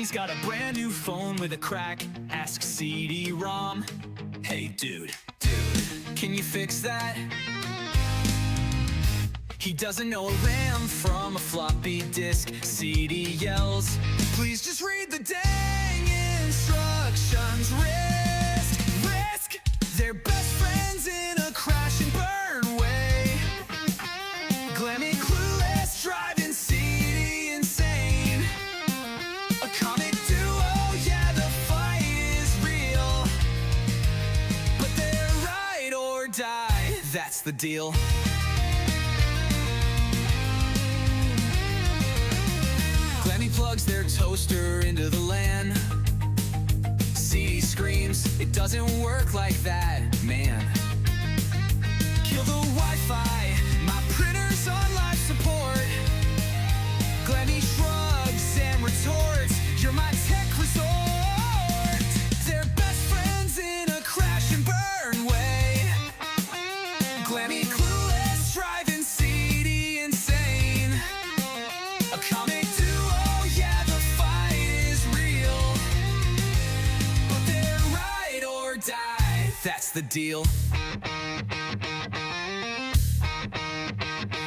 Glamy's got a brand new phone with a crack. Ask CD-ROM. Hey dude, can you fix that? He doesn't know a RAM from a floppy disk. CD yells, please just read the dang instructions. Risk, they're best friends in a crash and burn way. Glammy clueless, driving CD insane. A comic duo, yeah, the fight is real. But they're ride or die, that's the deal. Glammy plugs their toaster into the LAN. CD screams, it doesn't work like that, man. Kill the Wi-Fi, my printer's on life support. Glammy shrugs and retorts, you're my tech resort. They're best friends in a crash and burn way. Glammy clueless, driving CD insane. A comic duo, yeah, the fight is real. But they're ride or die, that's the deal.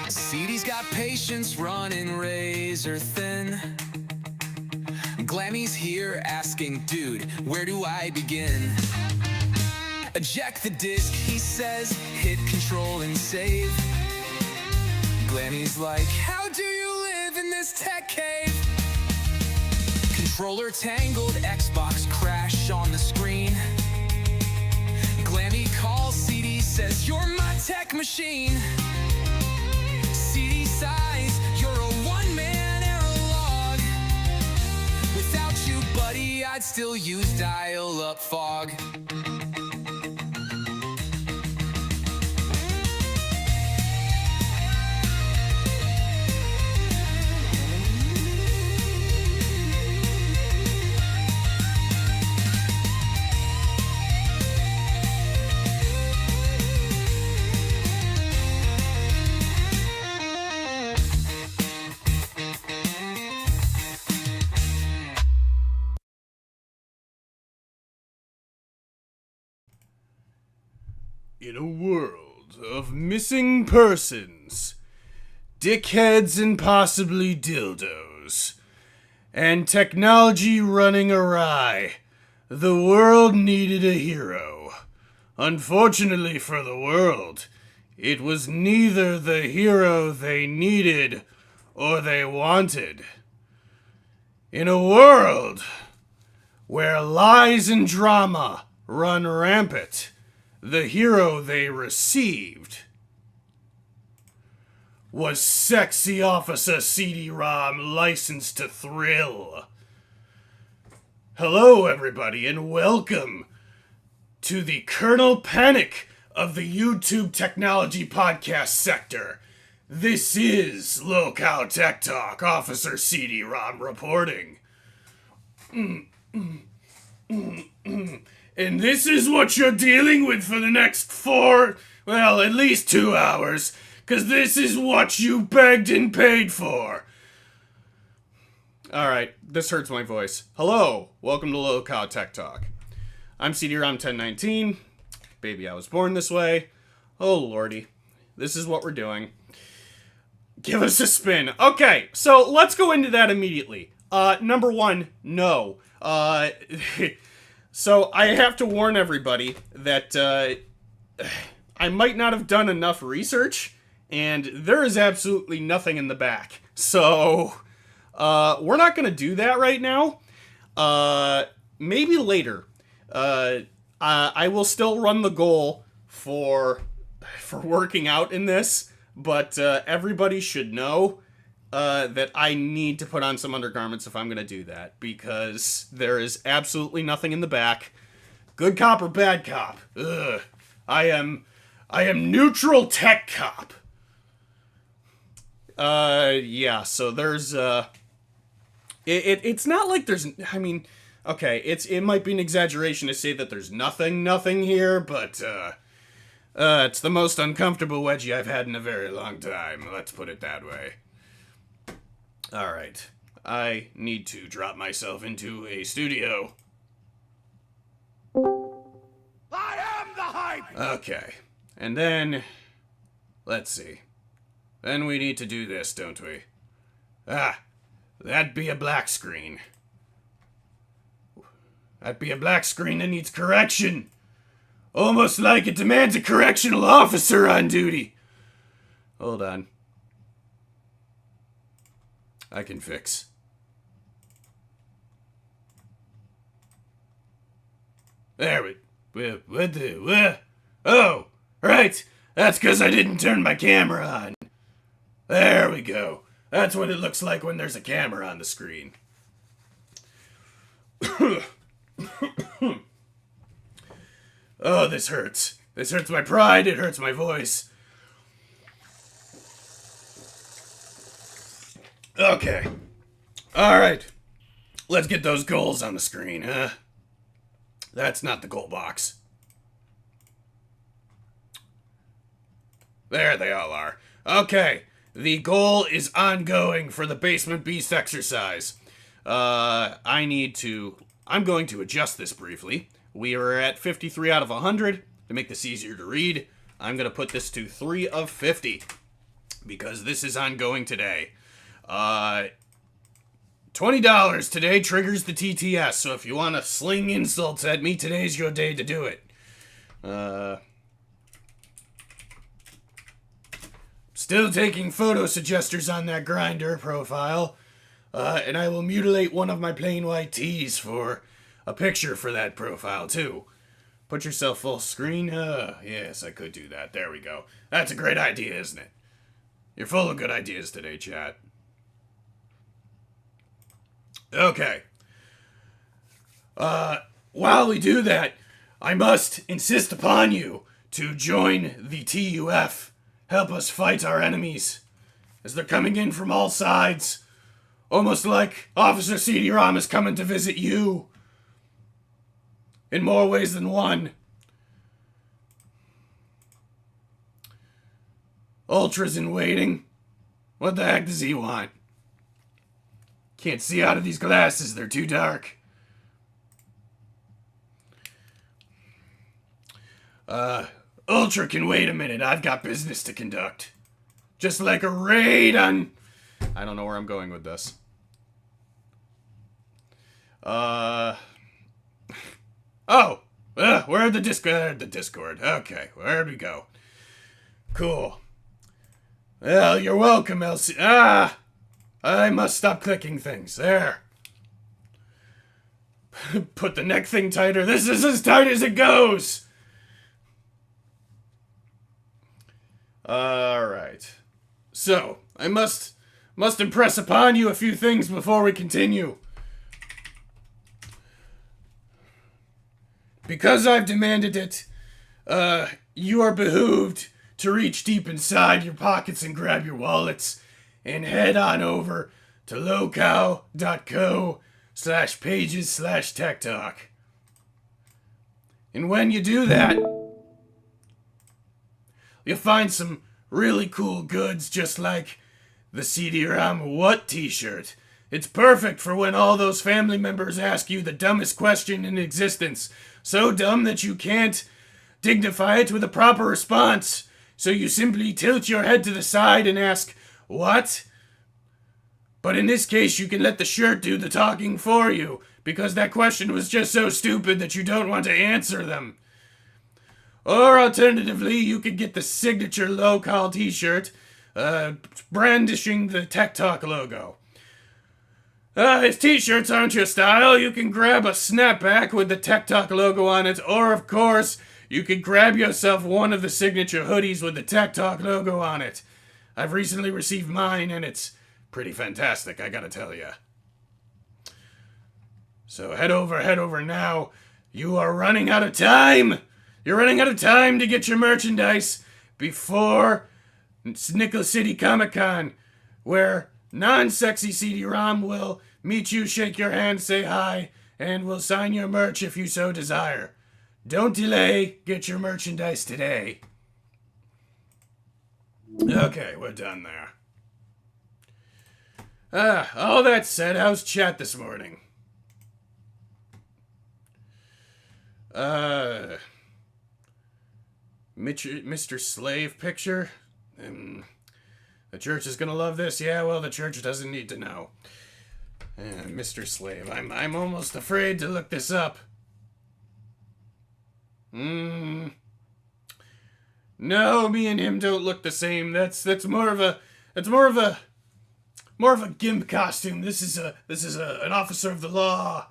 CD's got patience running razor thin. Glammy's here asking, dude, where do I begin? Eject the disc, he says, hit control and save. Glammy's like, how do you live in this tech cave? Controller tangled, Xbox crash on the screen. Glammy calls CD, says, you're my tech machine. CD sighs, you're a one-man error log. Without you, buddy, I'd still use dial-up fog. In a world of missing persons, dickheads and possibly dildos, and technology running awry, the world needed a hero. Unfortunately for the world, it was neither the hero they needed or they wanted. In a world where lies and drama run rampant, the hero they received was Sexy Officer CD-ROM licensed to thrill. Hello everybody and welcome to the Colonel Panic of the YouTube technology podcast sector. This is Locale Tech Talk, Officer CD-ROM reporting. And this is what you're dealing with for the next at least 2 hours, because this is what you begged and paid for. Alright, this hurts my voice. Hello, welcome to Locale Tech Talk. I'm CD-ROM 1019. Baby, I was born this way. Oh lordy, this is what we're doing. Give us a spin. Okay, so let's go into that immediately. Number one, no. So I have to warn everybody that I might not have done enough research, and there is absolutely nothing in the back. So we're not going to do that right now. Maybe later. I will still run the goal for working out in this, but everybody should know that I need to put on some undergarments if I'm going to do that, because there is absolutely nothing in the back. Good cop or bad cop? Ugh. I am neutral tech cop. Yeah, so there's, it's not like there's, I mean, okay, it might be an exaggeration to say that there's nothing here, but, it's the most uncomfortable wedgie I've had in a very long time, let's put it that way. Alright. I need to drop myself into a studio. I am the hype! Okay. And then, let's see. Then we need to do this, don't we? Ah, that'd be a black screen. That'd be a black screen that needs correction. Almost like it demands a correctional officer on duty. Hold on. I can fix. There we... What? Oh, right. That's because I didn't turn my camera on. There we go. That's what it looks like when there's a camera on the screen. Oh, this hurts. This hurts my pride. It hurts my voice. Okay. Alright. Let's get those goals on the screen, huh? That's not the goal box. There they all are. Okay. The goal is ongoing for the basement beast exercise. I'm going to adjust this briefly. We are at 53 out of 100. To make this easier to read, I'm going to put this to 3 of 50. Because this is ongoing today. $20 today triggers the TTS, so if you want to sling insults at me, today's your day to do it. Still taking photo suggesters on that grinder profile, and I will mutilate one of my plain white tees for a picture for that profile, too. Put yourself full screen? Yes, I could do that. There we go. That's a great idea, isn't it? You're full of good ideas today, chat. Okay. While we do that, I must insist upon you to join the TUF. Help us fight our enemies, as they're coming in from all sides. Almost like Officer CD-ROM is coming to visit you. In more ways than one. Ultra's in waiting. What the heck does he want? Can't see out of these glasses, they're too dark. Ultra can wait a minute, I've got business to conduct. Just like a raid on... I don't know where I'm going with this. Oh! Where'd the Discord? Okay, where'd we go? Cool. Well, you're welcome, LC... I must stop clicking things. There. Put the neck thing tighter. This is as tight as it goes! Alright. So, I must impress upon you a few things before we continue. Because I've demanded it, you are behooved to reach deep inside your pockets and grab your wallets and head on over to locow.co/pages/tech talk. And when you do that, you'll find some really cool goods just like the CD-ROM What t-shirt. It's perfect for when all those family members ask you the dumbest question in existence. So dumb that you can't dignify it with a proper response. So you simply tilt your head to the side and ask, "What?" But in this case, you can let the shirt do the talking for you, because that question was just so stupid that you don't want to answer them. Or alternatively, you could get the signature low-call t-shirt, brandishing the Tech Talk logo. If t-shirts aren't your style, you can grab a snapback with the Tech Talk logo on it, or of course, you could grab yourself one of the signature hoodies with the Tech Talk logo on it. I've recently received mine, and it's pretty fantastic, I gotta tell ya. So head over now. You are running out of time! You're running out of time to get your merchandise before Nickel City Comic Con, where non-sexy CD-ROM will meet you, shake your hand, say hi, and will sign your merch if you so desire. Don't delay, get your merchandise today. Okay, we're done there. All that said, how's chat this morning? Mr. Slave picture? The church is gonna love this. Yeah, well, the church doesn't need to know. Mr. Slave, I'm almost afraid to look this up. No, me and him don't look the same. That's more of a gimp costume. This is an officer of the law.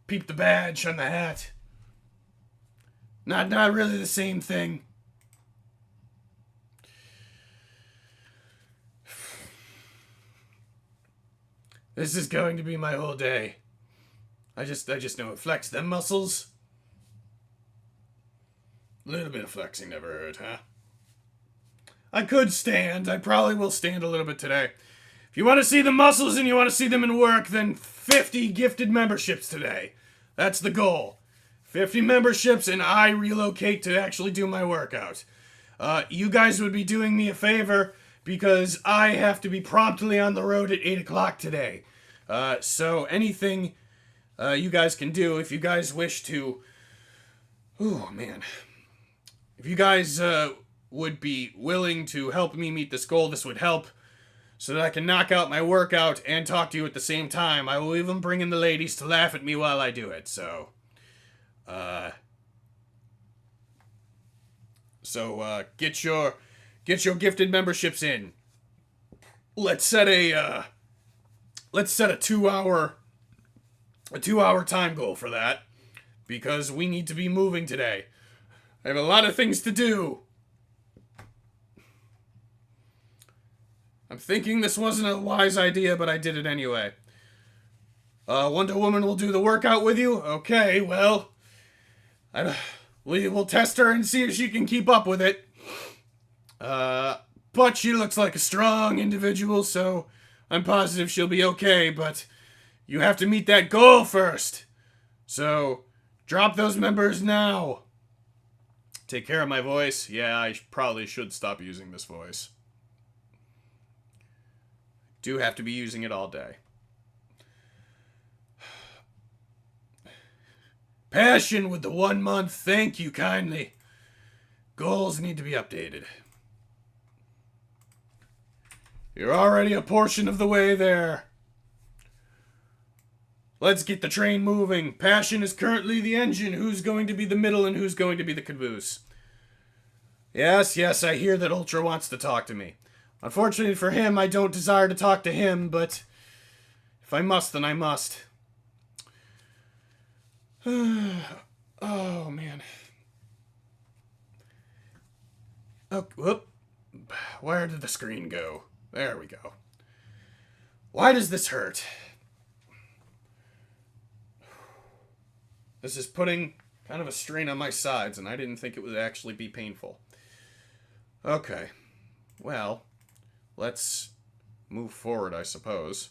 Peep the badge on the hat. Not really the same thing. This is going to be my whole day. I just know it. Flex them muscles. A little bit of flexing never hurt, huh? I could stand. I probably will stand a little bit today. If you want to see the muscles and you want to see them in work, then 50 gifted memberships today. That's the goal. 50 memberships and I relocate to actually do my workout. You guys would be doing me a favor because I have to be promptly on the road at 8 o'clock today. So anything you guys can do if you guys wish to... Oh, man. If you guys would be willing to help me meet this goal, this would help so that I can knock out my workout and talk to you at the same time. I will even bring in the ladies to laugh at me while I do it, so... get your gifted memberships in. Let's set a 2-hour time goal for that, because we need to be moving today. I have a lot of things to do. I'm thinking this wasn't a wise idea, but I did it anyway. Wonder Woman will do the workout with you? Okay, well, we'll test her and see if she can keep up with it. But she looks like a strong individual, so I'm positive she'll be okay, but you have to meet that goal first. So, drop those members now. Take care of my voice. Yeah, I probably should stop using this voice. Do have to be using it all day. Passion with the 1 month. Thank you kindly. Goals need to be updated. You're already a portion of the way there. Let's get the train moving. Passion is currently the engine. Who's going to be the middle and who's going to be the caboose? Yes, I hear that Ultra wants to talk to me. Unfortunately for him, I don't desire to talk to him, but if I must, then I must. Oh, man. Oh, whoop. Where did the screen go? There we go. Why does this hurt? This is putting kind of a strain on my sides, and I didn't think it would actually be painful. Okay. Well, let's move forward, I suppose.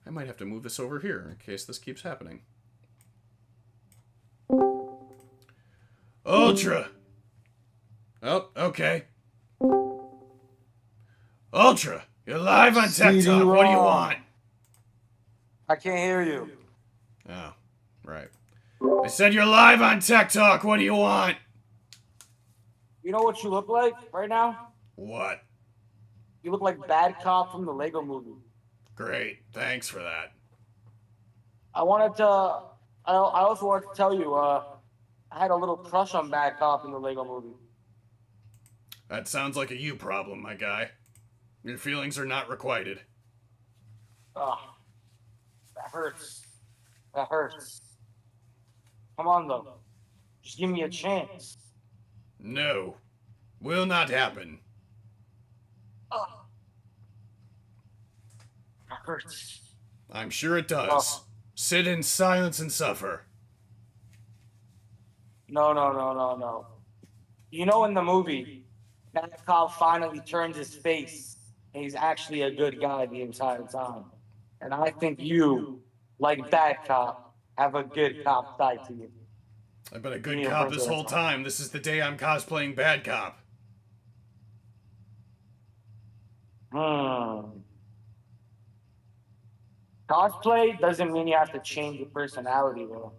I might have to move this over here in case this keeps happening. Ultra! Oh, okay. Ultra, you're live on Tech Talk. What do you want? I can't hear you. Oh, right. I said you're live on Tech Talk. What do you want? You know what you look like right now? What? You look like Bad Cop from the Lego movie. Great. Thanks for that. I also wanted to tell you, I had a little crush on Bad Cop in the Lego movie. That sounds like a you problem, my guy. Your feelings are not requited. Ugh. That hurts. That hurts. Come on, though. Just give me a chance. No. Will not happen. Ugh. That hurts. I'm sure it does. Sit in silence and suffer. No. You know, in the movie, that cop finally turns his face, and he's actually a good guy the entire time. And I think you, like Bad Cop, have a good cop side to you. I've been a good cop this whole time. This is the day I'm cosplaying Bad Cop. Hmm. Cosplay doesn't mean you have to change your personality, though.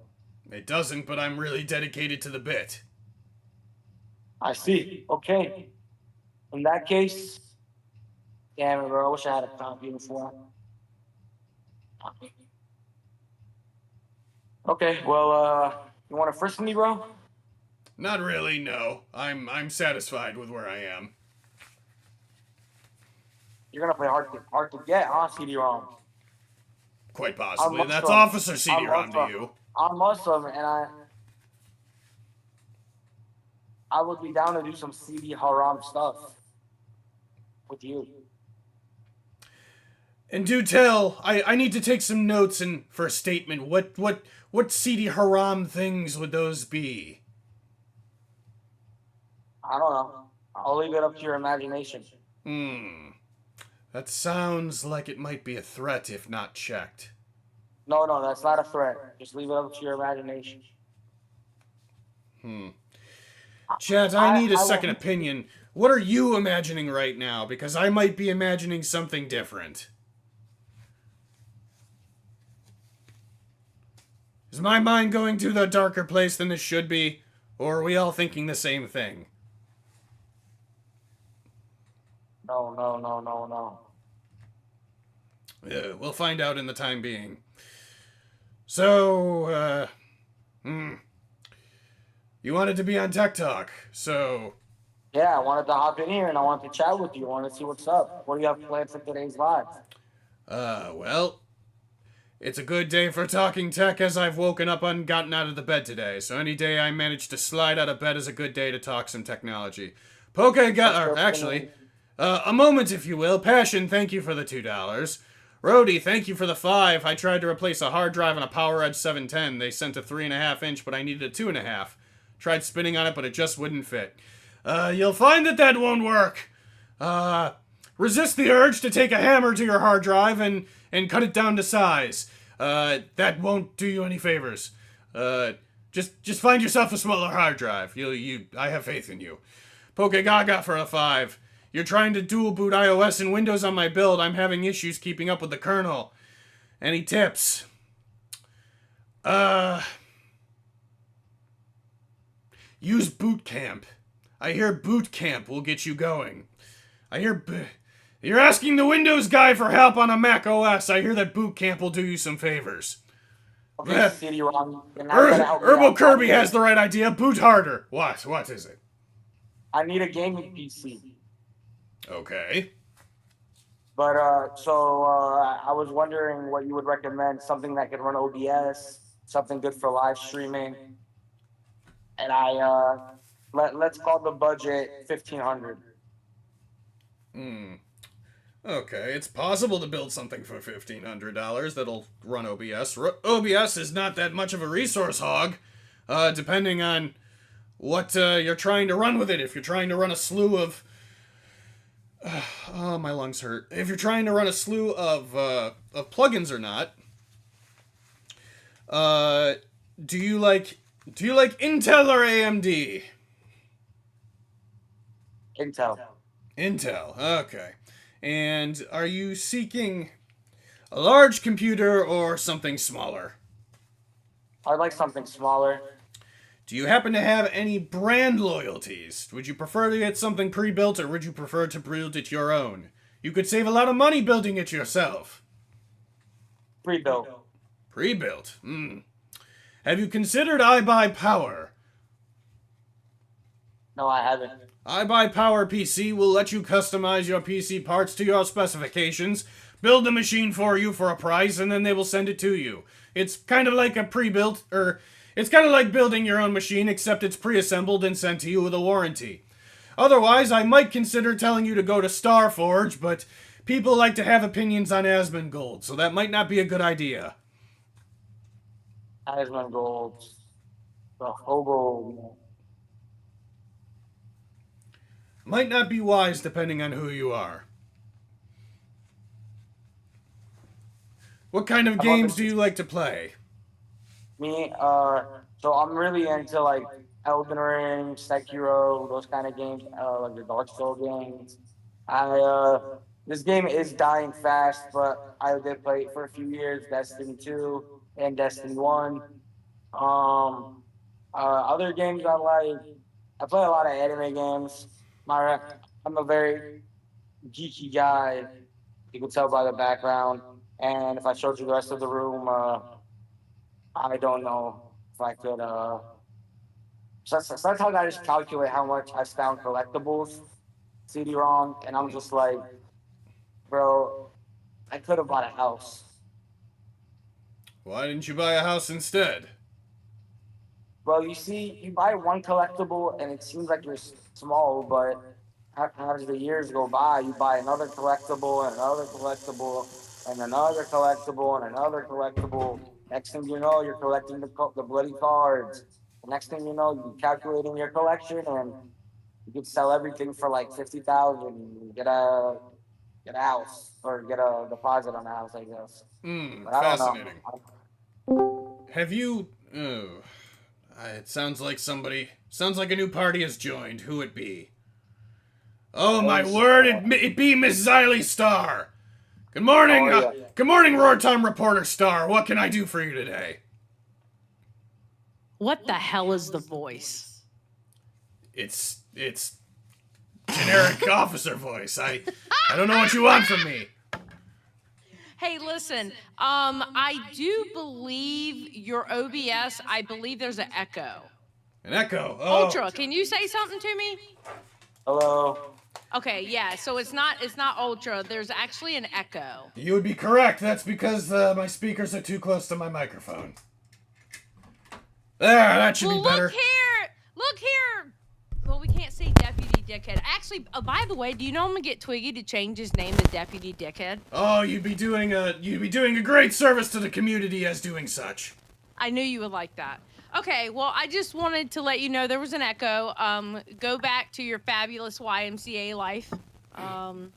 It doesn't, but I'm really dedicated to the bit. I see. Okay. In that case, damn it, bro. I wish I had a comp uniform. Okay, well, you want to first me, bro? Not really, no. I'm satisfied with where I am. You're gonna play hard to get, huh, CD-ROM? Quite I'm possibly. That's Muslim. Officer I'm CD-ROM to Muslim. you. I'm Muslim, and I would be down to do some CD haram stuff with you. And do tell, I need to take some notes and for a statement. What seedy haram things would those be? I don't know. I'll leave it up to your imagination. That sounds like it might be a threat if not checked. No, that's not a threat. Just leave it up to your imagination. Chat, I need a I second won't- opinion. What are you imagining right now? Because I might be imagining something different. Is my mind going to the darker place than it should be? Or are we all thinking the same thing? No. We'll find out in the time being. So, you wanted to be on Tech Talk, so... Yeah, I wanted to hop in here and I wanted to chat with you. I wanted to see what's up. What do you have planned for today's live? Well... It's a good day for talking tech as I've woken up and gotten out of the bed today, so any day I manage to slide out of bed is a good day to talk some technology. A moment if you will. Passion, thank you for the $2. Rhodey, thank you for the 5. I tried to replace a hard drive on a PowerEdge 710. They sent a 3.5 inch, but I needed a 2.5. Tried spinning on it, but it just wouldn't fit. You'll find that won't work. Resist the urge to take a hammer to your hard drive and cut it down to size. That won't do you any favors. Just find yourself a smaller hard drive. I have faith in you. Poke Gaga for a 5. You're trying to dual boot iOS and Windows on my build. I'm having issues keeping up with the kernel. Any tips? Use Boot Camp. I hear Boot Camp will get you going. You're asking the Windows guy for help on a Mac OS. I hear that Boot Camp will do you some favors. Okay, CD-ROM. You're not gonna help me Herbal out. Kirby has the right idea. Boot harder. What? What is it? I need a gaming PC. Okay. But I was wondering what you would recommend. Something that could run OBS, something good for live streaming. And let's call the budget $1,500. Okay, it's possible to build something for $1,500 that'll run OBS. OBS is not that much of a resource hog, depending on what you're trying to run with it. If you're trying to run a slew of... oh, my lungs hurt. If you're trying to run a slew of plugins or not, do you like Intel or AMD? Intel, okay. And are you seeking a large computer or something smaller? I'd like something smaller. Do you happen to have any brand loyalties? Would you prefer to get something pre-built or would you prefer to build it your own? You could save a lot of money building it yourself. Pre-built. Pre-built? Have you considered iBuyPower? No, I haven't. iBuyPower PC will let you customize your PC parts to your specifications, build the machine for you for a price, and then they will send it to you. It's kind of like a pre-built, it's kind of like building your own machine, except it's pre-assembled and sent to you with a warranty. Otherwise, I might consider telling you to go to Starforge, but people like to have opinions on Asmongold, so that might not be a good idea. Asmongold. The hobo. Might not be wise depending on who you are. What kind of games do you like to play? Me, so I'm really into like Elden Ring, Sekiro, those kind of games, like the Dark Souls games. I This game is dying fast, but I did play it for a few years. Destiny 2 and Destiny 1. Other games I like. I play a lot of anime games. I'm a very geeky guy. You can tell by the background. And if I showed you the rest of the room, I don't know if I could. Sometimes I just calculate how much I spend on collectibles, CD-ROM, and I'm just like, bro, I could have bought a house. Why didn't you buy a house instead? Well, you see, you buy one collectible and it seems like you're small, but as the years go by, you buy another collectible and another collectible and another collectible and another collectible. Next thing you know, you're collecting the bloody cards. The next thing you know, you're calculating your collection and you could sell everything for like 50,000. Get a house or get a deposit on a house, I guess. But I don't Fascinating. know. Have you... Oh, it sounds like a new party has joined. Who it be? Oh, my word, it be Miss Xylee Star. Good morning, Oh, yeah. good morning, Wartime Reporter Star. What can I do for you today? What the hell is the voice? It's generic officer voice. I don't know what you want from me. Hey, listen, I do believe your OBS, I believe there's an echo. An echo. Oh. Ultra, can you say something to me? Hello. Okay, yeah, so it's not Ultra, there's actually an echo. You would be correct. That's because my speakers are too close to my microphone. There, that should be better. Look here. Well, we can't say Deputy Dickhead. Actually, by the way, do you know I'm gonna get Twiggy to change his name to Deputy Dickhead? Oh, you'd be doing a great service to the community as doing such. I knew you would like that. Okay, well, I just wanted to let you know there was an echo. Go back to your fabulous YMCA life. And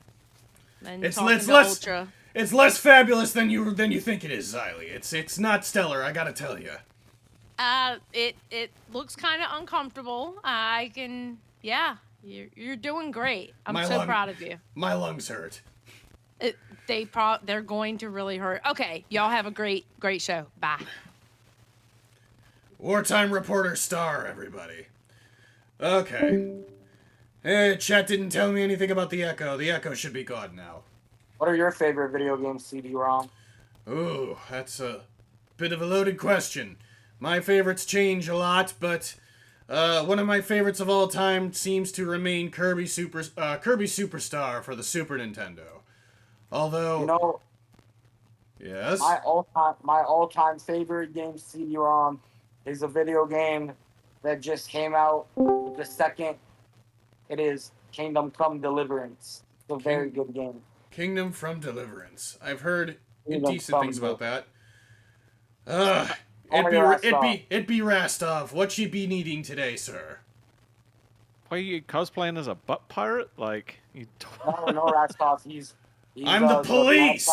It's Ultra. It's less fabulous than you think it is, Xylee. It's not stellar, I gotta tell you. It looks kind of uncomfortable. Yeah, you're doing great. I'm so proud of you. My lungs hurt. They're going to really hurt. Okay, y'all have a great show. Bye. Wartime Reporter Star, everybody. Okay. Hey, chat didn't tell me anything about the echo. The echo should be gone now. What are your favorite video games, CD-ROM? Ooh, that's a bit of a loaded question. My favorites change a lot, but one of my favorites of all time seems to remain Kirby Superstar for the Super Nintendo. Although, You know, yes, my all-time favorite game, CD-ROM, is a video game that just came out the second. It is Kingdom Come Deliverance. It's a very good game. Kingdom from Deliverance. I've heard Kingdom decent Come things about that. It'd be Rastoff. What you be needing today, sir? Why are you cosplaying as a butt pirate? Like, No, Rastoff. He's I'm the police.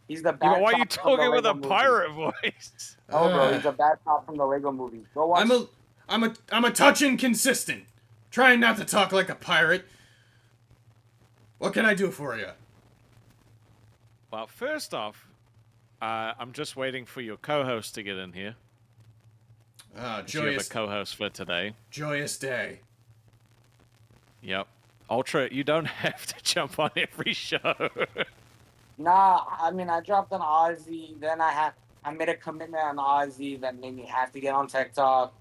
He's the bad yeah, but why are you cop from the talking with Lego a movie. pirate voice? Oh, bro, he's a bad cop from the Lego movie. Go watch. I'm a touch inconsistent. Trying not to talk like a pirate. What can I do for you? Well, first off, I'm just waiting for your co-host to get in here. Ah, You have a joyous, co-host for today. joyous day. Yep. Ultra, you don't have to jump on every show. Nah, I mean, I dropped on Ozzy, then I made a commitment on Ozzy that made me have to get on TikTok.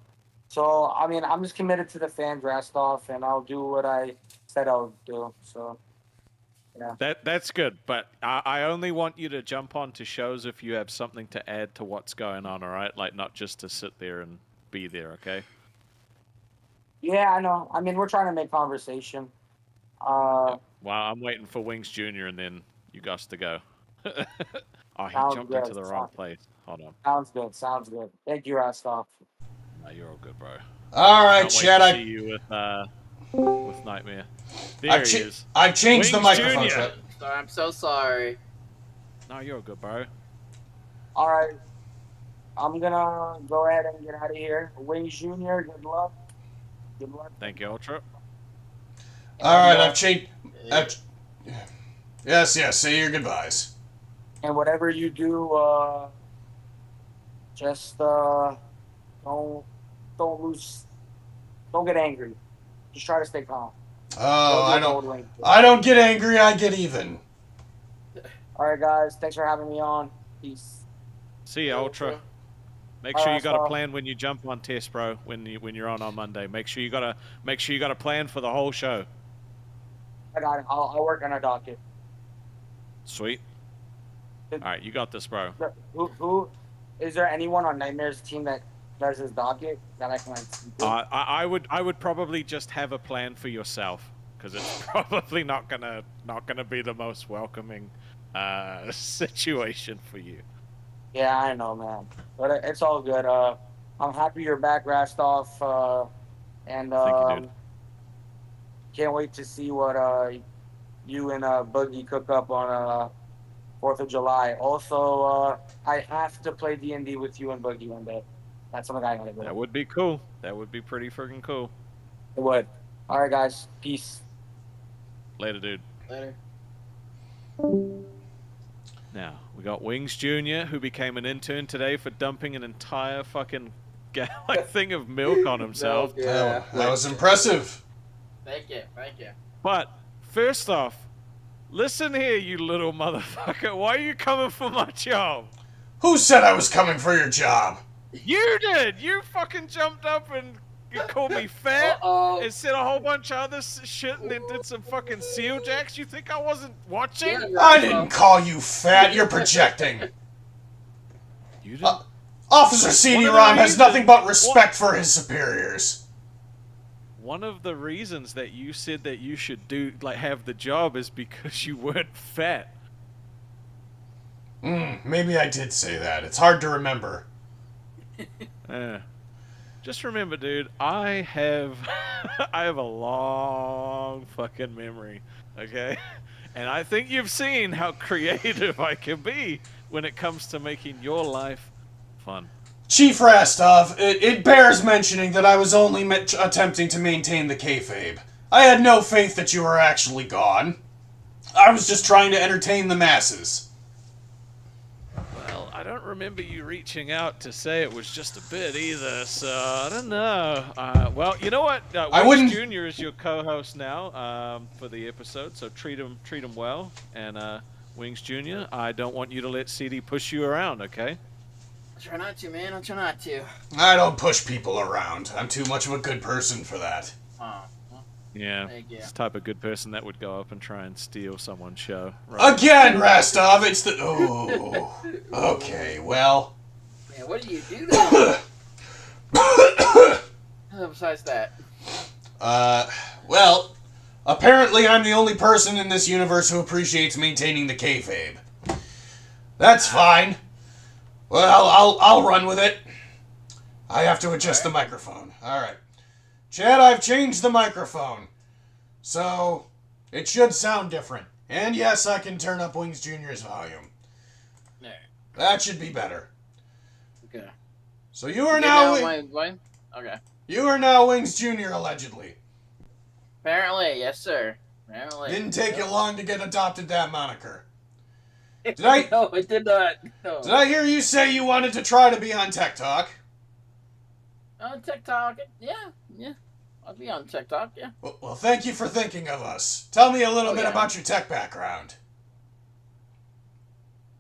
So, I mean, I'm just committed to the fans, Rastoff, and I'll do what I said I'll do. So, yeah. That's good, but I only want you to jump on to shows if you have something to add to what's going on, all right? Like, not just to sit there and be there, okay? Yeah, I know. I mean, we're trying to make conversation. Well, I'm waiting for Wings Jr. and then you guys to go. Oh, he Sounds jumped good. into the wrong place. Hold on. Sounds good. Thank you, Rastoff. No, you're all good, bro. All right, Can't wait chat. to see you with Nightmare. There he is. I've changed the Wings microphone. Jr. Chat. Sorry, I'm so sorry. No, you're all good, bro. All right. I'm going to go ahead and get out of here. Wings Jr., good luck. Good luck. Thank you, Ultra. All right, I've changed. Yes, say your goodbyes. And whatever you do, just don't get angry. Just try to stay calm. Oh, Don't I don't get angry, I get even. All right, guys. Thanks for having me on. Peace. See ya, Ultra. Make sure you got a plan when you jump on test, bro. When you're on Monday, make sure you got a plan for the whole show. I got it. I'll work on a docket. Sweet. All right, you got this, bro. Who is there anyone on Nightmare's team that does his docket that I can like speak to? I would probably just have a plan for yourself, because it's probably not gonna be the most welcoming situation for you. Yeah, I know, man. But it's all good. I'm happy you're back, Rastoff. And Thank you, dude. can't wait to see what you and Boogie cook up on 4th of July. Also, I have to play D&D with you and Boogie one day. That's something I gotta do. That would be cool. That would be pretty freaking cool. It would. All right, guys. Peace. Later, dude. Later. Now, we got Wings Jr., who became an intern today for dumping an entire fucking thing of milk on himself. Yeah. That was impressive. Thank you. But, first off, listen here, you little motherfucker. Why are you coming for my job? Who said I was coming for your job? You did! You fucking jumped up and you called me fat and said a whole bunch of other shit and then did some fucking seal jacks. You think I wasn't watching? Yeah, I didn't call you fat. You're projecting. You didn't? Officer CD-ROM has nothing but respect for his superiors. One of the reasons that you said that you should have the job is because you weren't fat. Maybe I did say that. It's hard to remember. Just remember, dude, I have a long fucking memory, okay? And I think you've seen how creative I can be when it comes to making your life fun. Chief Rastoff, it bears mentioning that I was only attempting to maintain the kayfabe. I had no faith that you were actually gone. I was just trying to entertain the masses. Well, I don't remember you reaching out to say it was just a bit either, so I don't know. Well, you know what? Wings Jr. is your co-host now for the episode, so treat him well. And Wings Jr., I don't want you to let CD push you around, okay? I'll try not to, man. I'll try not to. I don't push people around. I'm too much of a good person for that. Yeah, Thank you. it's the type of good person that would go up and try and steal someone's show. Right? Again, Rastoff, it's the... Oh, okay, well... Man, what do you do then? Besides that. Well, apparently I'm the only person in this universe who appreciates maintaining the kayfabe. That's fine. Well, I'll run with it. I have to adjust the microphone. Alright. Chad, I've changed the microphone. So, it should sound different. And yes, I can turn up Wings Jr.'s volume. There. That should be better. Okay. So you are now... Okay. You are now Wings Jr., allegedly. Apparently, yes, sir. Apparently. Didn't take you long to get adopted that moniker. Did I... No, it did not. No. Did I hear you say you wanted to try to be on Tech Talk? On TikTok, yeah. I'll be on TikTok, yeah. Well, thank you for thinking of us. Tell me a little bit about your tech background.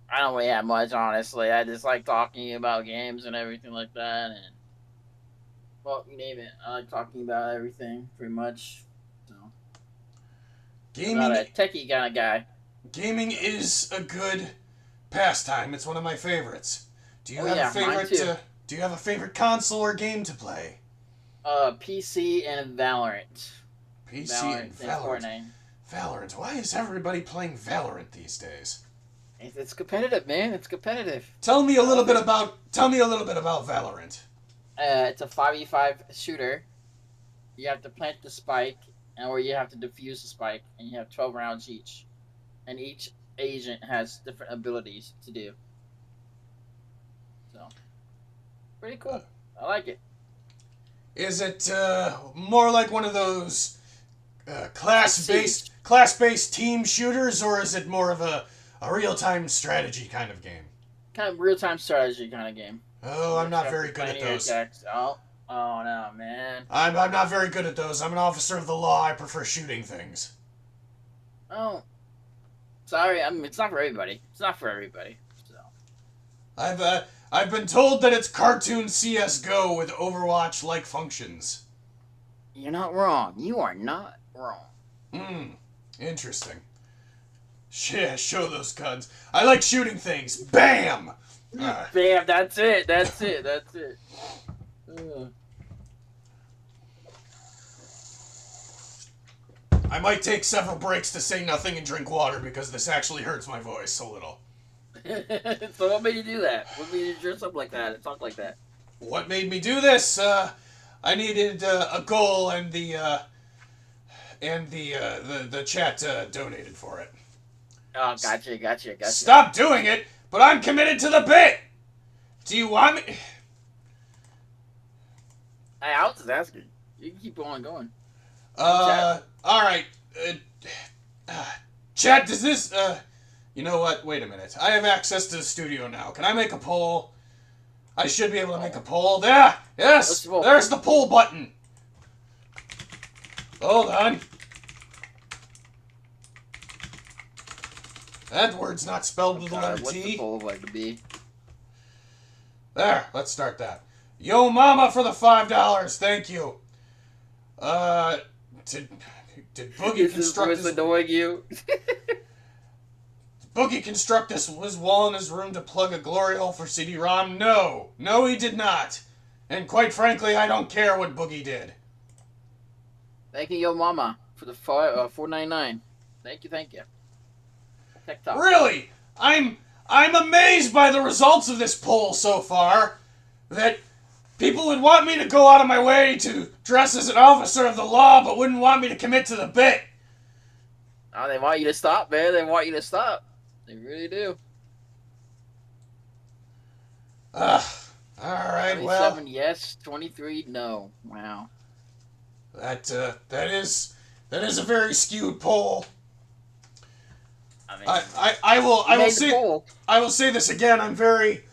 I don't really have much, honestly. I just like talking about games and everything like that, and well, you name it. I like talking about everything, pretty much. So, I'm not a techie kind of guy. Gaming is a good pastime. It's one of my favorites. Do you have a favorite? Mine too. Do you have a favorite console or game to play? PC and Valorant. PC and Valorant. Valorant. Why is everybody playing Valorant these days? It's competitive, man. It's competitive. Tell me a little bit about Valorant. It's a 5v5 shooter. You have to plant the spike, or you have to defuse the spike, and you have 12 rounds each. And each agent has different abilities to do. So, pretty cool. I like it. Is it more like one of those class-based class-based team shooters, or is it more of a real-time strategy kind of game? Kind of real-time strategy kind of game. Oh, I'm not very good at those. Oh no, man. I'm not very good at those. I'm an officer of the law. I prefer shooting things. Oh, sorry. I mean, it's not for everybody. It's not for everybody. So. I've been told that it's cartoon CS:GO with Overwatch-like functions. You're not wrong. You are not wrong. Interesting. Yeah, show those guns. I like shooting things. Bam! Bam, that's it. That's it. That's it. I might take several breaks to say nothing and drink water because this actually hurts my voice a little. So what made you do that? What made you dress up like that and talk like that? What made me do this? I needed a goal, and the chat donated for it. Oh, gotcha. Stop doing it, but I'm committed to the bit. Do you want me? Hey, I was just asking. You can keep on going. All right. Chat, does this? You know what? Wait a minute. I have access to the studio now. Can I make a poll? I should be able to make a poll. There! Yes! There's the poll button! Hold on. That word's not spelled with the letter What's T. the poll like to be? There, let's start that. Yo mama for the $5, thank you. Did Boogie construct this? Annoying you? Boogie construct his wall in his room to plug a glory hole for CD-ROM? No. No, he did not. And quite frankly, I don't care what Boogie did. Thank you, Yo Mama, for the $4.99. Thank you. TikTok. Really? I'm amazed by the results of this poll so far. That people would want me to go out of my way to dress as an officer of the law, but wouldn't want me to commit to the bit. Oh, they want you to stop, man. They want you to stop. They really do. All right, well. 27 yes, 23 no. Wow. That is a very skewed poll. I mean, I will say this again. I'm very,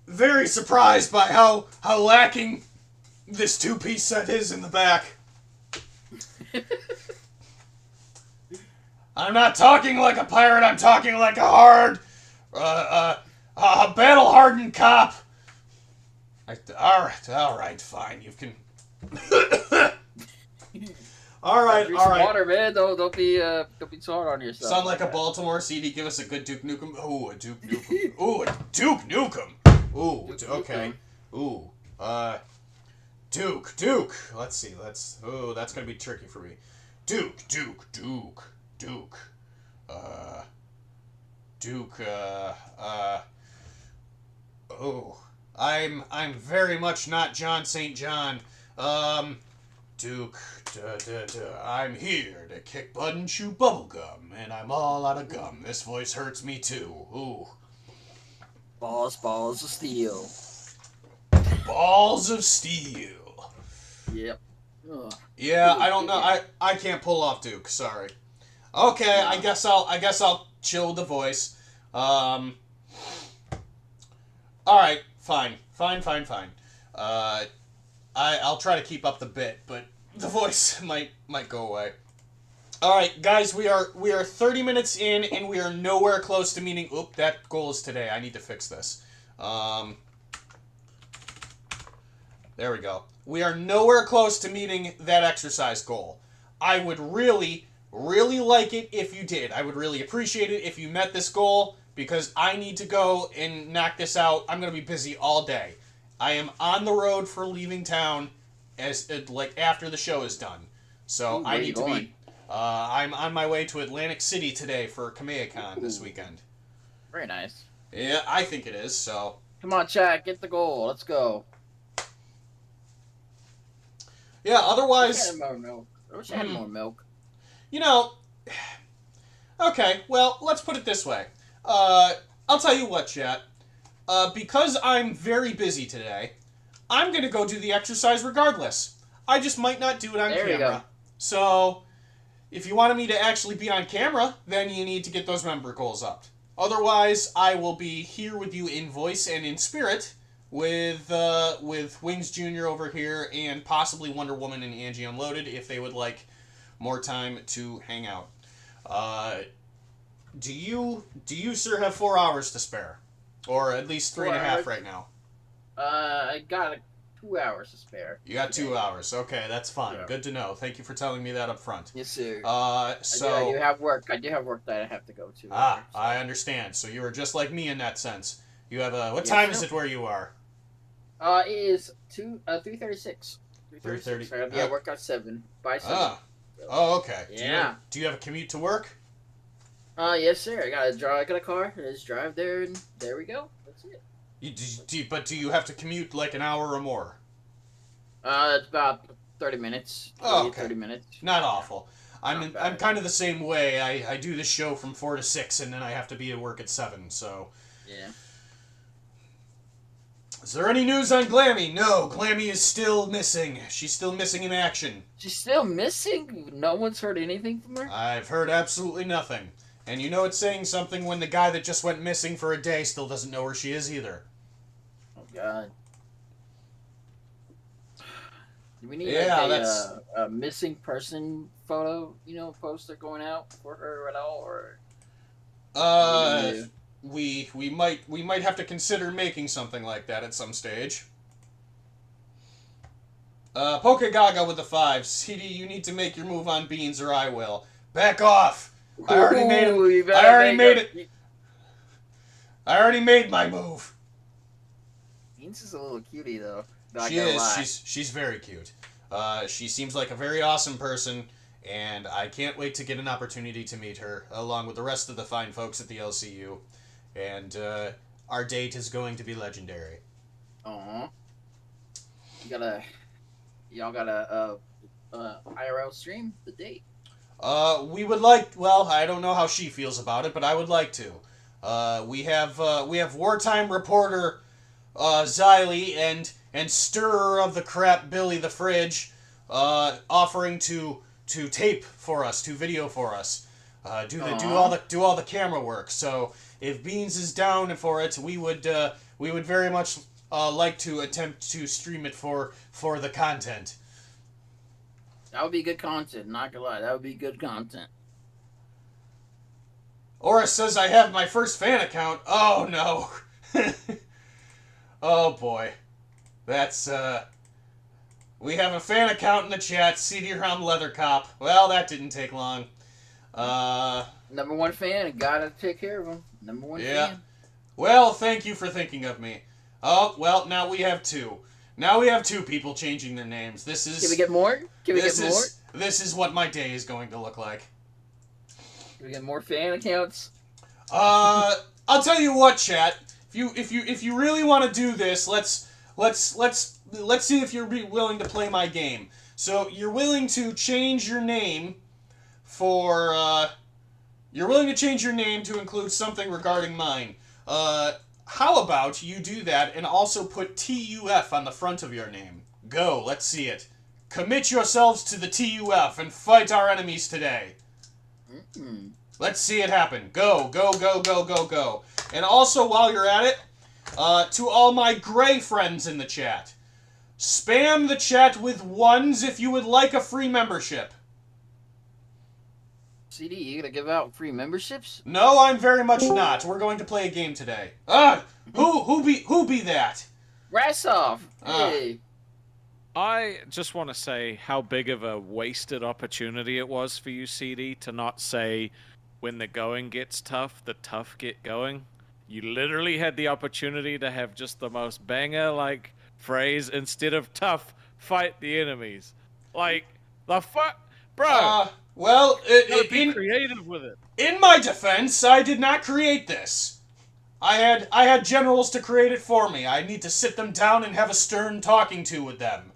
very surprised by how lacking this two-piece set is in the back. I'm not talking like a pirate. I'm talking like a battle-hardened cop. All right, fine. You can. All right. Water, man. Don't be too hard on yourself. Sound like a Baltimore CD. Give us a good Duke Nukem. Ooh, a Duke Nukem. Ooh, a Duke Nukem. Ooh, okay. Ooh, Duke. Let's see. Oh, that's gonna be tricky for me. Duke. Oh, I'm very much not John St. John. Duke, I'm here to kick butt and chew bubblegum, and I'm all out of gum. This voice hurts me too. Ooh. Balls of steel. Balls of steel. Yep. Ugh. Yeah, I don't know. I can't pull off Duke. Sorry. Okay, I guess I'll chill the voice. All right, fine. I'll try to keep up the bit, but the voice might go away. All right, guys, we are 30 minutes in, and we are nowhere close to meeting. Oop, that goal is today. I need to fix this. There we go. We are nowhere close to meeting that exercise goal. I would really, really like it if you did. I would really appreciate it if you met this goal, because I need to go and knock this out. I'm going to be busy all day. I am on the road for leaving town after the show is done. So Ooh, I need to be... I'm on my way to Atlantic City today for KamehamehaCon this weekend. Very nice. Yeah, I think it is, so... Come on, Chad, get the goal. Let's go. Yeah, otherwise... I wish I had more milk. You know... Okay, well, let's put it this way. I'll tell you what, chat. Because I'm very busy today, I'm going to go do the exercise regardless. I just might not do it on camera. You go. So, if you wanted me to actually be on camera, then you need to get those member goals up. Otherwise, I will be here with you in voice and in spirit with Wings Jr. over here and possibly Wonder Woman and Angie Unloaded if they would like more time to hang out. Do you, sir, have 4 hours to spare? Or at least 3.5 right now? I got 2 hours to spare. You got 2 hours. Okay, that's fine. Yeah. Good to know. Thank you for telling me that up front. Yes, sir. So I do have work. I do have work that I have to go to. So. I understand. So you are just like me in that sense. You have a... What time is it where you are? It is 3:36. 3:30. So I gotta be at work at 7. By 7. Oh, okay. Yeah. Do you have a commute to work? Yes, sir. I got a car. I just drive there, and there we go. That's it. But do you have to commute like an hour or more? It's about 30 minutes. Oh, okay. 30 minutes. Not awful. I'm kind of the same way. I do the show from 4 to 6, and then I have to be at work at 7. So. Yeah. Is there any news on Glammy? No, Glammy is still missing. She's still missing in action. She's still missing? No one's heard anything from her? I've heard absolutely nothing. And you know it's saying something when the guy that just went missing for a day still doesn't know where she is either. Oh, God. Do we need a missing person photo, poster going out for her at all, or? We might have to consider making something like that at some stage. Pokegaga with the 5. CD, you need to make your move on Beans or I will. Back off! I already made it. I already made my move. Beans is a little cutie though. She is. She's very cute. She seems like a very awesome person, and I can't wait to get an opportunity to meet her, along with the rest of the fine folks at the LCU. And our date is going to be legendary. Aww. Y'all got a IRL stream the date. We would like. Well, I don't know how she feels about it, but I would like to. We have Wartime Reporter, Xylee, and Stirrer of the Crap Billy the Fridge, offering to tape for us, to video for us, do all the camera work. So if Beans is down for it, we would very much like to attempt to stream it for the content. That would be good content, not gonna lie. That would be good content. Aura says I have my first fan account. Oh, no. Oh, boy. That's, we have a fan account in the chat, CD-ROM Leather Cop. Well, that didn't take long. Number 1 fan, gotta take care of him. Number 1 fan. Well, thank you for thinking of me. Oh, well, now we have 2. Now we have 2 people changing their names. This is... Can we get more? This is what my day is going to look like. Can we get more fan accounts? I'll tell you what, chat. If you really want to do this, let's see if you're willing to play my game. So you're willing to change your name for you're willing to change your name to include something regarding mine. How about you do that and also put TUF on the front of your name? Go, let's see it. Commit yourselves to the TUF and fight our enemies today. Mm-hmm. Let's see it happen. Go, go, go, go, go, go. And also, while you're at it, to all my gray friends in the chat, spam the chat with 1s if you would like a free membership. CD, you gonna give out free memberships? No, I'm very much not. We're going to play a game today. Who be that? Rastoff. Hey. I just want to say how big of a wasted opportunity it was for you, CD, to not say, when the going gets tough, the tough get going. You literally had the opportunity to have just the most banger-like phrase instead of tough, fight the enemies. Like, the fuck? Bro! Well, be creative with it. In my defense, I did not create this. I had generals to create it for me. I need to sit them down and have a stern talking to with them.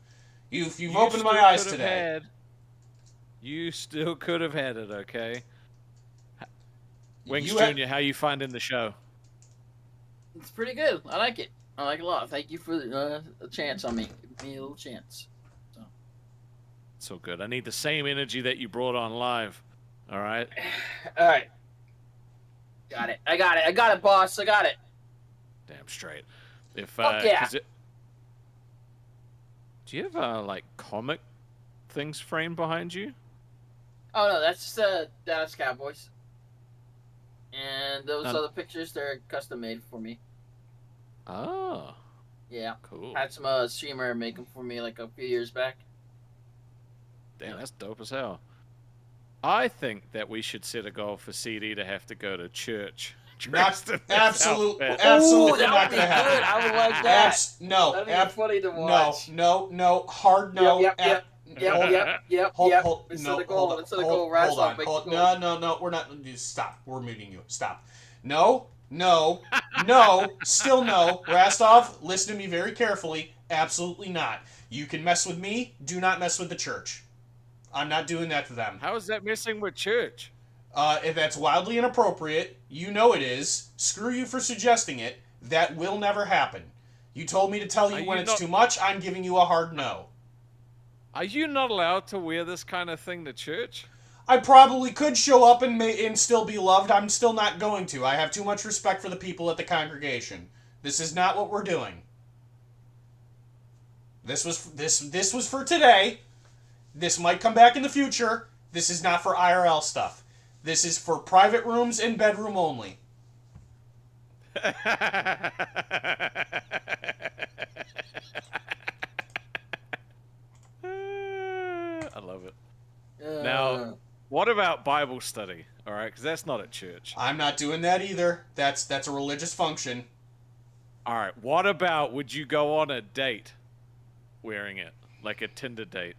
You've opened my eyes today. You still could have had it, okay? Wings Jr., how you finding the show? It's pretty good. I like it. I like it a lot. Thank you for the chance on me. Give me a little chance. So good. I need the same energy that you brought on live. All right. All right. Got it. I got it, boss. I got it. Damn straight. If Fuck yeah. 'cause do you have like comic things framed behind you? Oh no, that's Dallas Cowboys. And those other pictures, they're custom made for me. Oh. Yeah. Cool. Had some streamer make them for me like a few years back. Damn, that's dope as hell. I think that we should set a goal for CD to have to go to church. Absolutely Ooh, not that would gonna be happen. good. I would like that. No, That'd be funny to watch. no, hard no. Yep. Hold, Instead of goal, Rastoff, make the goal. No, we're not. Stop. We're muting you. Stop. No, still no. Rastoff, listen to me very carefully. Absolutely not. You can mess with me. Do not mess with the church. I'm not doing that to them. How is that messing with church? If that's wildly inappropriate, you know it is. Screw you for suggesting it. That will never happen. You told me to tell you when it's too much. I'm giving you a hard no. Are you not allowed to wear this kind of thing to church? I probably could show up and still be loved. I'm still not going to. I have too much respect for the people at the congregation. This is not what we're doing. This was for today. This might come back in the future. This is not for IRL stuff. This is for private rooms and bedroom only. I love it. Now, what about Bible study? All right, because that's not at church. I'm not doing that either. That's a religious function. All right, what about would you go on a date wearing it, like a Tinder date?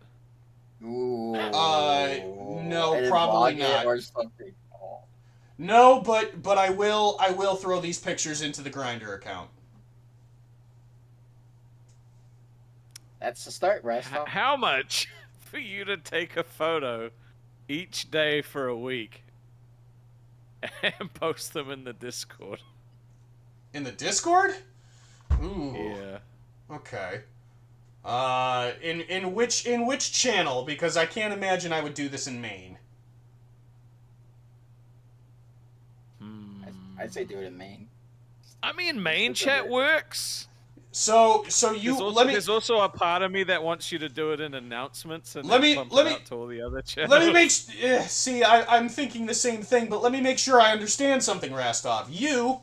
Ooh. No, probably not. Or something. Oh. No, but I will throw these pictures into the Grindr account. That's the start, Rastoff. How much for you to take a photo each day for a week and post them in the Discord? In the Discord? Ooh. Yeah. Okay. In which channel? Because I can't imagine I would do this in Maine. I'd say do it in Maine. I mean, main chat works. So you There's also a part of me that wants you to do it in announcements and bump it out to all the other channels. Let me make see. I'm thinking the same thing, but let me make sure I understand something, Rastoff. You,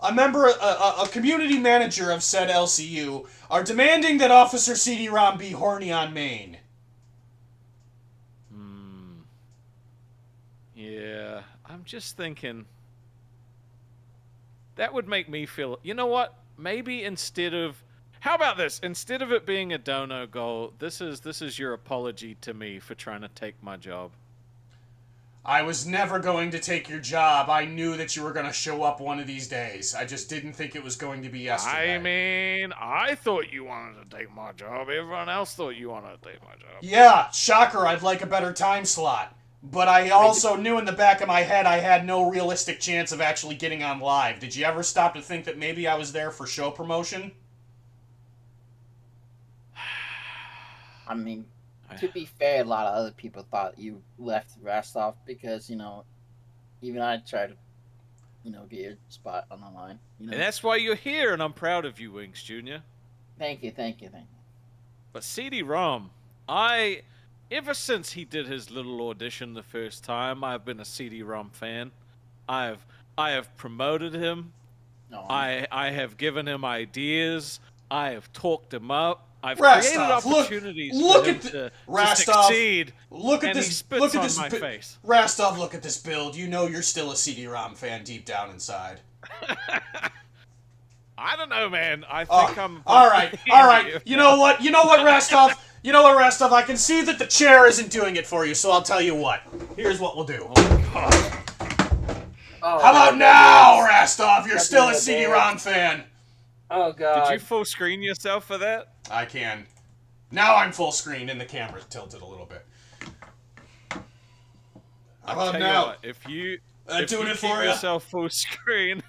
a member, a community manager of said LCU, are demanding that Officer CD-ROM be horny on Maine. Yeah, I'm just thinking. That would make me feel. You know what? Maybe instead of. How about this? Instead of it being a dono goal, this is your apology to me for trying to take my job. I was never going to take your job. I knew that you were going to show up one of these days. I just didn't think it was going to be yesterday. I mean, I thought you wanted to take my job. Everyone else thought you wanted to take my job. Yeah, shocker, I'd like a better time slot. But I also knew in the back of my head I had no realistic chance of actually getting on live. Did you ever stop to think that maybe I was there for show promotion? I mean, to be fair, a lot of other people thought you left Rastoff because, even I tried to, get your spot on the line. And that's why you're here, and I'm proud of you, Wings Jr. Thank you. But CD-ROM, ever since he did his little audition the first time, I've been a CD-ROM fan. I have promoted him. No. I have given him ideas. I have talked him up. I've Rastoff, created opportunities look for him at to Rastoff, succeed. Look at and this. He spits look at on this. my face. Rastoff, look at this build. You know you're still a CD-ROM fan deep down inside. I don't know, man. I think I'm. All right. You know what, Rastoff? I can see that the chair isn't doing it for you, so I'll tell you what. Here's what we'll do. How about now, Rastoff? You're still a CD-ROM fan. Oh, God. Did you full screen yourself for that? I can. Now I'm full screen and the camera's tilted a little bit. How about now? If you doing it keep for you? yourself full screen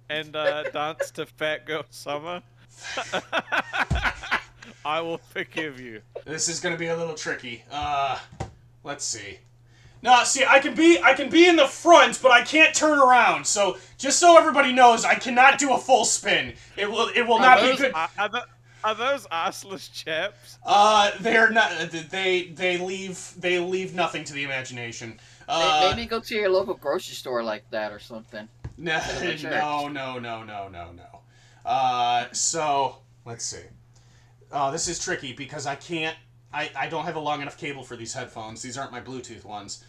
and dance to Fat Girl Summer, I will forgive you. This is going to be a little tricky. Let's see. No, see, I can be in the front, but I can't turn around. So just so everybody knows, I cannot do a full spin. It will not be good. Are those arseless chaps? They're not. They leave nothing to the imagination. Maybe go to your local grocery store like that or something. No. So let's see. This is tricky because I can't. I don't have a long enough cable for these headphones. These aren't my Bluetooth ones.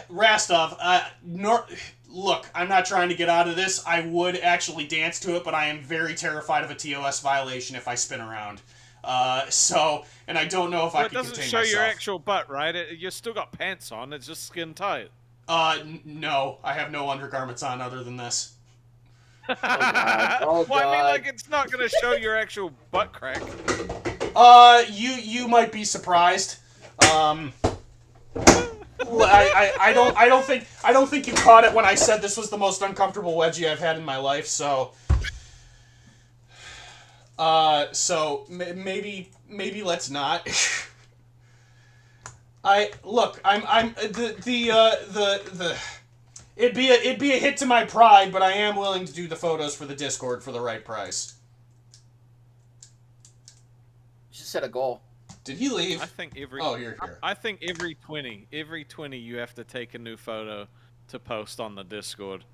Rastoff. Look, I'm not trying to get out of this. I would actually dance to it, but I am very terrified of a TOS violation if I spin around. And I don't know if I can contain myself. It doesn't show your actual butt, right? You still got pants on. It's just skin tight. No. I have no undergarments on other than this. Oh, God. Oh, well, I mean, like, it's not going to show your actual butt crack. You might be surprised. I don't think you caught it when I said this was the most uncomfortable wedgie I've had in my life. So maybe let's not. It'd be a hit to my pride, but I am willing to do the photos for the Discord for the right price. You should set a goal. Did he leave? I think you're here. I think every 20 you have to take a new photo to post on the Discord.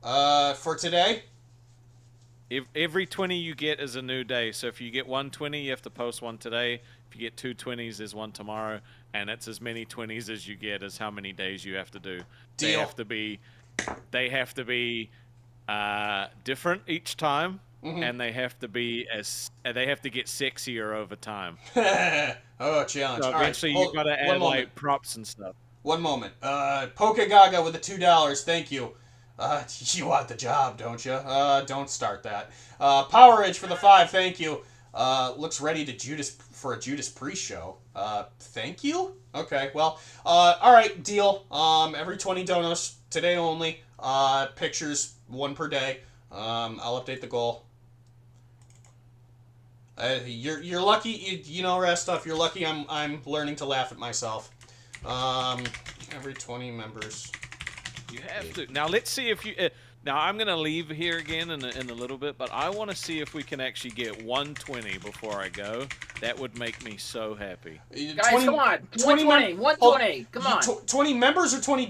For today? Every 20 you get is a new day. So if you get 120, you have to post one today. If you get 2 20s, there's one tomorrow, and it's as many 20s as you get as how many days you have to do. Deal. They have to be different each time. Mm-hmm. And they have to get sexier over time. Oh, challenge! So eventually, you gotta add like props and stuff. One moment. Pokegaga with the $2. Thank you. You want the job, don't you? Don't start that. Power Edge for the 5. Thank you. Looks ready for a Judas Priest show. Thank you. Okay. Well. All right. Deal. Every 20 donos today only. Pictures 1 per day. I'll update the goal. You're lucky, you know, Rastoff. You're lucky. I'm learning to laugh at myself. Every 20 members. You have to. Now let's see if you. Now I'm gonna leave here again in a little bit, but I want to see if we can actually get 120 before I go. That would make me so happy. Guys, come on, 120. Come on. 20 members or $20?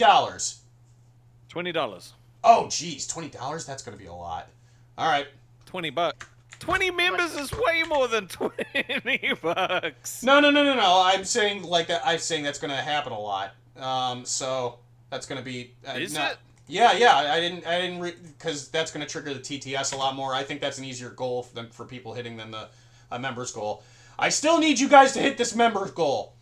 $20. Oh, geez, $20. That's gonna be a lot. All right. $20. 20 members is way more than $20. No. I'm saying that's gonna happen a lot. So that's gonna be. Is it? Yeah. I didn't because that's gonna trigger the TTS a lot more. I think that's an easier goal for people hitting than the members goal. I still need you guys to hit this members goal.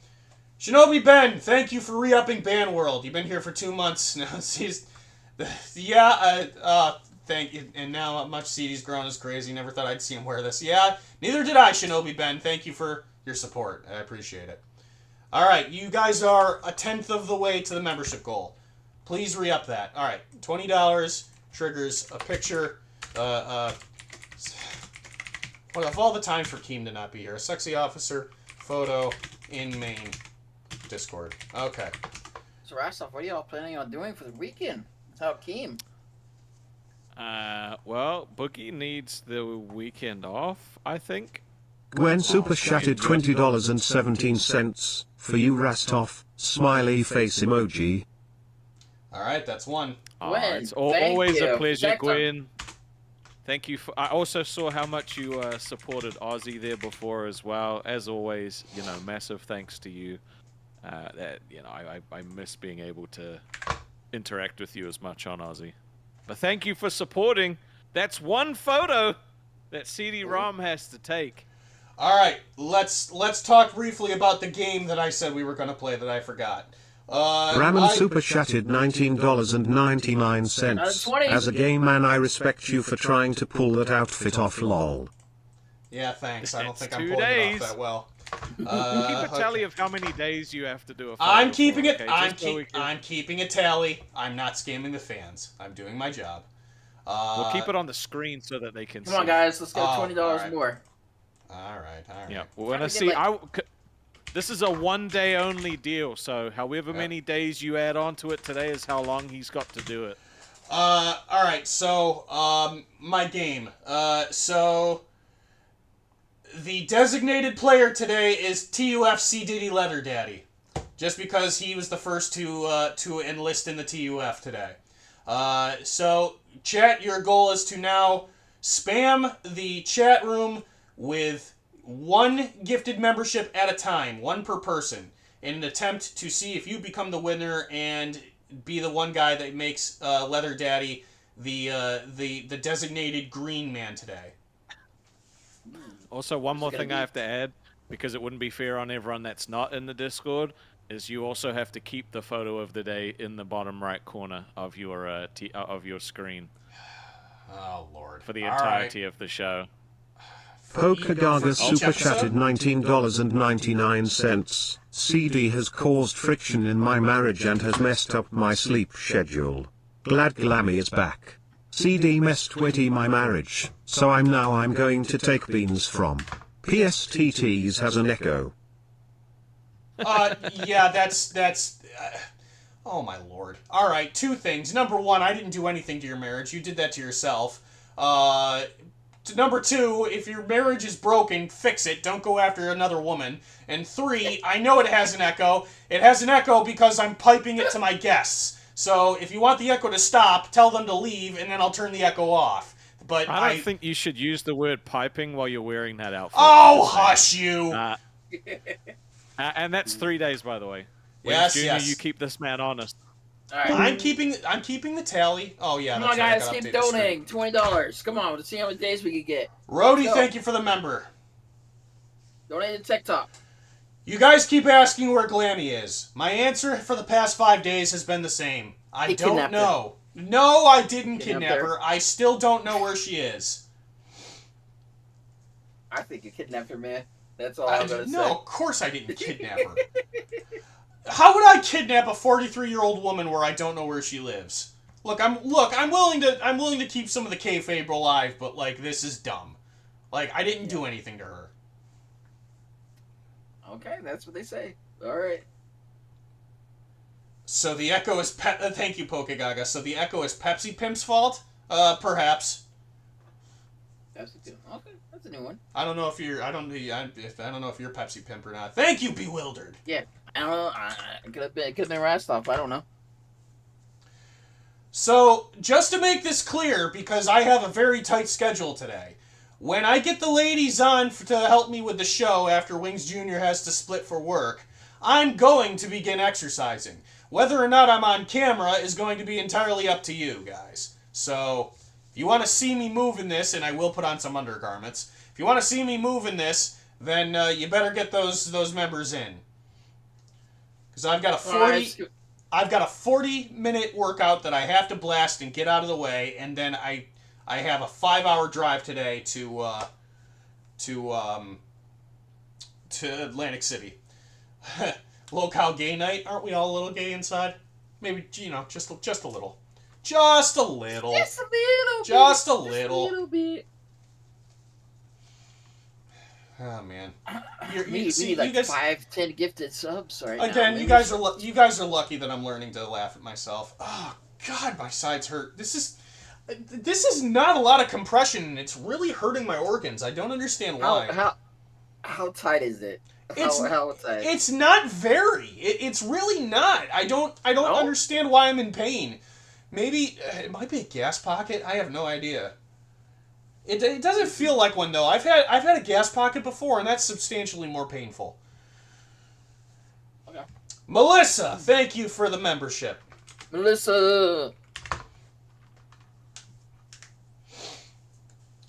Shinobi Ben, thank you for re-upping Ban World. You've been here for 2 months now. Thank you. And now how much CD's grown is crazy. Never thought I'd see him wear this. Yeah, neither did I, Shinobi Ben. Thank you for your support. I appreciate it. All right, you guys are 1/10 of the way to the membership goal. Please re-up that. All right, $20 triggers a picture. Well, of all the time for Keem to not be here, a sexy officer photo in main Discord. Okay. So Rastoff, what are y'all planning on doing for the weekend without Keem? Well, Boogie needs the weekend off, I think. Gwen super chatted $20.17 for you, Rastoff. Smiley face emoji. All right, that's one. Gwen, it's always a pleasure, Thanks, Gwen. Thank you. I also saw how much you supported Ozzy there before as well. As always, massive thanks to you. I miss being able to interact with you as much on Ozzy. But thank you for supporting. That's one photo that CD-ROM has to take. All right, let's talk briefly about the game that I said we were going to play that I forgot. Ramen super chatted $19.99. As a game man, I respect you for trying to pull that outfit off. Lol. Yeah, thanks. I don't think I'm pulling it off that well. Keep a tally of how many days you have to do a photo. I'm keeping it. Okay? I'm keeping a tally. I'm not scamming the fans. I'm doing my job. We'll keep it on the screen so that they can see. Come on, guys. Let's go $20 more. All right. Yeah, we want to see. This is a one-day only deal, so however many days you add on to it today is how long he's got to do it. Alright, so, my game. So, the designated player today is TUFC Diddy Leather Daddy. Just because he was the first to enlist in the TUF today. So, chat, your goal is to now spam the chat room with one gifted membership at a time, one per person, in an attempt to see if you become the winner and be the one guy that makes Leather Daddy the designated green man today. Also, one more thing I have to add, because it wouldn't be fair on everyone that's not in the Discord, is you also have to keep the photo of the day in the bottom right corner of your screen. Oh, Lord. For the entirety of the show. Pokagaga super chatted $19.99. CD has caused friction in my marriage and has messed up my sleep schedule. Glad Glammy is back. CD messed with my marriage, so I'm going to take beans from PSTTs has an echo. Yeah, that's oh my Lord. Alright, two things. Number one, I didn't do anything to your marriage. You did that to yourself. Number two, if your marriage is broken, fix it. Don't go after another woman. And three, I know it has an echo. It has an echo because I'm piping it to my guests. So if you want the echo to stop, tell them to leave, and then I'll turn the echo off. But I don't think you should use the word piping while you're wearing that outfit. Oh, hush you! And that's 3 days, by the way. Yes, Junior, yes. You keep this man honest. All right. I'm keeping the tally. Oh yeah, Come that's on, right, I guys, gotta keep update the screen. donating. $20. Come on, let's see how many days we can get. Rhodey, Go. thank you for the member. Donate to TikTok. You guys keep asking where Glammy is. My answer for the past 5 days has been the same. I He don't kidnapped know. No, I didn't Kidnapped kidnap her. her. I still don't know where she is. I think you kidnapped her, man. That's all I'm gonna No, say. of course I didn't kidnap her. How would I kidnap a 43-year-old woman where I don't know where she lives? Look, I'm willing to keep some of the kayfabe alive, but like this is dumb. Like I didn't do anything to her. Okay, that's what they say. All right. So the echo is thank you, Pokegaga. So the echo is Pepsi Pimp's fault? Perhaps. That's a okay. That's a new one. I don't know if you're Pepsi Pimp or not. Thank you, Bewildered. Yeah, I don't know. It could have been Rastoff. I don't know. So just to make this clear, because I have a very tight schedule today, when I get the ladies on to help me with the show after Wings Jr. has to split for work, I'm going to begin exercising. Whether or not I'm on camera is going to be entirely up to you guys. So, if you want to see me moving this, and I will put on some undergarments, if you want to see me moving this, then you better get those members in. Because I've got a 40-minute workout that I have to blast and get out of the way, and then I have a 5-hour drive today to Atlantic City. Local gay night. Aren't we all a little gay inside? Maybe, just a little. Just a little. Just a little. Just bit. a little. Just a little bit. Oh man. We need like 5-10 gifted subs right now. Again, you guys are lucky that I'm learning to laugh at myself. Oh God, my sides hurt. This is not a lot of compression. It's really hurting my organs. I don't understand why. How tight is it? How tight? It's not very. It's really not. I don't understand why I'm in pain. Maybe it might be a gas pocket. I have no idea. It doesn't feel like one though. I've had a gas pocket before, and that's substantially more painful. Okay. Melissa, thank you for the membership. Melissa.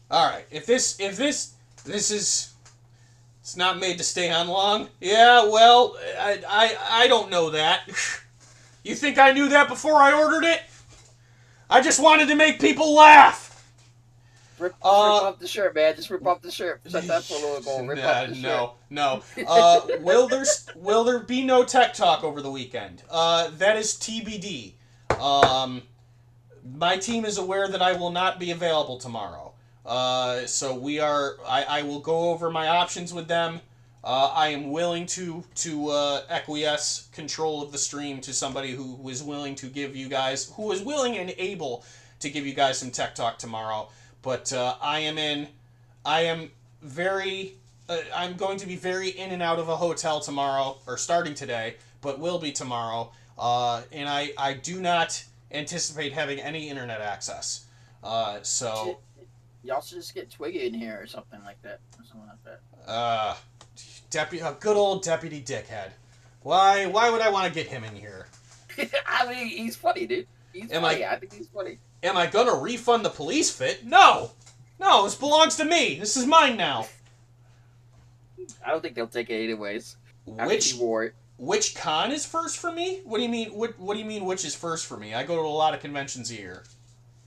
All right. If this is it's not made to stay on long. Yeah. Well, I don't know that. You think I knew that before I ordered it? I just wanted to make people laugh. Rip off the shirt, man. Just rip off the shirt. Set that for a little goal. Rip off the shirt. No. Will there be no tech talk over the weekend? That is TBD. My team is aware that I will not be available tomorrow. So I will go over my options with them. I am willing to acquiesce control of the stream to somebody who is willing to give you guys, who is willing and able to give you guys some tech talk tomorrow. But I'm going to be very in and out of a hotel tomorrow, or starting today, but will be tomorrow. And I do not anticipate having any internet access. So y'all should just get Twiggy in here or something like that, or something like that. A good old Deputy Dickhead. Why would I want to get him in here? I mean, he's funny, dude. He's funny. I think he's funny. Am I gonna refund the police fit? No! No, this belongs to me. This is mine now. I don't think they'll take it anyways. Which con is first for me? What do you mean? What do you mean? Which is first for me? I go to a lot of conventions a year.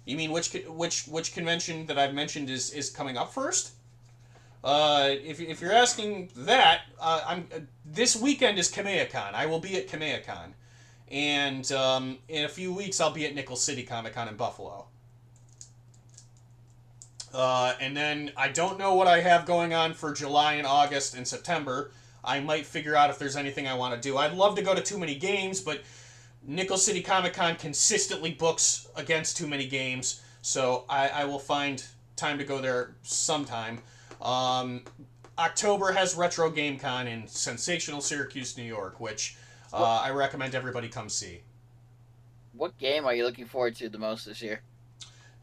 You mean which convention that I've mentioned is coming up first? If you're asking that, this weekend is KEEMSTAR. I will be at KEEMSTAR, and in a few weeks I'll be at Nickel City Comic Con in Buffalo. And then I don't know what I have going on for July and August and September. I might figure out if there's anything I want to do. I'd love to go to Too Many Games, but Nickel City Comic Con consistently books against Too Many Games, so I will find time to go there sometime. October has Retro Game Con in sensational Syracuse, New York, which I recommend everybody come see. What game are you looking forward to the most this year?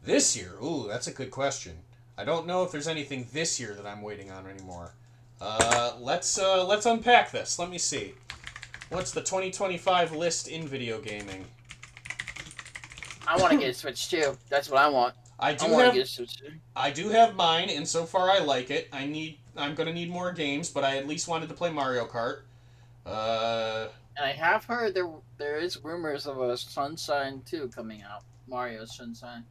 This year? Ooh, that's a good question. I don't know if there's anything this year that I'm waiting on anymore. Let's unpack this. Let me see. What's the 2025 list in video gaming? I want to get a Switch too. That's what I want. I do have mine, and so far I like it. I'm gonna need more games, but I at least wanted to play Mario Kart. And I have heard there is rumors of a Sunshine 2 coming out. Mario Sunshine.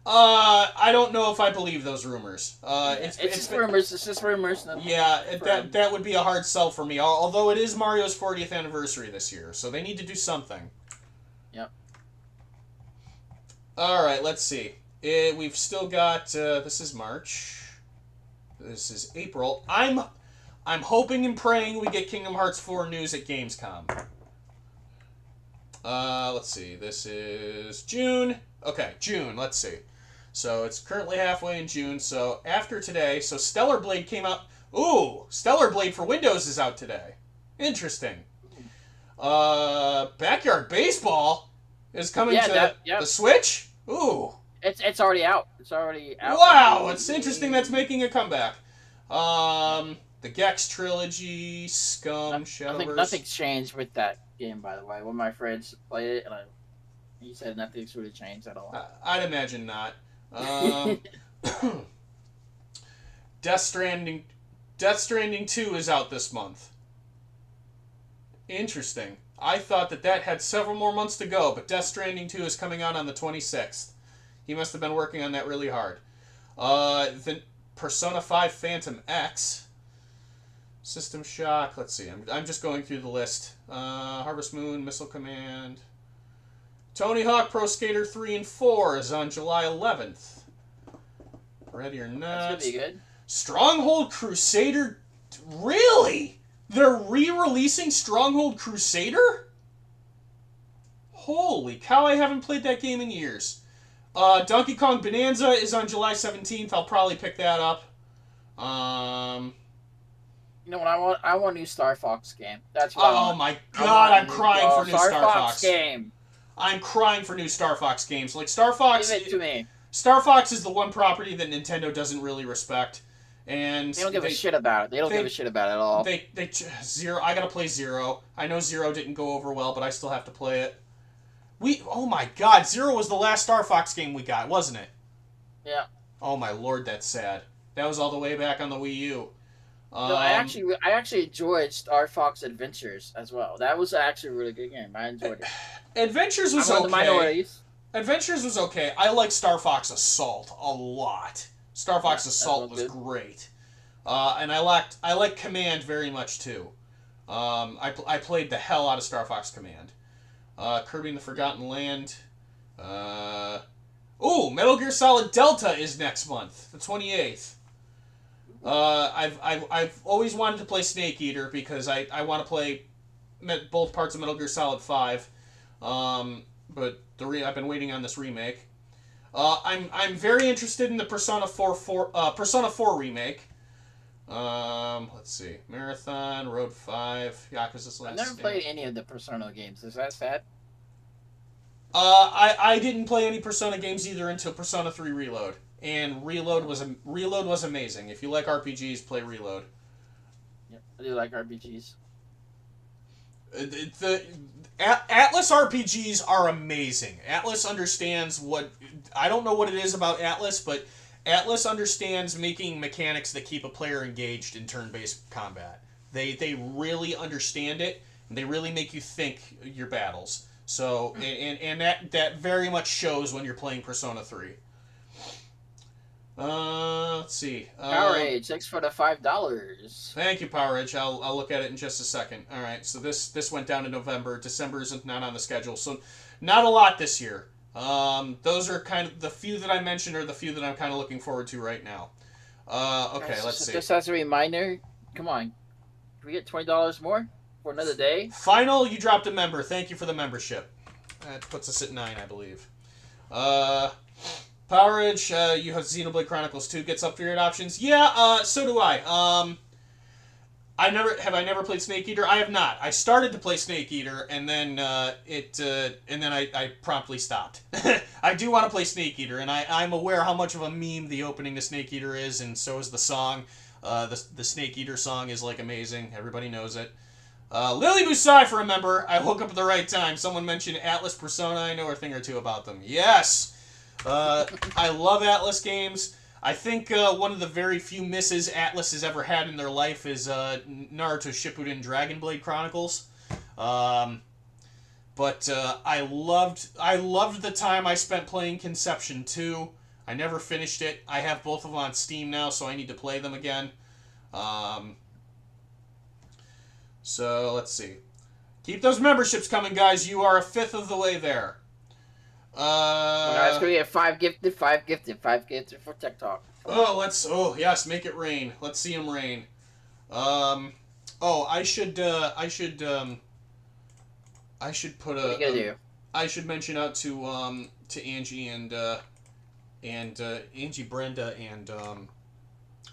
I don't know if I believe those rumors. It's just rumors. It's just rumors. Yeah, that would be a hard sell for me. Although it is Mario's 40th anniversary this year, so they need to do something. Yep. All right, let's see. We've still got. This is March. This is April. I'm hoping and praying we get Kingdom Hearts 4 news at Gamescom. Let's see. This is June. Okay, June. Let's see. So it's currently halfway in June. So after today, so Stellar Blade came out. Ooh, Stellar Blade for Windows is out today. Interesting. Backyard Baseball is coming to the Switch. Ooh. It's already out. It's already out. Wow, it's interesting that's making a comeback. The Gex trilogy, Scum, Shadowverse. Nothing's changed with that game, by the way. One of my friends played it, and he said nothing's really changed at all. I'd imagine not. Death Stranding 2 is out this month. Interesting. I thought that had several more months to go, but Death Stranding 2 is coming out on the 26th. He must have been working on that really hard. The Persona 5 Phantom X. System Shock. Let's see. I'm just going through the list. Harvest Moon, Missile Command. Tony Hawk Pro Skater 3 and 4 is on July 11th. Ready or not. That's gonna be good. Stronghold Crusader. Really? They're re-releasing Stronghold Crusader? Holy cow, I haven't played that game in years. Donkey Kong Bonanza is on July 17th. I'll probably pick that up. You know what I want a new Star Fox game. That's what I want. Oh my god, I'm crying for new Star Fox game. I'm crying for new Star Fox games. Like Star Fox. Give it to me. Star Fox is the one property that Nintendo doesn't really respect, and they don't give a shit about it. They don't give a shit about it at all. Zero. I gotta play Zero. I know Zero didn't go over well, but I still have to play it. Oh my god, Zero was the last Star Fox game we got, wasn't it? Yeah. Oh my lord, that's sad. That was all the way back on the Wii U. No, I actually enjoyed Star Fox Adventures as well. That was actually a really good game. I enjoyed it. Adventures was okay. The minorities. Adventures was okay. I like Star Fox Assault a lot. Star Fox Assault was great. And I like Command very much too. I played the hell out of Star Fox Command. Kirby and the Forgotten Land. Metal Gear Solid Delta is next month, the 28th. I've always wanted to play Snake Eater because I want to play both parts of Metal Gear Solid 5. But I've been waiting on this remake. I'm very interested in the Persona 4 remake. Let's see. Marathon, Road 5, Yakuza's Last I've never Stand. played any of the Persona games. Is that sad? I didn't play any Persona games either until Persona 3 Reload. And Reload was amazing. If you like RPGs, play Reload. Yep, I do like RPGs. The Atlas RPGs are amazing. Atlas understands what... I don't know what it is about Atlas, but Atlas understands making mechanics that keep a player engaged in turn-based combat. They really understand it, and they really make you think your battles. So, and that very much shows when you're playing Persona 3. Let's see. Power Age, thanks for the $5. Thank you, Power Edge. I'll look at it in just a second. All right, so this went down in November. December isn't not on the schedule, so not a lot this year. Those are kind of the few that I mentioned are the few that I'm kind of looking forward to right now. Okay, let's see. Just as a reminder, come on, can we get $20 more for another day? Final, you dropped a member. Thank you for the membership. That puts us at 9, I believe. Power Edge, you have Xenoblade Chronicles 2 gets upgraded options. Yeah, so do I. I never played Snake Eater. I have not. I started to play Snake Eater, and then I promptly stopped. I do want to play Snake Eater, and I'm aware how much of a meme the opening to Snake Eater is, and so is the song. The Snake Eater song is like amazing. Everybody knows it. Lily Busai for a member. I woke up at the right time. Someone mentioned Atlas Persona. I know a thing or two about them. Yes. I love Atlas games. I think one of the very few misses Atlas has ever had in their life is Naruto Shippuden Dragon Blade Chronicles. But I loved the time I spent playing Conception 2. I never finished it. I have both of them on Steam now, so I need to play them again. So let's see. Keep those memberships coming, guys. You are a fifth of the way there. It's gonna get 5 gifted for TikTok. Oh yes, make it rain. Let's see them rain. I should put a. What are you gonna do? I should mention out to Angie and Angie, Brenda, and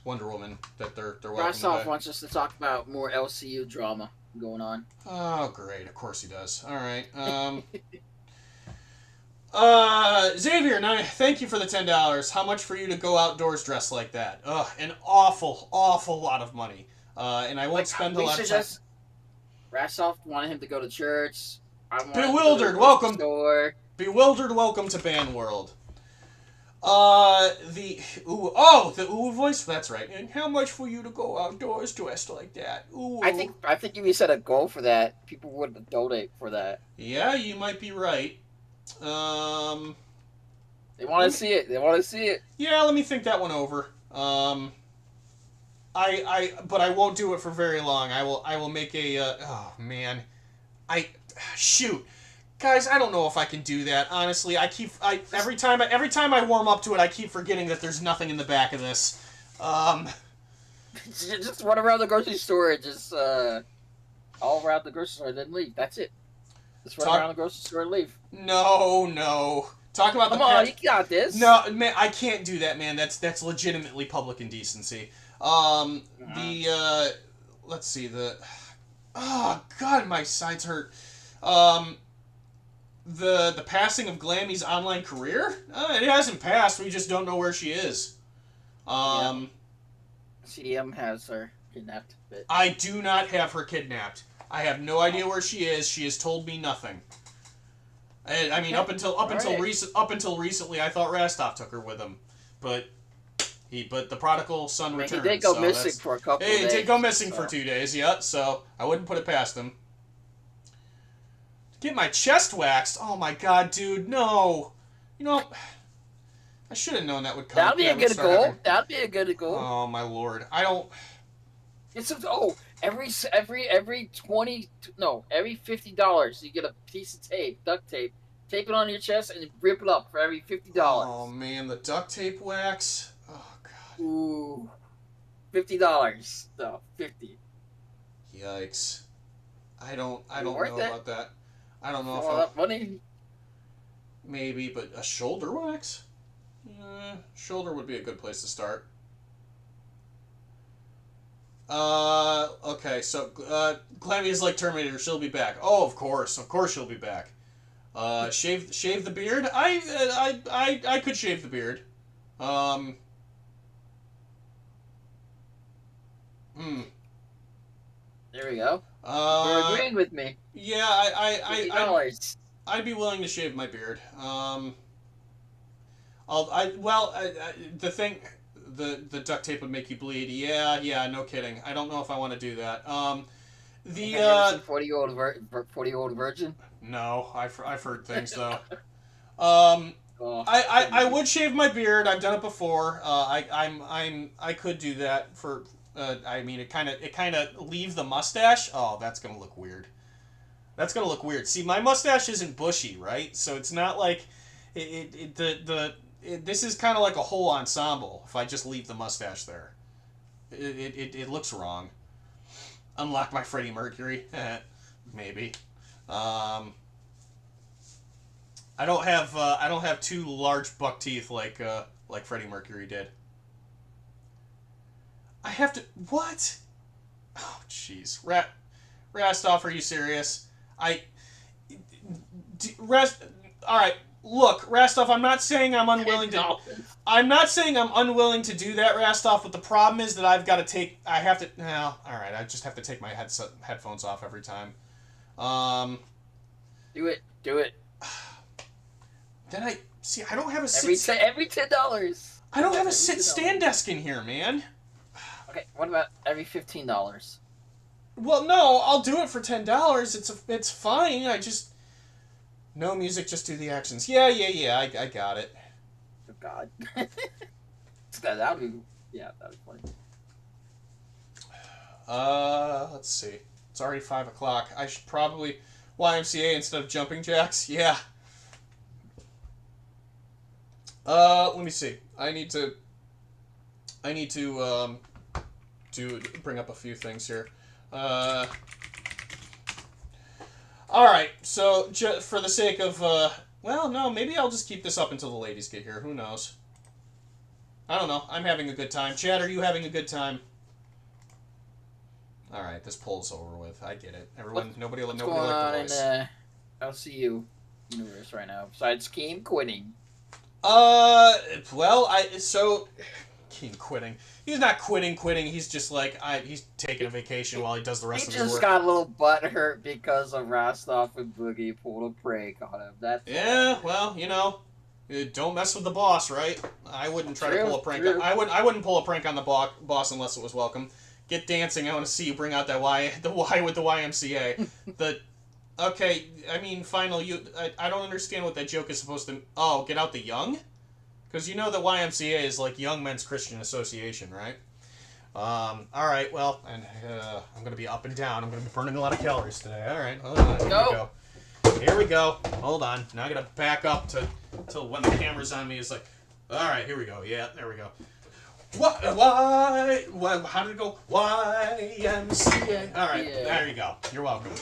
Wonder Woman that they're welcome. Rastoff wants us to talk about more LCU drama going on. Oh great, of course he does. All right. Xavier, thank you for the $10. How much for you to go outdoors dressed like that? Ugh, an awful lot of money. And I won't spend a lot of time. Rastoff wanted him to go to church. Bewildered, welcome. Bewildered, welcome to Band World. The ooh voice. That's right. And how much for you to go outdoors dressed like that? Ooh. I think if you set a goal for that, people would donate for that. Yeah, you might be right. They want to see it. They want to see it. Yeah, let me think that one over. But I won't do it for very long. I will make a. Oh man, shoot, guys. I don't know if I can do that. Honestly, every time I warm up to it, I keep forgetting that there's nothing in the back of this. Just run around the grocery store and just all around the grocery store, then leave. That's it. Just run around the grocery store and leave. No. Talk about Come on, you got this. No, man, I can't do that, man. That's legitimately public indecency. Let's see, oh, God, my sides hurt. The passing of Glammy's online career? It hasn't passed, we just don't know where she is. CDM has her kidnapped. But... I do not have her kidnapped. I have no idea where she is. She has told me nothing. I mean, up until recently, I thought Rastoff took her with him, but the prodigal son returned. He did go missing for a couple. He did go missing for 2 days. Yeah, so I wouldn't put it past him. Get my chest waxed. Oh my God, dude, no. You know, I should have known that would come. That'd be a good goal. That'd be a good goal. Oh my Lord, I don't. Every $50 you get a piece of tape, duct tape, tape it on your chest and rip it up for every $50. Oh man, the duct tape wax. Oh God. Ooh. $50. No, 50. Yikes. I don't know Worth it. about that. I don't know if All I'll... that money. Maybe, but a shoulder wax? Shoulder would be a good place to start. Okay, so, Glamia's like Terminator, she'll be back. Oh, of course she'll be back. Shave the beard? I could shave the beard. There we go. Uh, You're agreeing with me. Yeah, $50. I'd be willing to shave my beard. The duct tape would make you bleed. Yeah, no kidding. I don't know if I want to do that. Have you ever seen 40-Year-Old Virgin? No, I've heard things though. Oh, I would shave my beard. I've done it before. I could do that for. I mean, it kind of leave the mustache. Oh, that's gonna look weird. That's gonna look weird. See, my mustache isn't bushy, right? So it's not like this is kind of like a whole ensemble. If I just leave the mustache there, it looks wrong. Unlock my Freddie Mercury, maybe. I don't have two large buck teeth like Freddie Mercury did. I have to what? Oh jeez, Rastoff, are you serious? All right. Look, Rastoff, I'm not saying I'm unwilling to. I'm not saying I'm unwilling to do that, Rastoff. But the problem is that I have to. Well, all right. I just have to take my headphones off every time. Do it. Then I don't have a every $10. I don't have a stand desk in here, man. Okay, what about every $15? Well, no, I'll do it for $10. It's fine. I just no music, just do the actions. Yeah. I got it. Oh God, that'd be funny. Let's see. It's already 5 o'clock. I should probably YMCA instead of jumping jacks. Yeah. Let me see. I need to bring up a few things here. Alright, so for the sake of, well, no, maybe I'll just keep this up until the ladies get here. Who knows? I don't know. I'm having a good time. Chad, are you having a good time? Alright, this poll's over with. I get it. Nobody liked the voice. What's going on in the LCU universe right now, besides Keem quitting? Keem quitting. He's not quitting. He's just like, he's taking a vacation while he does the rest of his work. He just got a little butthurt because of Rastoff and Boogie pulled a prank on him. Well, don't mess with the boss, right? I wouldn't try to pull a prank. I wouldn't pull a prank on the boss unless it was welcome. Get dancing. I want to see you bring out the Y with the YMCA. Okay, I mean, final. I don't understand what that joke is supposed to. Oh, get out the young. Because you know that YMCA is like Young Men's Christian Association, right? Alright, well, and I'm going to be up and down. I'm going to be burning a lot of calories today. Alright, hold on. Here we go. Hold on. Now I got to back up till when the camera's on me is like, alright, here we go. Yeah, there we go. Why? How did it go? YMCA. Alright, There you go. You're welcome.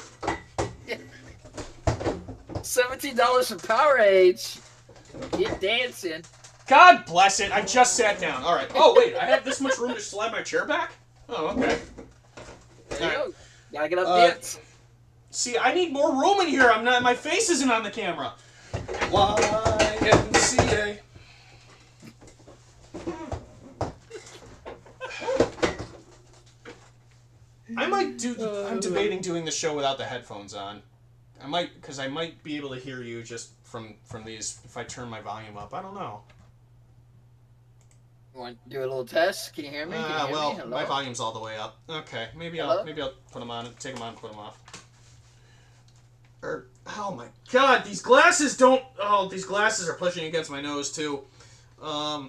$17 for Powerade. Get dancing. God bless it. I just sat down. All right. Oh, wait. I have this much room to slide my chair back? Oh, okay. There you go. Gotta get up dance. See, I need more room in here. My face isn't on the camera. YMCA. I'm debating doing the show without the headphones on. Because I might be able to hear you just from these if I turn my volume up. I don't know. You want to do a little test? Can you hear me? My volume's all the way up. Okay, maybe I'll put them on, take them on, and put them off. Oh my God, these glasses don't. Oh, these glasses are pushing against my nose too. I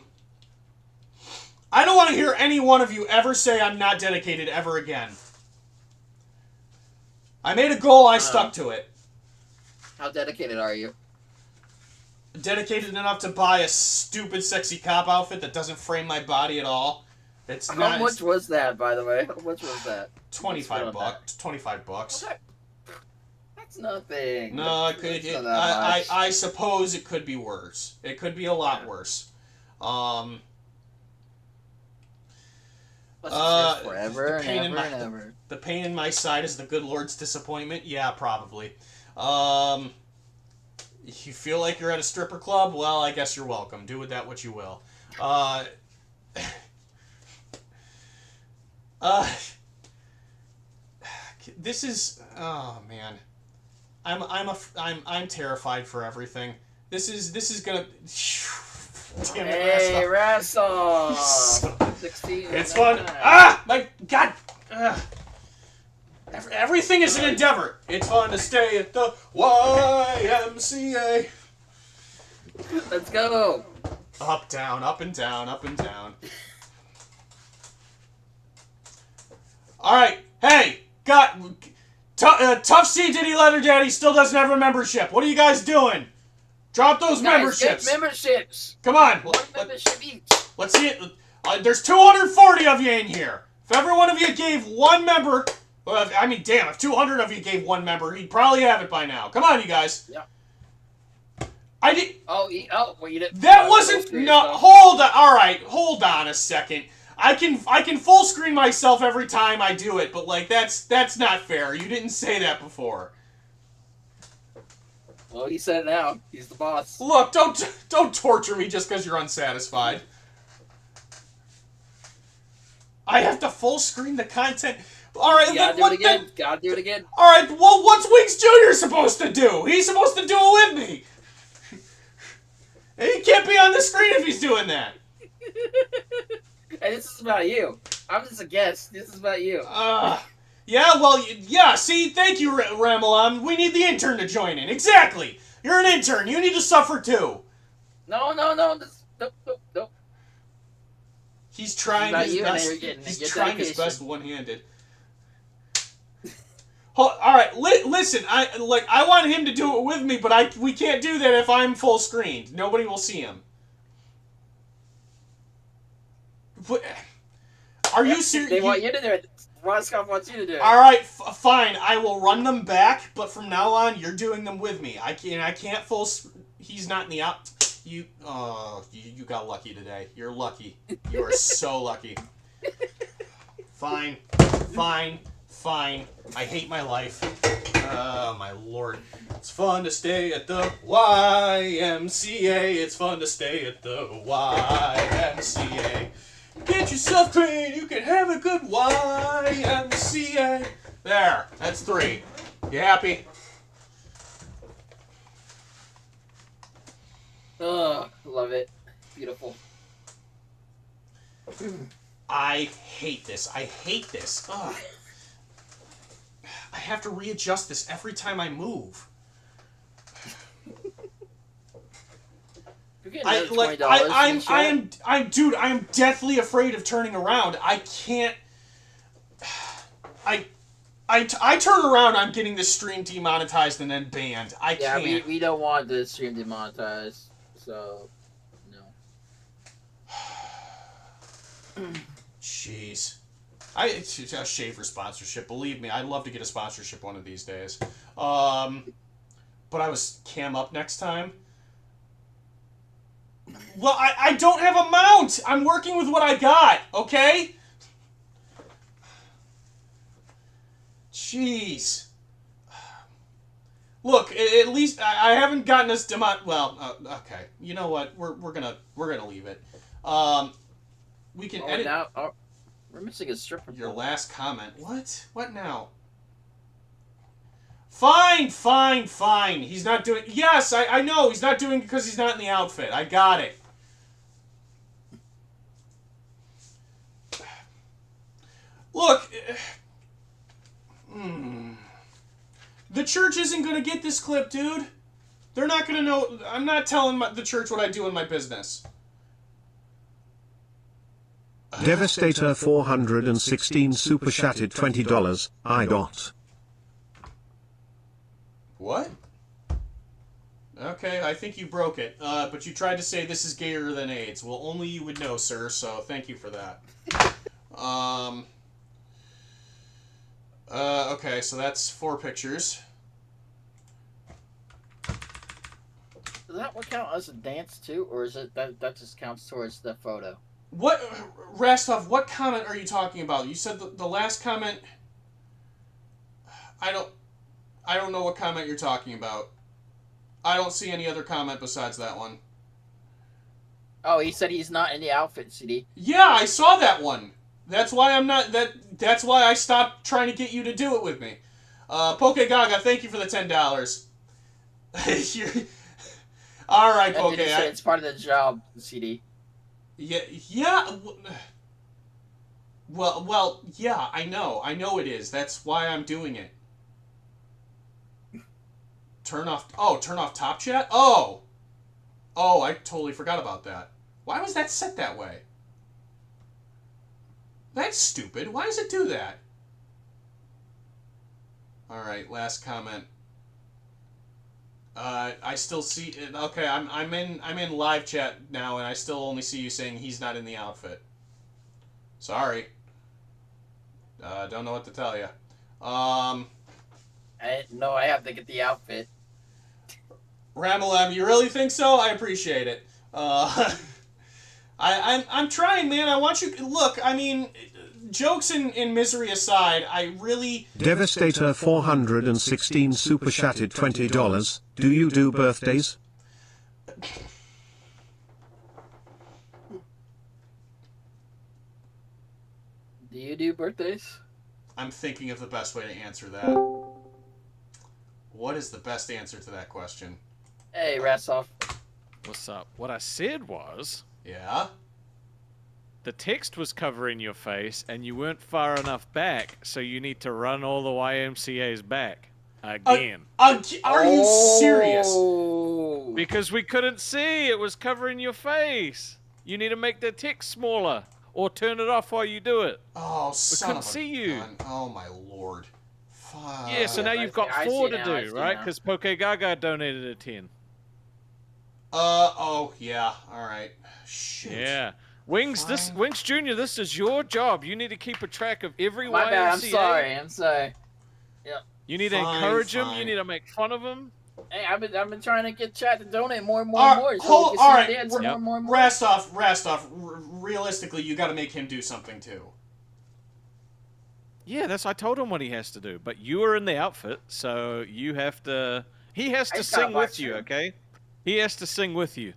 don't want to hear any one of you ever say I'm not dedicated ever again. I made a goal. I stuck to it. How dedicated are you? Dedicated enough to buy a stupid sexy cop outfit that doesn't frame my body at all. It's How not. much was that, by the way? How much was that? $25. $25. That's nothing. No, That's not that much. I suppose it could be worse. It could be a lot worse. Forever the pain and ever. The pain in my side is the good Lord's disappointment? Yeah, probably. You feel like you're at a stripper club? Well, I guess you're welcome. Do with that what you will. This is, oh man, I'm terrified for everything. This is gonna. Damn it, Hey, Rastoff. Rastoff! 16. It's fun. Ah, my God. Everything is an endeavor. It's fun to stay at the YMCA. Let's go. Up, down, up and down, up and down. All right, hey, Tough C Diddy Leather Daddy still doesn't have a membership. What are you guys doing? Drop those memberships. Get memberships. Come on. One membership each. Let's see it. There's 240 of you in here. If every one of you gave one member, I mean, damn, if 200 of you gave one member, he'd probably have it by now. Come on, you guys. Yeah. I did. Oh, well, you didn't. That wasn't. No, hold on. All right, hold on a second. I can full screen myself every time I do it, but like that's not fair. You didn't say that before. Well, he said it now. He's the boss. Look, don't torture me just because you're unsatisfied. I have to full screen the content. All right, gotta do it again. Gotta do it again. All right, well, what's Winks Jr. supposed to do? He's supposed to do it with me. And he can't be on the screen if he's doing that. Hey, this is about you. I'm just a guest. This is about you. Yeah, well, yeah, see, thank you, Ramalon. We need the intern to join in. Exactly. You're an intern. You need to suffer too. No. Nope. He's trying his best. He's trying his best one-handed. All right, listen. I want him to do it with me, but we can't do that if I'm full screened. Nobody will see him. But, are you serious? They want you to do it. Rastoff wants you to do it. All right, fine. I will run them back, but from now on, you're doing them with me. I can't full. He's not in the out. You got lucky today. You're lucky. You are so lucky. Fine. I hate my life. Oh my lord. It's fun to stay at the YMCA. It's fun to stay at the YMCA. Get yourself clean. You can have a good YMCA. There. That's 3. You happy? Love it. Beautiful. I hate this. Ugh. I have to readjust this every time I move. I am deathly afraid of turning around. I can't. I turn around, I'm getting this stream demonetized and then banned. I can't. Yeah, we don't want the stream demonetized, so no. Jeez. It's a Shaver sponsorship. Believe me, I'd love to get a sponsorship one of these days. But I was cam up next time. Well, I don't have a mount. I'm working with what I got, okay? Jeez. Look, at least I haven't gotten us well, okay. You know what? We're gonna leave it. We can edit. Now, we're missing a stripper. Your last comment. What? What now? Fine. He's not doing... Yes, I know. He's not doing it because he's not in the outfit. I got it. Look. The church isn't going to get this clip, dude. They're not going to know... I'm not telling the church what I do in my business. Devastator 416 super chatted $20. I got. What? Okay, I think you broke it. But you tried to say this is gayer than AIDS. Well, only you would know, sir, so thank you for that. Okay, so that's 4 pictures. Does that one count as a dance too, or is it that just counts towards the photo? What, Rastoff, what comment are you talking about? You said the last comment... I don't know what comment you're talking about. I don't see any other comment besides that one. Oh, he said he's not in the outfit, CD. Yeah, I saw that one. That's why I'm not... That's why I stopped trying to get you to do it with me. Poke Gaga, thank you for the $10. Alright, Poke. It's part of the job, CD. Yeah. Well, yeah, I know. I know it is. That's why I'm doing it. Turn off Top Chat? Oh, I totally forgot about that. Why was that set that way? That's stupid. Why does it do that? Alright, last comment. I still see... Okay, I'm in live chat now, and I still only see you saying he's not in the outfit. Sorry. Don't know what to tell you. I have to get the outfit. Ramalem, you really think so? I appreciate it. I'm trying, man. I want you... Look, I mean, jokes and misery aside, I really... Devastator 416 super chatted $20. Do you do birthdays? Do you do birthdays? I'm thinking of the best way to answer that. What is the best answer to that question? Hey, Rastoff. What's up? What I said was... Yeah? The text was covering your face, and you weren't far enough back, so you need to run all the YMCA's back. Again. Are you serious? Because we couldn't see. It was covering your face. You need to make the text smaller, or turn it off while you do it. Oh, son of a see you. gun. Oh, my lord. Fuck. Yeah, so now you've got 4 to do, right? Because Poke Gaga donated a 10. Oh, yeah. Alright. Shoot. Yeah. Wings Jr., this is your job. You need to keep a track of every My YMCA. bad, I'm sorry. Yep. You need to encourage him. You need to make fun of him. Hey, I've been trying to get chat to donate more and more. Rastoff, realistically, you gotta make him do something too. Yeah, I told him what he has to do. But you are in the outfit, so you have to... He has to sing with you, okay? He has to sing with you.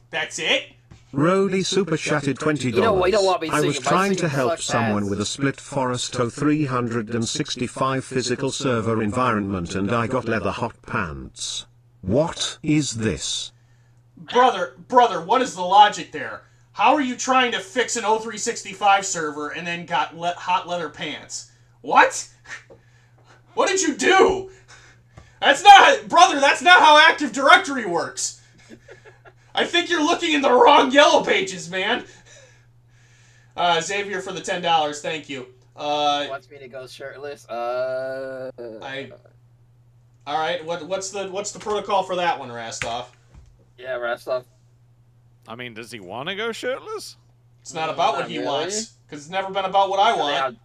That's it? Rody super chatted $20. I was trying to help someone with a split Forresto 365 physical server environment and I got leather hot pants. What is this? Brother, what is the logic there? How are you trying to fix an O365 server and then got hot leather pants? What? What did you do? That's not how Active Directory works. I think you're looking in the wrong yellow pages, man. Xavier for the $10, thank you. Wants me to go shirtless. All right. What's the protocol for that one, Rastoff? Yeah, Rastoff. I mean, does he want to go shirtless? It's not about what he wants, because it's never been about what I want.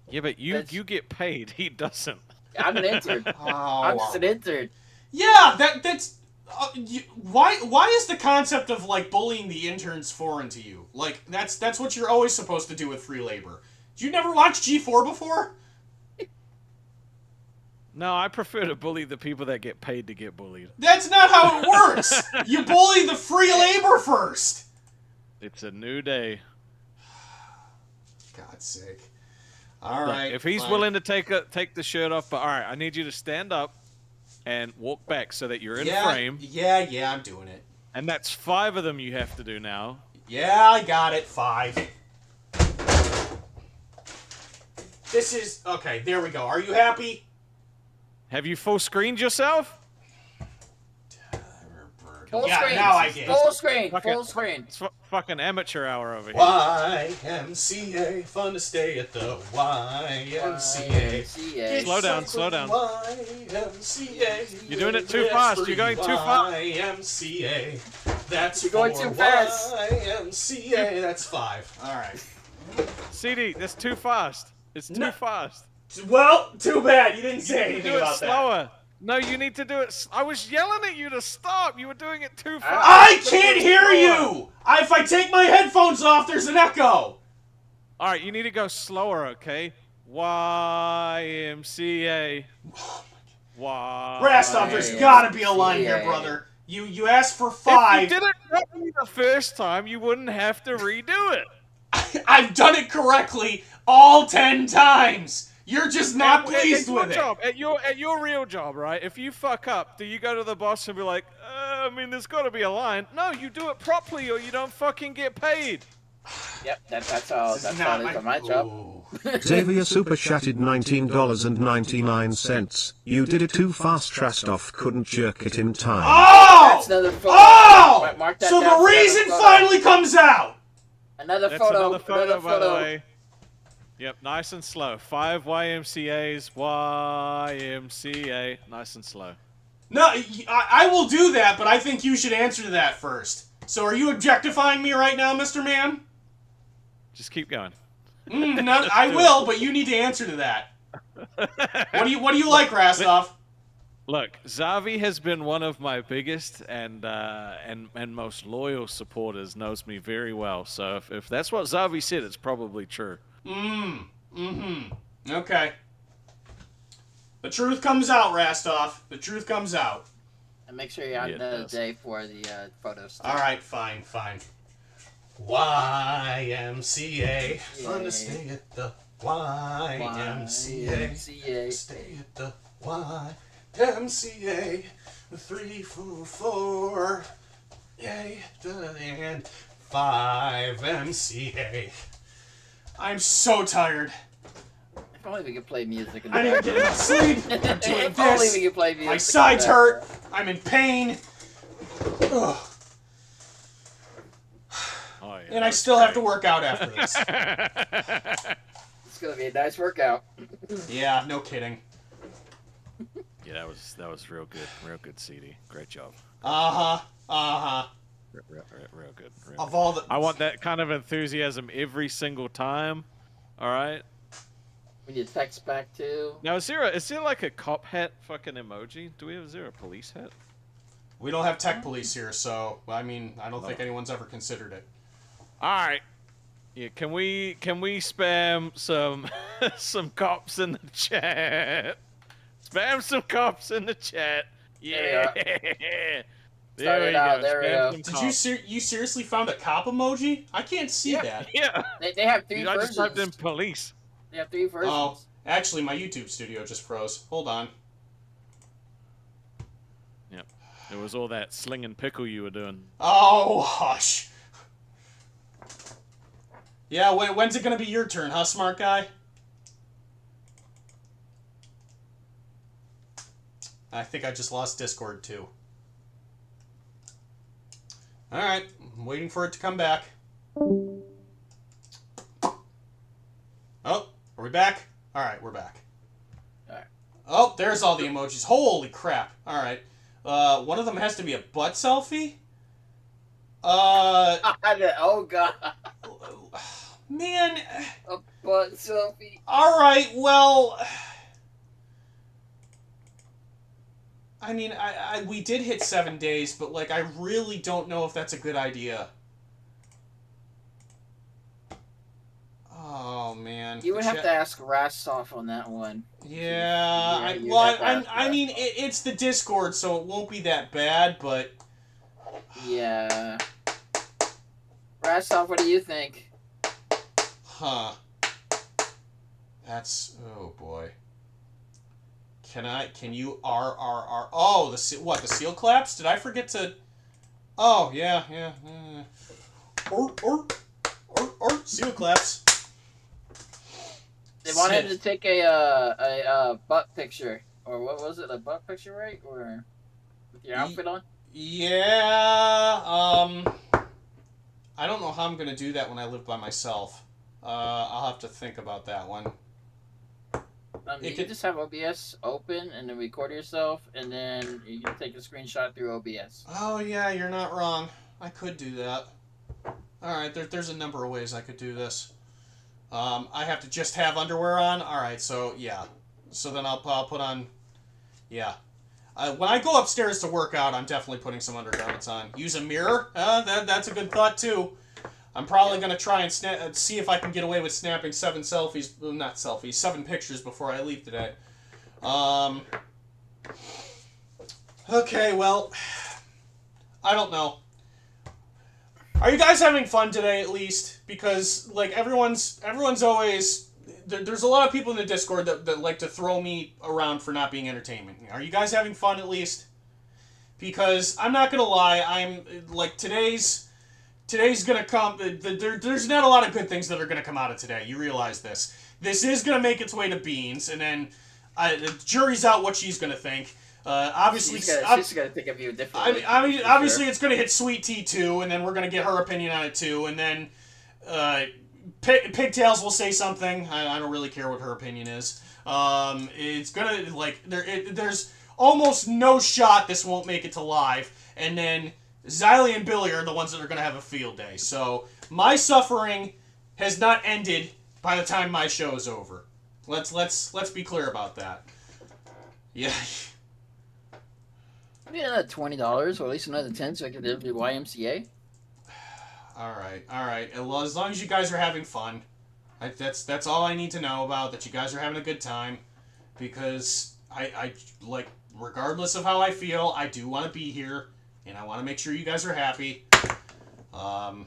Yeah, but you get paid. He doesn't. I'm an intern. I'm just an intern. Yeah, that's why is the concept of like bullying the interns foreign to you? Like that's what you're always supposed to do with free labor. Did you never watch G4 before? No, I prefer to bully the people that get paid to get bullied. That's not how it works. You bully the free labor first. It's a new day. God's sake. All right. Look, if he's willing to take the shirt off, but all right, I need you to stand up and walk back so that you're in frame. Yeah, I'm doing it. And that's 5 of them you have to do now. Yeah, I got it. 5. This is okay. There we go. Are you happy? Have you full screened yourself? Full screen. Now I get full screen. Full screen. It's fucking amateur hour over here. YMCA, fun to stay at the YMCA. Slow down. YMCA. You're doing it too fast. You're going too fast. YMCA. That's You're going too fast. YMCA. That's 5. All right. CD, that's too fast. It's too fast. Well, too bad. You didn't say You anything do it about slower. No, you need to do it. I was yelling at you to stop. You were doing it too fast. I can't hear you! If I take my headphones off, there's an echo! Alright, you need to go slower, okay? YMCA. Rastoff, there's gotta be a line here, brother. You asked for 5. If you did it correctly the first time, you wouldn't have to redo it. I've done it correctly all 10 times! You're just not pleased with it! At your real job, right? If you fuck up, do you go to the boss and be like, I mean, there's gotta be a line. No, you do it properly or you don't fucking get paid. Yep, that's how it is on my job. Xavier super chatted $19.99. You did it too fast. Rastoff couldn't jerk it in time. Oh! That's another photo. Oh! Mark that so down the for reason another finally comes out! Another That's photo. another photo, by the way. Yep, nice and slow. 5 YMCAs, YMCA, nice and slow. No, I will do that, but I think you should answer to that first. So are you objectifying me right now, Mr. Man? Just keep going. I will, but you need to answer to that. What do you like, Rastoff? Look, Zavi has been one of my biggest and most loyal supporters. Knows me very well. So if that's what Zavi said, it's probably true. Okay. The truth comes out, Rastoff. The truth comes out. And make sure you're on the day for the photos. All right, fine. YMCA. Fun to stay at the YMCA. Stay at the YMCA. 3, 4, 4. Yay. And 5 MCA. I'm so tired. If only we could play music. I need to get enough sleep. I'm doing If only this. we could play music. My sides hurt. I'm in pain. Ugh. Oh, yeah, And I still have to work out after this. It's gonna be a nice workout. Yeah, no kidding. Yeah, that was real good, CD. Great job. Real Real good. Of all the, I want that kind of enthusiasm every single time. All right. We need text back too. Now, is there like a cop hat fucking emoji? Is there a police hat? we don't have tech police here, so I mean, I don't think anyone's ever considered it. All right. Yeah, can we spam some some cops in the chat? Spam some cops in the chat. Yeah. There you go. There we go. Did you seriously found a cop emoji? I can't see that. Yeah. They have 3 I versions. just typed in police. They have 3 versions. Oh, actually, my YouTube studio just froze. Hold on. Yep. It was all that sling and pickle you were doing. Oh, hush. Yeah, when's it gonna be your turn, huh, smart guy? I think I just lost Discord, too. Alright, I'm waiting for it to come back. Oh, are we back? Alright, we're back. Alright. Oh, there's all the emojis. Holy crap. Alright. One of them has to be a butt selfie? Oh, God. Man. A butt selfie. Alright, well... I mean, we did hit 7 days, but, like, I really don't know if that's a good idea. Oh, man. You would have to ask Rastoff on that one. Yeah, I mean, it's the Discord, so it won't be that bad, but... Yeah. Rastoff, what do you think? Huh. That's... Oh, boy. Can you RRR? Oh, the seal claps? Did I forget to... Oh, yeah. Or, seal claps. They wanted to take a butt picture. Or what was it? A butt picture, right? Or with your outfit on? Yeah, I don't know how I'm going to do that when I live by myself. I'll have to think about that one. You can just have OBS open and then record yourself, and then you can take a screenshot through OBS. Oh, yeah, you're not wrong. I could do that. Alright, there's a number of ways I could do this. I have to just have underwear on? Alright, so, yeah. So then I'll put on... Yeah. When I go upstairs to work out, I'm definitely putting some undergarments on. Use a mirror? That's a good thought, too. I'm probably going to try and see if I can get away with snapping 7 selfies... Well, not selfies, 7 pictures before I leave today. Okay, well... I don't know. Are you guys having fun today, at least? Because, like, everyone's always... There's a lot of people in the Discord that like to throw me around for not being entertainment. Are you guys having fun, at least? Because, I'm not gonna lie, I'm... Like, today's gonna come... There's not a lot of good things that are gonna come out of today. You realize this. This is gonna make its way to Beans, and then... the jury's out what she's gonna think. Obviously, she's gonna think of you differently. Obviously, it's gonna hit Sweet Tea too, and then we're gonna get her opinion on it too, and then Pigtails will say something. I don't really care what her opinion is. It's gonna there's almost no shot this won't make it to live, and then Xylee and Billy are the ones that are gonna have a field day. So my suffering has not ended by the time my show is over. Let's be clear about that. Yeah. Maybe another $20, or at least another 10, so I can live the YMCA. All right. Well, as long as you guys are having fun, that's all I need to know about. That you guys are having a good time, because I like, regardless of how I feel, I do want to be here, and I want to make sure you guys are happy. I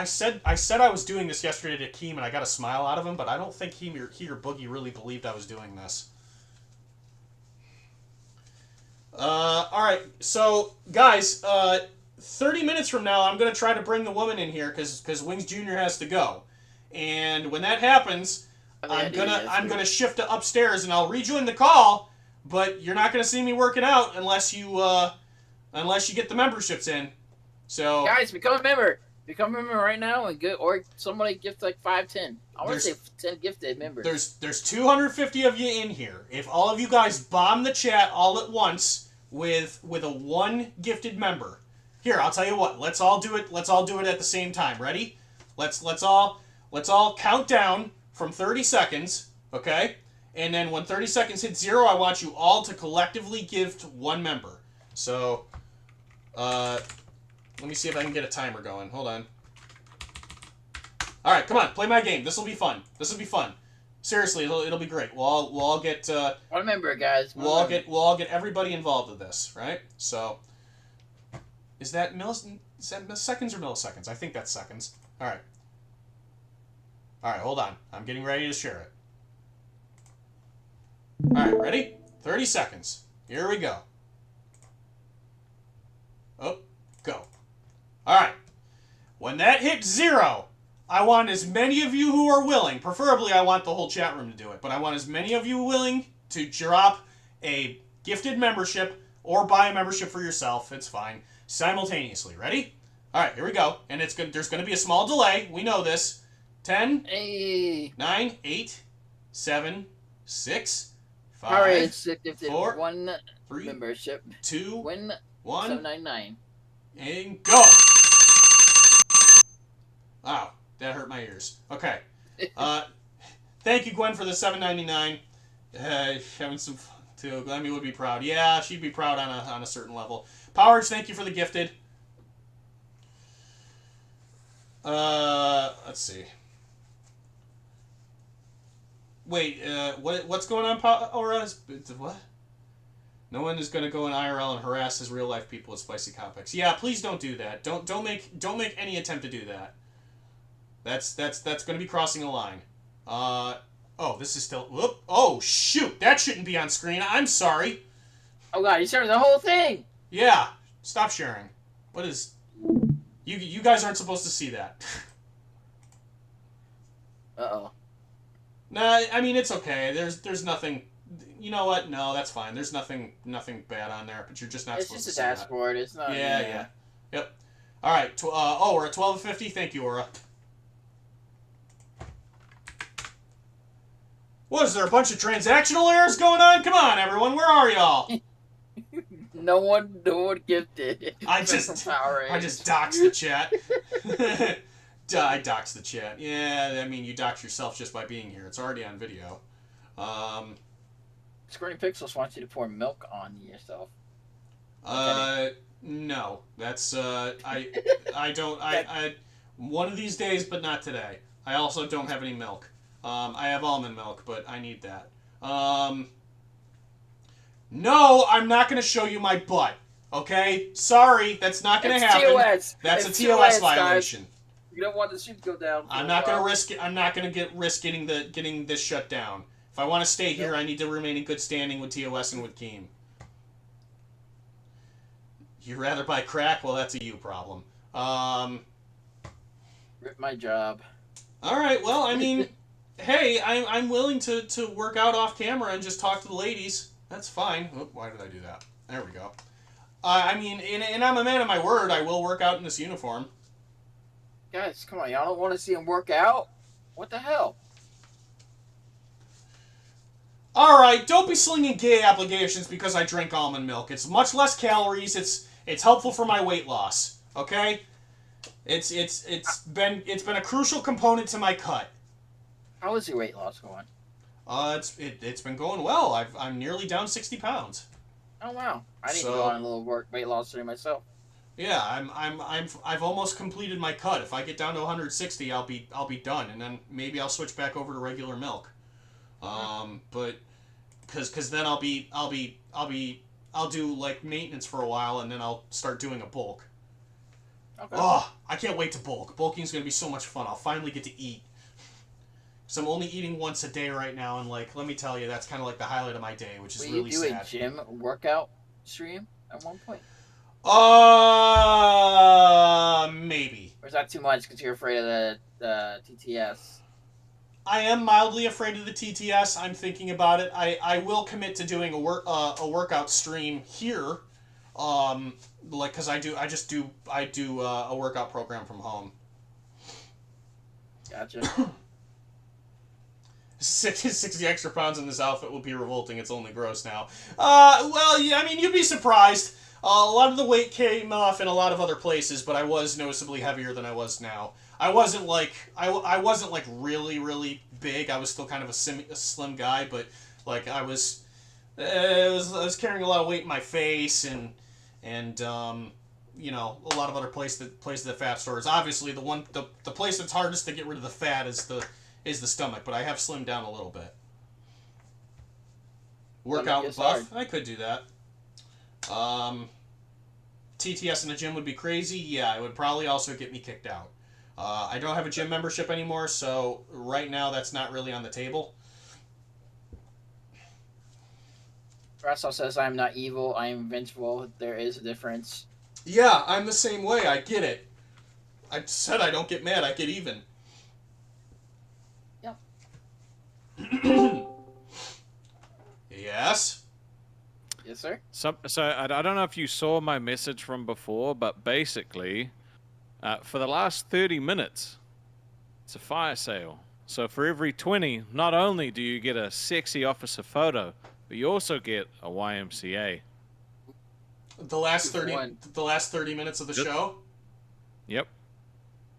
said I was doing this yesterday to Keem, and I got a smile out of him, but I don't think he or Boogie really believed I was doing this. Alright, so, guys, 30 minutes from now, I'm going to try to bring the woman in here, because Wings Jr. has to go. And when that happens, I'm gonna shift to upstairs, and I'll rejoin the call, but you're not going to see me working out unless you get the memberships in. So... Guys, become a member! Become a member right now, and or somebody gift like 5, 10. I want to say 10 gifted members. There's 250 of you in here. If all of you guys bomb the chat all at once with a 1 gifted member, here, I'll tell you what. Let's all do it. Let's all do it at the same time. Ready? Let's all count down from 30 seconds. Okay? And then when 30 seconds hit 0, I want you all to collectively gift 1 member. So, let me see if I can get a timer going. Hold on. All right, come on, play my game. This will be fun. Seriously, it'll be great. We'll all get. One member, guys. We'll all get everybody involved with this, right? So, is that seconds or milliseconds? I think that's seconds. All right. Hold on. I'm getting ready to share it. All right, ready? 30 seconds. Here we go. Oh, go. Alright, when that hits 0, I want as many of you who are willing, preferably I want the whole chat room to do it, but I want as many of you willing to drop a gifted membership or buy a membership for yourself, it's fine, simultaneously. Ready? Alright, here we go. And there's going to be a small delay, we know this. 10, 9, 8, 7, 6, 5, Alright, 4, 1 3, membership. 2, Win 1, 799. And go! Wow, that hurt my ears. Okay. Thank you, Gwen, for the $7.99. Having some fun, too. Glammy would be proud. Yeah, she'd be proud on a certain level. Powers, thank you for the gifted. Let's see. Wait, what's going on, Aura? What? No one is going to go in IRL and harass his real life people with spicy topics. Yeah, please don't do that. Don't make any attempt to do that. That's going to be crossing a line. Oh, this is still. Whoop. Oh shoot, that shouldn't be on screen. I'm sorry. Oh god, you sharing the whole thing. Yeah, stop sharing. What is? You guys aren't supposed to see that. Uh-oh. Nah, I mean it's okay. There's nothing. You know what? No, that's fine. There's nothing bad on there, but you're just not supposed to see that. It's just a dashboard. It's not. Yeah. Yep. All right. We're at 12:50. Thank you, Aura. What is there? A bunch of transactional errors going on? Come on, everyone. Where are y'all? No one gifted. I just doxed the chat. I doxed the chat. Yeah, I mean, you dox yourself just by being here. It's already on video. Squirting Pixels wants you to pour milk on yourself. No. That's, I don't, one of these days, but not today. I also don't have any milk. I have almond milk, but I need that. No, I'm not going to show you my butt. Okay? Sorry, that's not going to happen. TOS. That's it's a TOS guys. violation. You don't want the shoot to go down. I'm not going to risk it. I'm not going to risk getting this shut down. If I want to stay here, I need to remain in good standing with TOS and with Keem. You'd rather buy crack? Well, that's a you problem. Rip my job. All right. Well, I mean, hey, I'm willing to work out off camera and just talk to the ladies. That's fine. Oh, why did I do that? There we go. I mean, and I'm a man of my word. I will work out in this uniform. Guys, come on. Y'all don't want to see him work out? What the hell? All right, don't be slinging gay applications because I drink almond milk. It's much less calories. It's helpful for my weight loss. Okay? It's been a crucial component to my cut. How is your weight loss going? It's been going well. I'm nearly down 60 pounds. Oh wow! I need to go on a little weight loss journey myself. Yeah, I've almost completed my cut. If I get down to 160, I'll be done, and then maybe I'll switch back over to regular milk. But because then I'll do like maintenance for a while, and then I'll start doing a bulk. Okay. Oh, I can't wait to bulk. Bulking's gonna be so much fun. I'll finally get to eat. So I'm only eating once a day right now, and like, let me tell you, that's kind of like the highlight of my day, which is really sad. Will you do a gym workout stream at one point? Maybe. Or is that too much because you're afraid of the TTS? I am mildly afraid of the TTS. I'm thinking about it. I will commit to doing a workout stream here, like because I do a workout program from home. Gotcha. 60 extra pounds in this outfit will be revolting. It's only gross now. Well, yeah, I mean, you'd be surprised. A lot of the weight came off in a lot of other places, but I was noticeably heavier than I was now. I wasn't like really, really big. I was still kind of a slim guy, but like I was carrying a lot of weight in my face and you know, a lot of other places that fat stores. Obviously, the place that's hardest to get rid of the fat is the stomach, but I have slimmed down a little bit. Workout buff, hard. I could do that. TTS in the gym would be crazy. Yeah, it would probably also get me kicked out. I don't have a gym membership anymore, so right now that's not really on the table. Rastoff says, I'm not evil, I am invincible. There is a difference. Yeah, I'm the same way. I get it. I said I don't get mad, I get even. Yep. Yes? Yes, sir? So I don't know if you saw my message from before, but basically, for the last 30 minutes, it's a fire sale. So for every 20, not only do you get a sexy officer photo, but you also get a YMCA. The last 30 minutes of the show? Yep.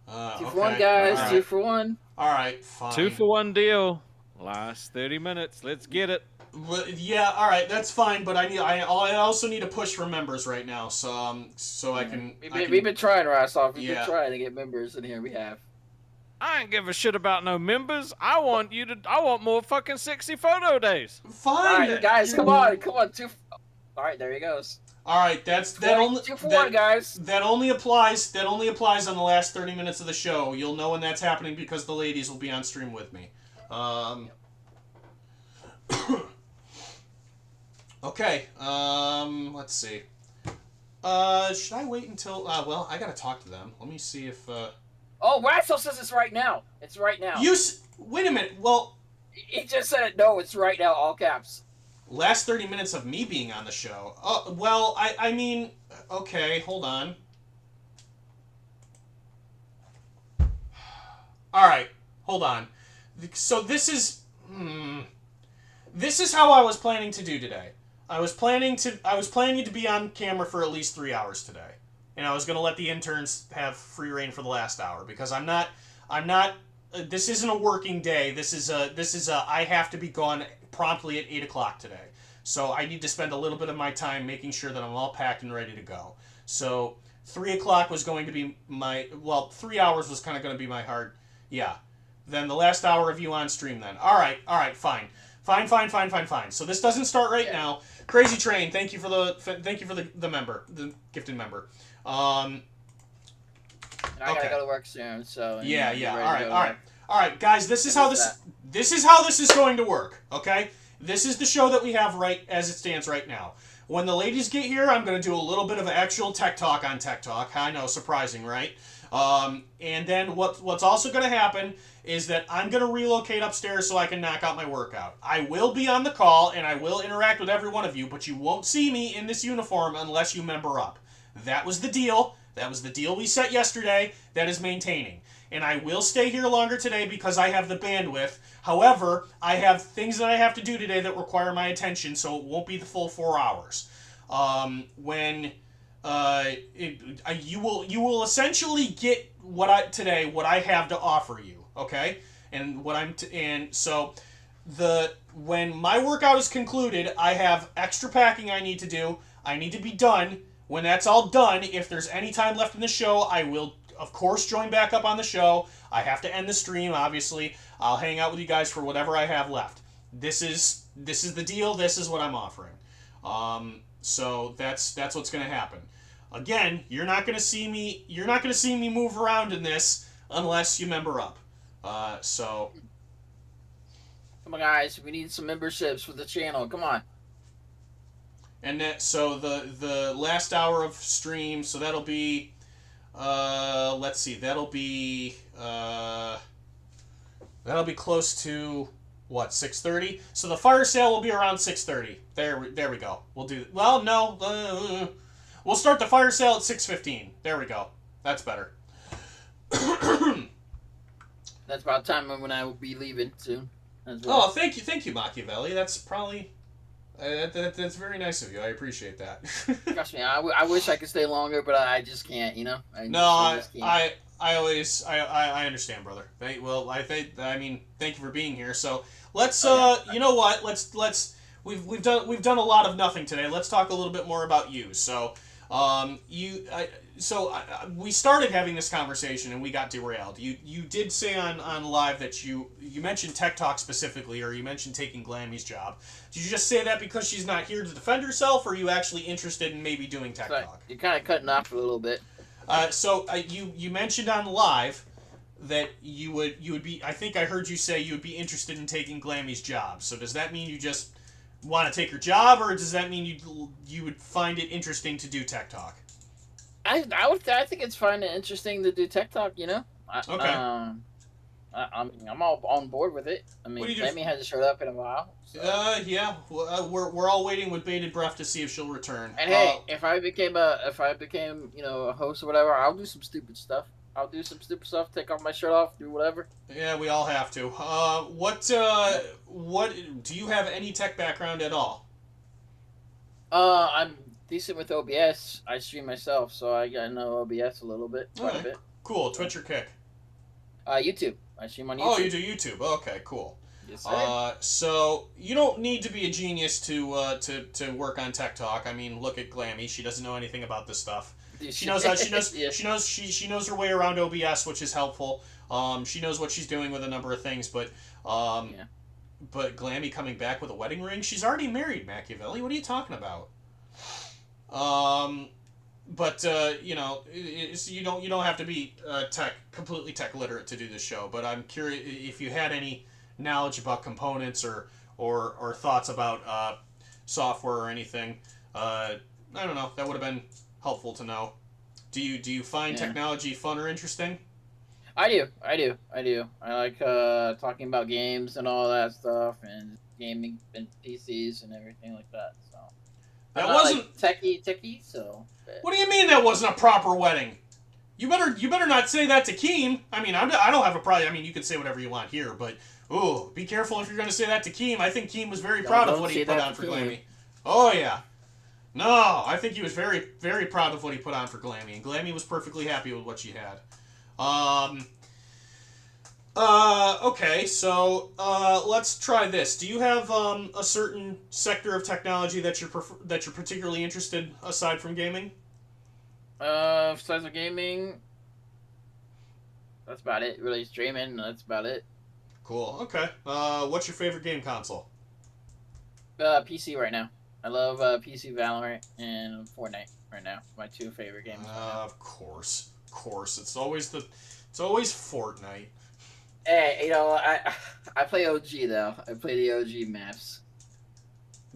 2 for 1, guys. Right. 2 for 1. All right, fine. 2 for 1 deal. Last 30 minutes. Let's get it. Well, yeah, all right, that's fine. But I also need to push for members right now, so I can. We've been trying, Rastoff. We've been trying to get members in here. We have. I ain't give a shit about no members. I want more fucking sexy photo days. Fine, all right, guys, come on. 2. All right, there he goes. All right, only 2 for 1, guys. That only applies on the last 30 minutes of the show. You'll know when that's happening because the ladies will be on stream with me. Okay. Let's see. Should I wait until? Well, I gotta talk to them. Let me see if. Oh, Rastoff says it's right now. It's right now. Wait a minute. Well, he just said it. No, it's right now. All caps. Last 30 minutes of me being on the show. Well, I mean, okay, hold on. All right, hold on. So this is how I was planning to do today. I was planning to be on camera for at least 3 hours today, and I was going to let the interns have free reign for the last hour because I'm not. This isn't a working day. This is a. I have to be gone promptly at 8 o'clock today, so I need to spend a little bit of my time making sure that I'm all packed and ready to go. So 3 o'clock was going to be 3 hours was kind of going to be my hard. Yeah. Then the last hour of you on stream. Then. All right, fine. So this doesn't start right now. Crazy Train, thank you for the member, the gifted member. And I gotta go to work soon, so yeah. All right, guys. This is how this is going to work. Okay, this is the show that we have right as it stands right now. When the ladies get here, I'm going to do a little bit of actual tech talk on Tech Talk. I know, surprising, right? And then what's also going to happen is that I'm going to relocate upstairs so I can knock out my workout. I will be on the call, and I will interact with every one of you, but you won't see me in this uniform unless you member up. That was the deal. That was the deal we set yesterday. That is maintaining. And I will stay here longer today because I have the bandwidth. However, I have things that I have to do today that require my attention, so it won't be the full 4 hours. You will essentially get what I have to offer you, okay? And when my workout is concluded, I have extra packing I need to do. I need to be done. When that's all done, if there's any time left in the show, I will, of course, join back up on the show. I have to end the stream, obviously. I'll hang out with you guys for whatever I have left. This is the deal. This is what I'm offering. So that's what's going to happen. Again, you're not going to see me move around in this unless you member up. So come on, guys, we need some memberships for the channel. Come on. And so the last hour of stream, so that'll be let's see, that'll be close to what, 6:30? So the fire sale will be around 6:30. There we go. We'll start the fire sale at 6:15. There we go. That's better. That's about time when I will be leaving soon. Oh, thank you, Machiavelli. That's probably that's very nice of you. I appreciate that. Trust me, I wish I could stay longer, but I just can't. You know. I understand, brother. Thank you for being here. So let's you know what? Let's we've done a lot of nothing today. Let's talk a little bit more about you. So we started having this conversation and we got derailed. You did say on live that you mentioned Tech Talk specifically, or you mentioned taking Glammy's job. Did you just say that because she's not here to defend herself, or are you actually interested in maybe doing Tech Talk? You're kind of cutting off a little bit. You mentioned on live that you would be. I think I heard you say you would be interested in taking Glammy's job. So does that mean you just want to take her job, or does that mean you would find it interesting to do Tech Talk? I think it's fun and interesting to do Tech Talk. You know. Okay. I'm all on board with it. I mean, Glammy hasn't showed up in a while. So. Yeah. We're all waiting with bated breath to see if she'll return. And hey, if I became a host or whatever, I'll do some stupid stuff. I'll do some stupid stuff. Take off my shirt off. Do whatever. Yeah, we all have to. What do you have any tech background at all? I'm decent with OBS. I stream myself, so I got to know OBS a little bit, quite a bit. Cool. Twitch or Kick? YouTube. I stream on YouTube. Oh, you do YouTube. Okay, cool. Yes, sir. So you don't need to be a genius to work on Tech Talk. I mean, look at Glammy. She doesn't know anything about this stuff. She knows Yeah. she knows her way around OBS, which is helpful. She knows what she's doing with a number of things, but Glammy coming back with a wedding ring? She's already married, Machiavelli. What are you talking about? You don't have to be completely tech literate to do this show. But I'm curious if you had any knowledge about components or thoughts about software or anything. I don't know. That would have been helpful to know. Do you find technology fun or interesting? I do. I like talking about games and all that stuff, and gaming and PCs and everything like that. So that I'm wasn't like techie. So what do you mean that wasn't a proper wedding? You better not say that to Keem. I mean, I don't have a problem. I mean, you can say whatever you want here, but be careful if you're going to say that to Keem. I think Keem was very proud of what he put on for Glammy. Oh, yeah. No, I think he was very, very proud of what he put on for Glammy, and Glammy was perfectly happy with what she had. Okay, so, let's try this. Do you have, a certain sector of technology that you're particularly interested, aside from gaming? Besides of gaming, that's about it. Really, streaming, that's about it. Cool, okay. What's your favorite game console? PC right now. I love PC Valorant and Fortnite right now. My two favorite games. Of course. Of course. It's always Fortnite. Hey, I play OG though. I play the OG maps.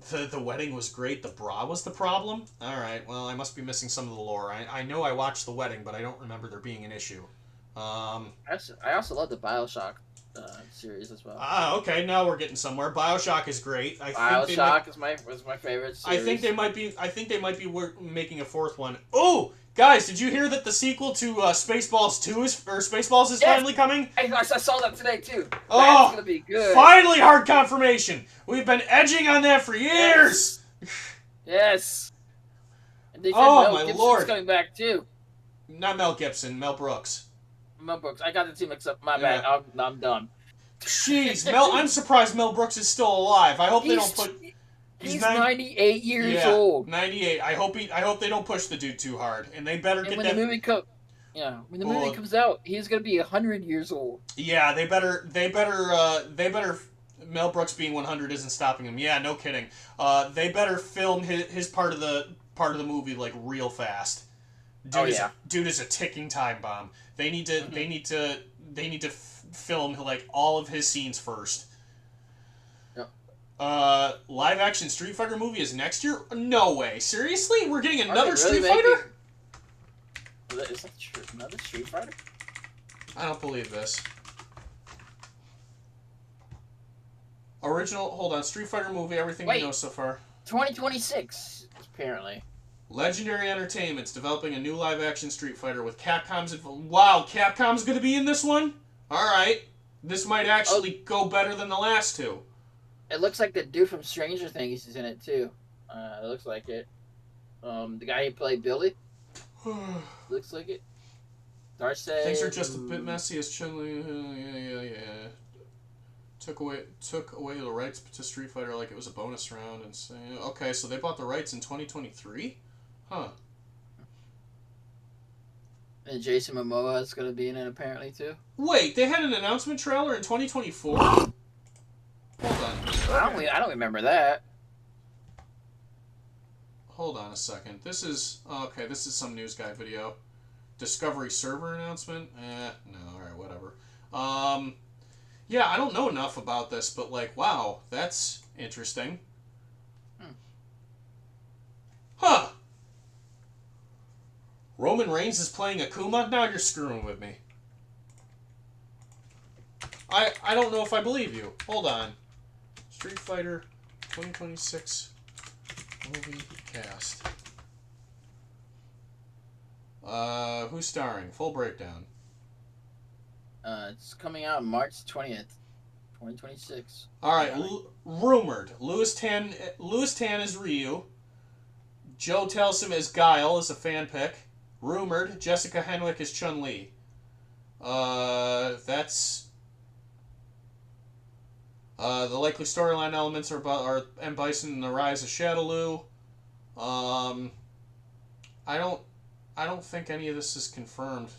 The wedding was great. The bra was the problem? Alright, well, I must be missing some of the lore. I know I watched the wedding, but I don't remember there being an issue. I also love the Bioshock series as well. Okay, now we're getting somewhere. BioShock is great. Bioshock was my favorite series. I think they might be making a fourth one. Oh, guys, did you hear that the sequel to Spaceballs 2 is finally coming? I saw that today too. Oh, that's gonna be good. Finally, hard confirmation. We've been edging on that for years. Yes. And they said Oh, Mel my Gibson's Lord. coming back too. Not Mel Gibson, Mel Brooks. Mel Brooks. I got the two mixed up. My bad. I'm done. Jeez, I'm surprised Mel Brooks is still alive. I hope they don't put. He's 98 years old. 98. I hope they don't push the dude too hard, and they better get when that. The movie comes out, he's gonna be 100 years old. Yeah, they better. Mel Brooks being 100 isn't stopping him. Yeah, no kidding. They better film his part of the movie like real fast. Dude is a ticking time bomb. They need to film like all of his scenes first. Yep. Live action Street Fighter movie is next year? No way. Seriously? We're getting another Street Fighter? Is that true? Another Street Fighter? I don't believe this. Hold on, Street Fighter movie, everything we know so far. 2026, apparently. Legendary Entertainment's developing a new live-action Street Fighter with Capcom's... Wow, Capcom's gonna be in this one? Alright. This might actually go better than the last two. It looks like the dude from Stranger Things is in it, too. It looks like it. The guy who played Billy. Looks like it. Darcy. Things are just a bit messy as Chun-Li... Yeah. Took away the rights to Street Fighter like it was a bonus round and say... Okay, so they bought the rights in 2023? Huh. And Jason Momoa is going to be in it apparently too. Wait, they had an announcement trailer in 2024? Hold on. I don't remember that. Hold on a second. This is some news guy video. Discovery server announcement? No, alright, whatever. Yeah, I don't know enough about this, but like, wow, that's interesting. Huh. Roman Reigns is playing Akuma? Now you're screwing with me. I don't know if I believe you. Hold on. Street Fighter 2026 movie cast. Who's starring? Full breakdown. It's coming out March 20th, 2026. Alright, rumored. Louis Tan is Ryu. Joe Telsum as Guile is a fan pick. Rumored, Jessica Henwick is Chun-Li. That's... the likely storyline elements are M. Bison and the Rise of Shadowloo. I don't think any of this is confirmed.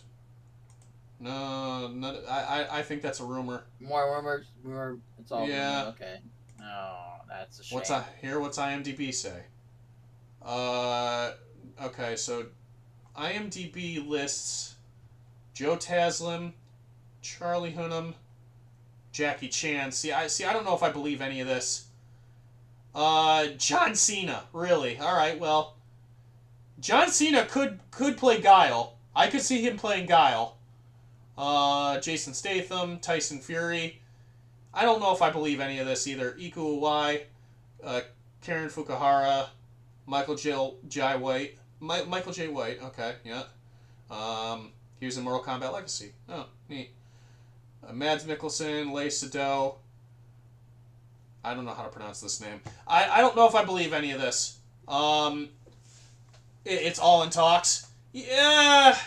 No, I think that's a rumor. More rumors? It's all yeah. rumors. Okay. No, that's a shame. What's IMDb say? Okay, so IMDb lists Joe Taslim, Charlie Hunnam, Jackie Chan. See, I don't know if I believe any of this. John Cena, really? All right, well, John Cena could play Guile. I could see him playing Guile. Jason Statham, Tyson Fury. I don't know if I believe any of this either. Iko Uwai, Karen Fukuhara, Michael J. White. Michael J. White, okay, yeah. He was in Mortal Kombat Legacy. Oh, neat. Mads Mikkelsen, Leigh Sado. I don't know how to pronounce this name. I don't know if I believe any of this. It's all in talks. Yeah.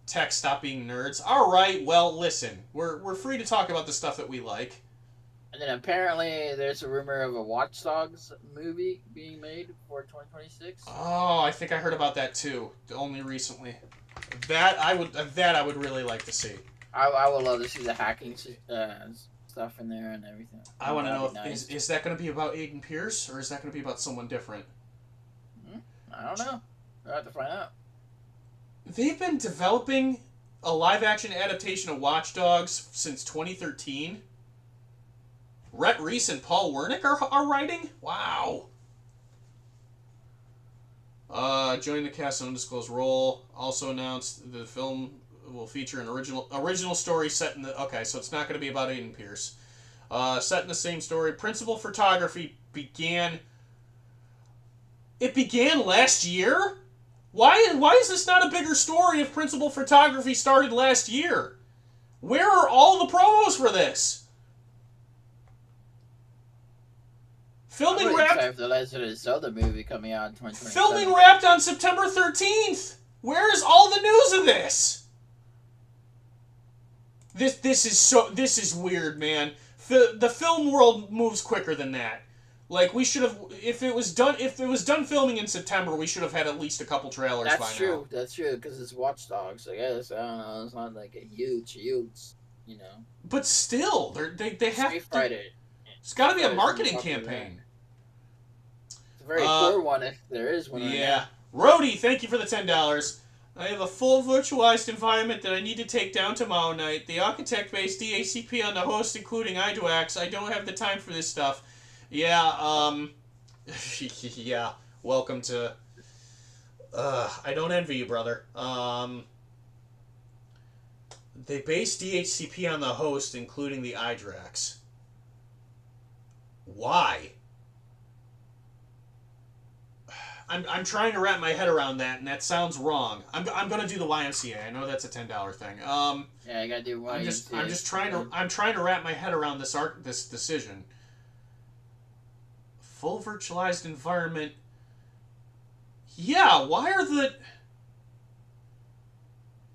Tech, stop being nerds. All right, well, listen. We're free to talk about the stuff that we like. And then apparently there's a rumor of a Watch Dogs movie being made for 2026. Oh, I think I heard about that too. Only recently. That I would really like to see. I would love to see the hacking stuff in there and everything. I want to know if is that going to be about Aiden Pierce or is that going to be about someone different? I don't know. We'll have to find out. They've been developing a live-action adaptation of Watch Dogs since 2013. Rhett Reese and Paul Wernick are writing? Wow. Joining the cast in undisclosed role. Also announced the film will feature an original story set in the... Okay, so it's not going to be about Aiden Pierce. Set in the same story. Principal photography began... It began last year? Why is this not a bigger story if principal photography started last year? Where are all the promos for this? Filming wrapped. The Legend of Zelda movie coming out in 2027. Filming wrapped on September 13th. Where is all the news of this? This is weird, man. The film world moves quicker than that. Like, we should have, if it was done filming in September, we should have had at least a couple trailers by now. That's true. That's true, because it's Watch Dogs, I guess. I don't know. It's not like a huge, you know. But still, they have Street Fighter. It's got to be a marketing campaign. It's a very poor one, if there is one. Yeah. Rhodey, thank you for the $10. I have a full virtualized environment that I need to take down tomorrow night. The architect-based DHCP on the host, including iDuax. I don't have the time for this stuff. Yeah, yeah, welcome to, I don't envy you, brother. They base DHCP on the host, including the iDuax. Why? I'm trying to wrap my head around that, and that sounds wrong. I'm gonna do the YMCA. I know that's a $10 thing. Yeah, I gotta do YMCA. I'm trying to wrap my head around this decision. Full virtualized environment. Yeah, why are the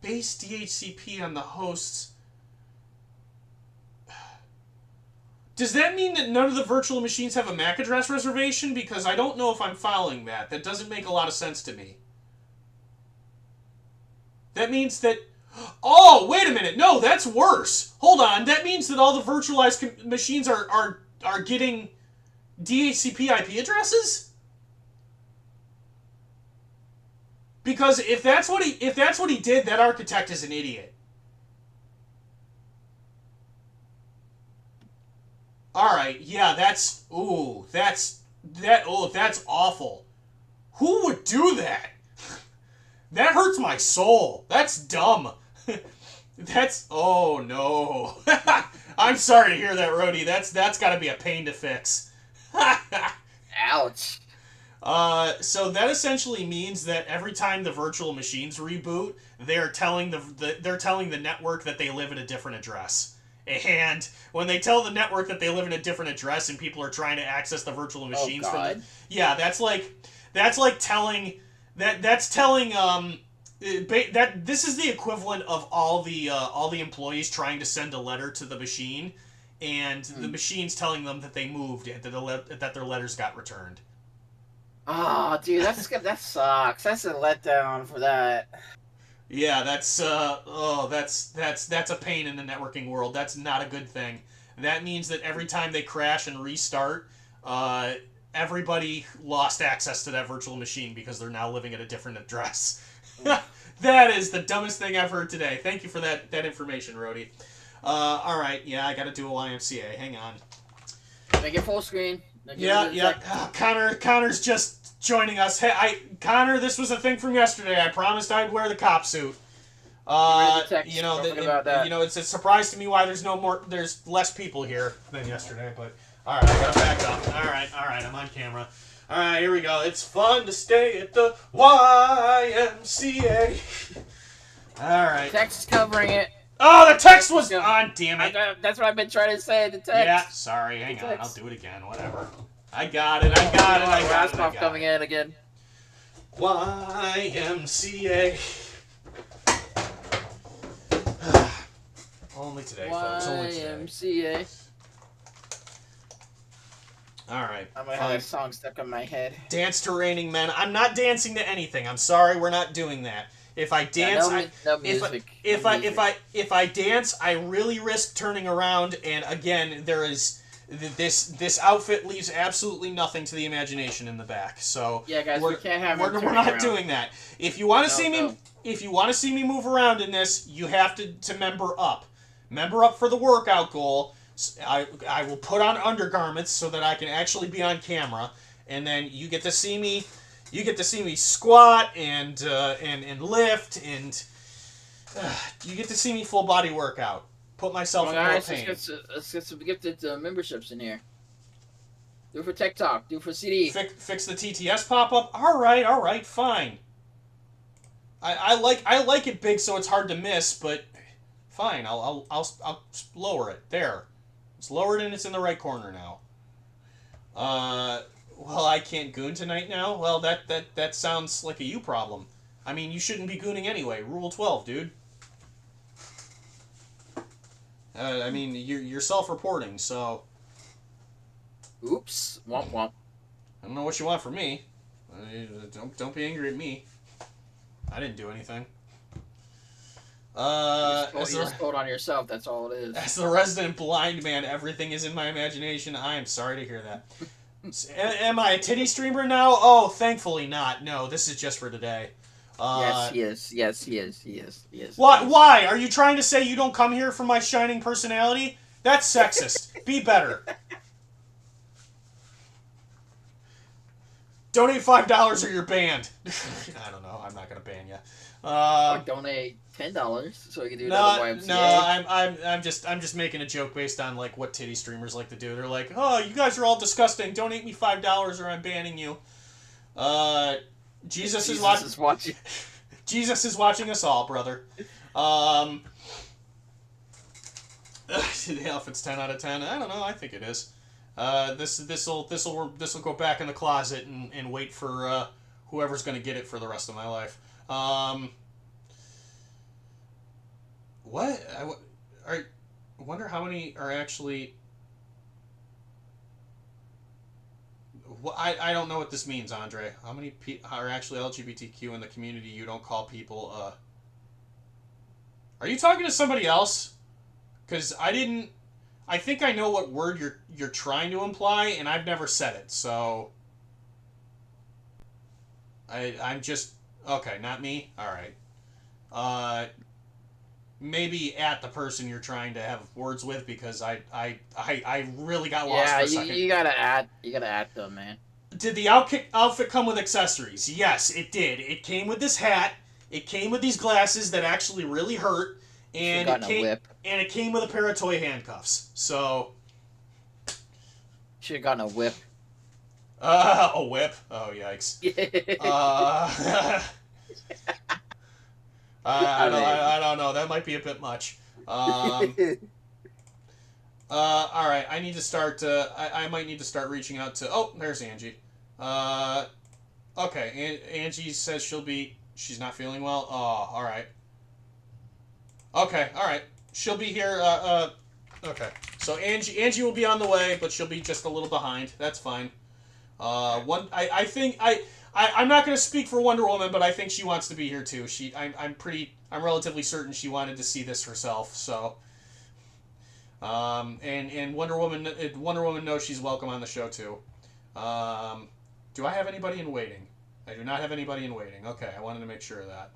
base DHCP on the hosts? Does that mean that none of the virtual machines have a MAC address reservation? Because I don't know if I'm following that. That doesn't make a lot of sense to me. That means that... Oh, wait a minute. No, that's worse. Hold on. That means that all the virtualized machines are getting DHCP IP addresses? Because if that's what he did, that architect is an idiot. All right, yeah, that's awful. Who would do that? That hurts my soul. That's dumb. Oh no. I'm sorry to hear that, Rhodey. That's got to be a pain to fix. Ouch. So that essentially means that every time the virtual machines reboot, they're telling the network that they live at a different address. And when they tell the network that they live in a different address and people are trying to access the virtual machines from the, yeah, that's telling that this is the equivalent of all the employees trying to send a letter to the machine and the machine's telling them that they moved and that their letters got returned. Oh, dude, that sucks. That's a letdown for that. Yeah, that's a pain in the networking world. That's not a good thing. That means that every time they crash and restart, everybody lost access to that virtual machine because they're now living at a different address. That is the dumbest thing I've heard today. Thank you for that information, Rhodey. All right, yeah, I got to do a YMCA. Hang on. Make it full screen. Yeah. Oh, Connor's just joining us. Hey, Connor, this was a thing from yesterday. I promised I'd wear the cop suit. It's a surprise to me why there's less people here than yesterday, but all right, I gotta back up. All right, I'm on camera. All right, here we go. It's fun to stay at the YMCA. All right. Text covering it. Oh, the text was on. Damn it. That's what I've been trying to say in the text. Yeah, sorry. Hang on. I'll do it again. Whatever. I got it. I got it. I got it. Rastoff coming in again. YMCA. Only today, folks. Only today. YMCA. All right. I'm gonna have a song stuck in my head. Dance to Raining Men. I'm not dancing to anything. I'm sorry, we're not doing that. If I dance, if I dance, I really risk turning around. And again, there is this outfit leaves absolutely nothing to the imagination in the back. So yeah, guys, we can't have. We're not doing that. If you want to see me, if you want to see me move around in this, you have to member up. Member up for the workout goal. I will put on undergarments so that I can actually be on camera, and then you get to see me. You get to see me squat and lift, and you get to see me full body workout. Put myself in more pain. Let's get some gifted memberships in here. Do it for TikTok. Do it for CD. Fix the TTS pop up. All right, fine. I like it big so it's hard to miss, but fine. I'll lower it there. It's lowered and it's in the right corner now. Well, I can't goon tonight now? Well, that sounds like a you problem. I mean, you shouldn't be gooning anyway. Rule 12, dude. I mean, you're self-reporting, so... Oops. Womp womp. I don't know what you want from me. Don't be angry at me. I didn't do anything. You just told on yourself, that's all it is. As the resident blind man, everything is in my imagination. I am sorry to hear that. Am I a titty streamer now? Oh, thankfully not. No, this is just for today. Yes, he is. Yes, he is. He is. He is. Why? Are you trying to say you don't come here for my shining personality? That's sexist. Be better. Donate $5 or you're banned. I don't know. I'm not gonna ban you. Or donate $10 so we can do another YMCA. No, I'm just making a joke based on like what titty streamers like to do. They're like, oh, you guys are all disgusting. Donate me $5 or I'm banning you. Jesus is watching. Jesus is watching us all, brother. The outfit's 10 out of 10. I don't know. I think it is. This will go back in the closet and wait for whoever's going to get it for the rest of my life. What? I wonder how many are actually... I don't know what this means, Andre. How many are actually LGBTQ in the community you don't call people, Are you talking to somebody else? Because I think I know what word you're trying to imply, and I've never said it, so... I'm just... Okay, not me? Alright. Maybe at the person you're trying to have words with, because I really got lost for a second. You gotta add them, man. Did the outfit come with accessories? Yes, it did. It came with this hat. It came with these glasses that actually really hurt. And it came with a pair of toy handcuffs. So... Should have gotten a whip. A whip? Oh, yikes. I don't know. That might be a bit much. Alright, I need to start, I might need to start reaching out to... Oh, there's Angie. Okay, Angie says she's not feeling well. Oh, alright. Okay, alright. She'll be here, okay. So Angie will be on the way, but she'll be just a little behind. That's fine. I think, I'm not going to speak for Wonder Woman, but I think she wants to be here too. I'm relatively certain she wanted to see this herself, so... and Wonder Woman knows she's welcome on the show too. Do I have anybody in waiting? I do not have anybody in waiting. Okay, I wanted to make sure of that.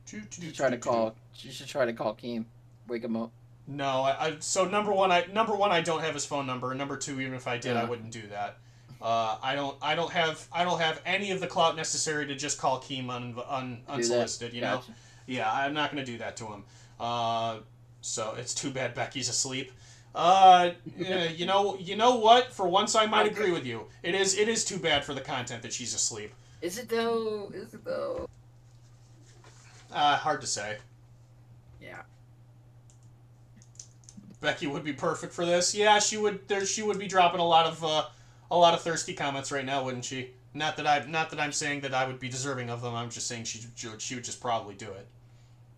You should try to call Keem. Wake him up. No, so number one, I don't have his phone number, and number two, even if I did, I wouldn't do that. I don't have any of the clout necessary to just call Keem unsolicited. You know. Gotcha. Yeah, I'm not going to do that to him. So it's too bad Becky's asleep. You know what? For once, I might agree with you. It is too bad for the content that she's asleep. Is it though? Hard to say. Yeah. Becky would be perfect for this. Yeah, she would. She would be dropping a lot of thirsty comments right now, wouldn't she? Not that I'm saying that I would be deserving of them. I'm just saying she would just probably do it.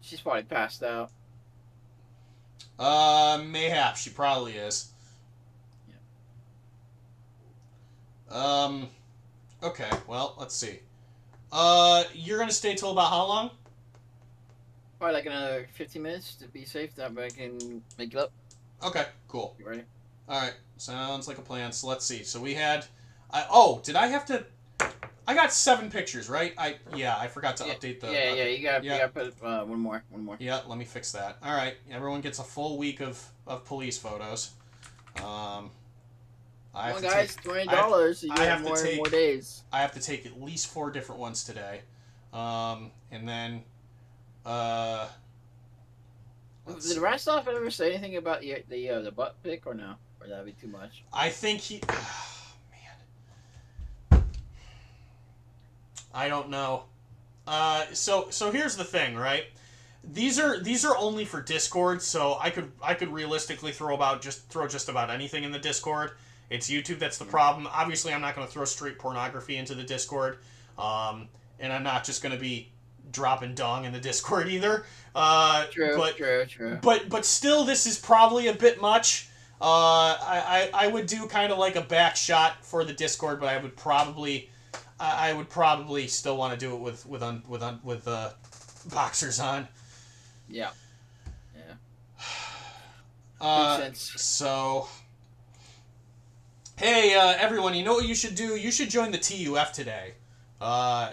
She's probably passed out. Mayhap she probably is. Yeah. Okay. Well, let's see. You're gonna stay till about how long? Probably like another 15 minutes to be safe. That way I can make it up. Okay. Cool. You ready? All right. Sounds like a plan. So let's see. So we had. Did I have to? I got 7 pictures, right? I forgot to update the. Yeah. You got to put one more. Yeah. Let me fix that. All right. Everyone gets a full week of police photos. Come on, guys, $20. You have more days. I have to take at least 4 different ones today, and then. Did Rastoff ever say anything about the butt pic or no? Or that'd be too much? I think he. Man. I don't know. So here's the thing, right? These are only for Discord, so I could realistically throw just about anything in the Discord. It's YouTube that's the problem. Obviously, I'm not going to throw straight pornography into the Discord, and I'm not just going to be dropping dong in the Discord either. True. But still, this is probably a bit much. I would do kind of like a back shot for the Discord, but I would probably still want to do it with boxers on. Yeah. So. Hey, everyone, you know what you should do? You should join the TUF today.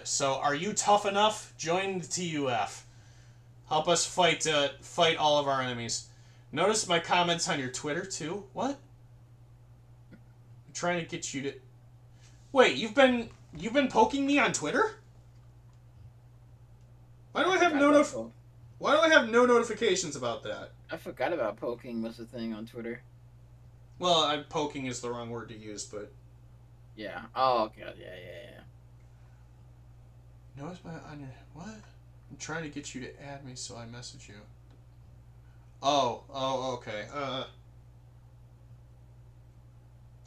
So are you tough enough? Join the TUF. Help us fight all of our enemies. Notice my comments on your Twitter, too? What? I'm trying to get you to... Wait, you've been poking me on Twitter? Why do I have no notifications about that? I forgot about poking was the thing on Twitter. Well, poking is the wrong word to use, but... Yeah. Oh, okay. Yeah. Notice my on your... What? I'm trying to get you to add me, so I message you. Oh, okay.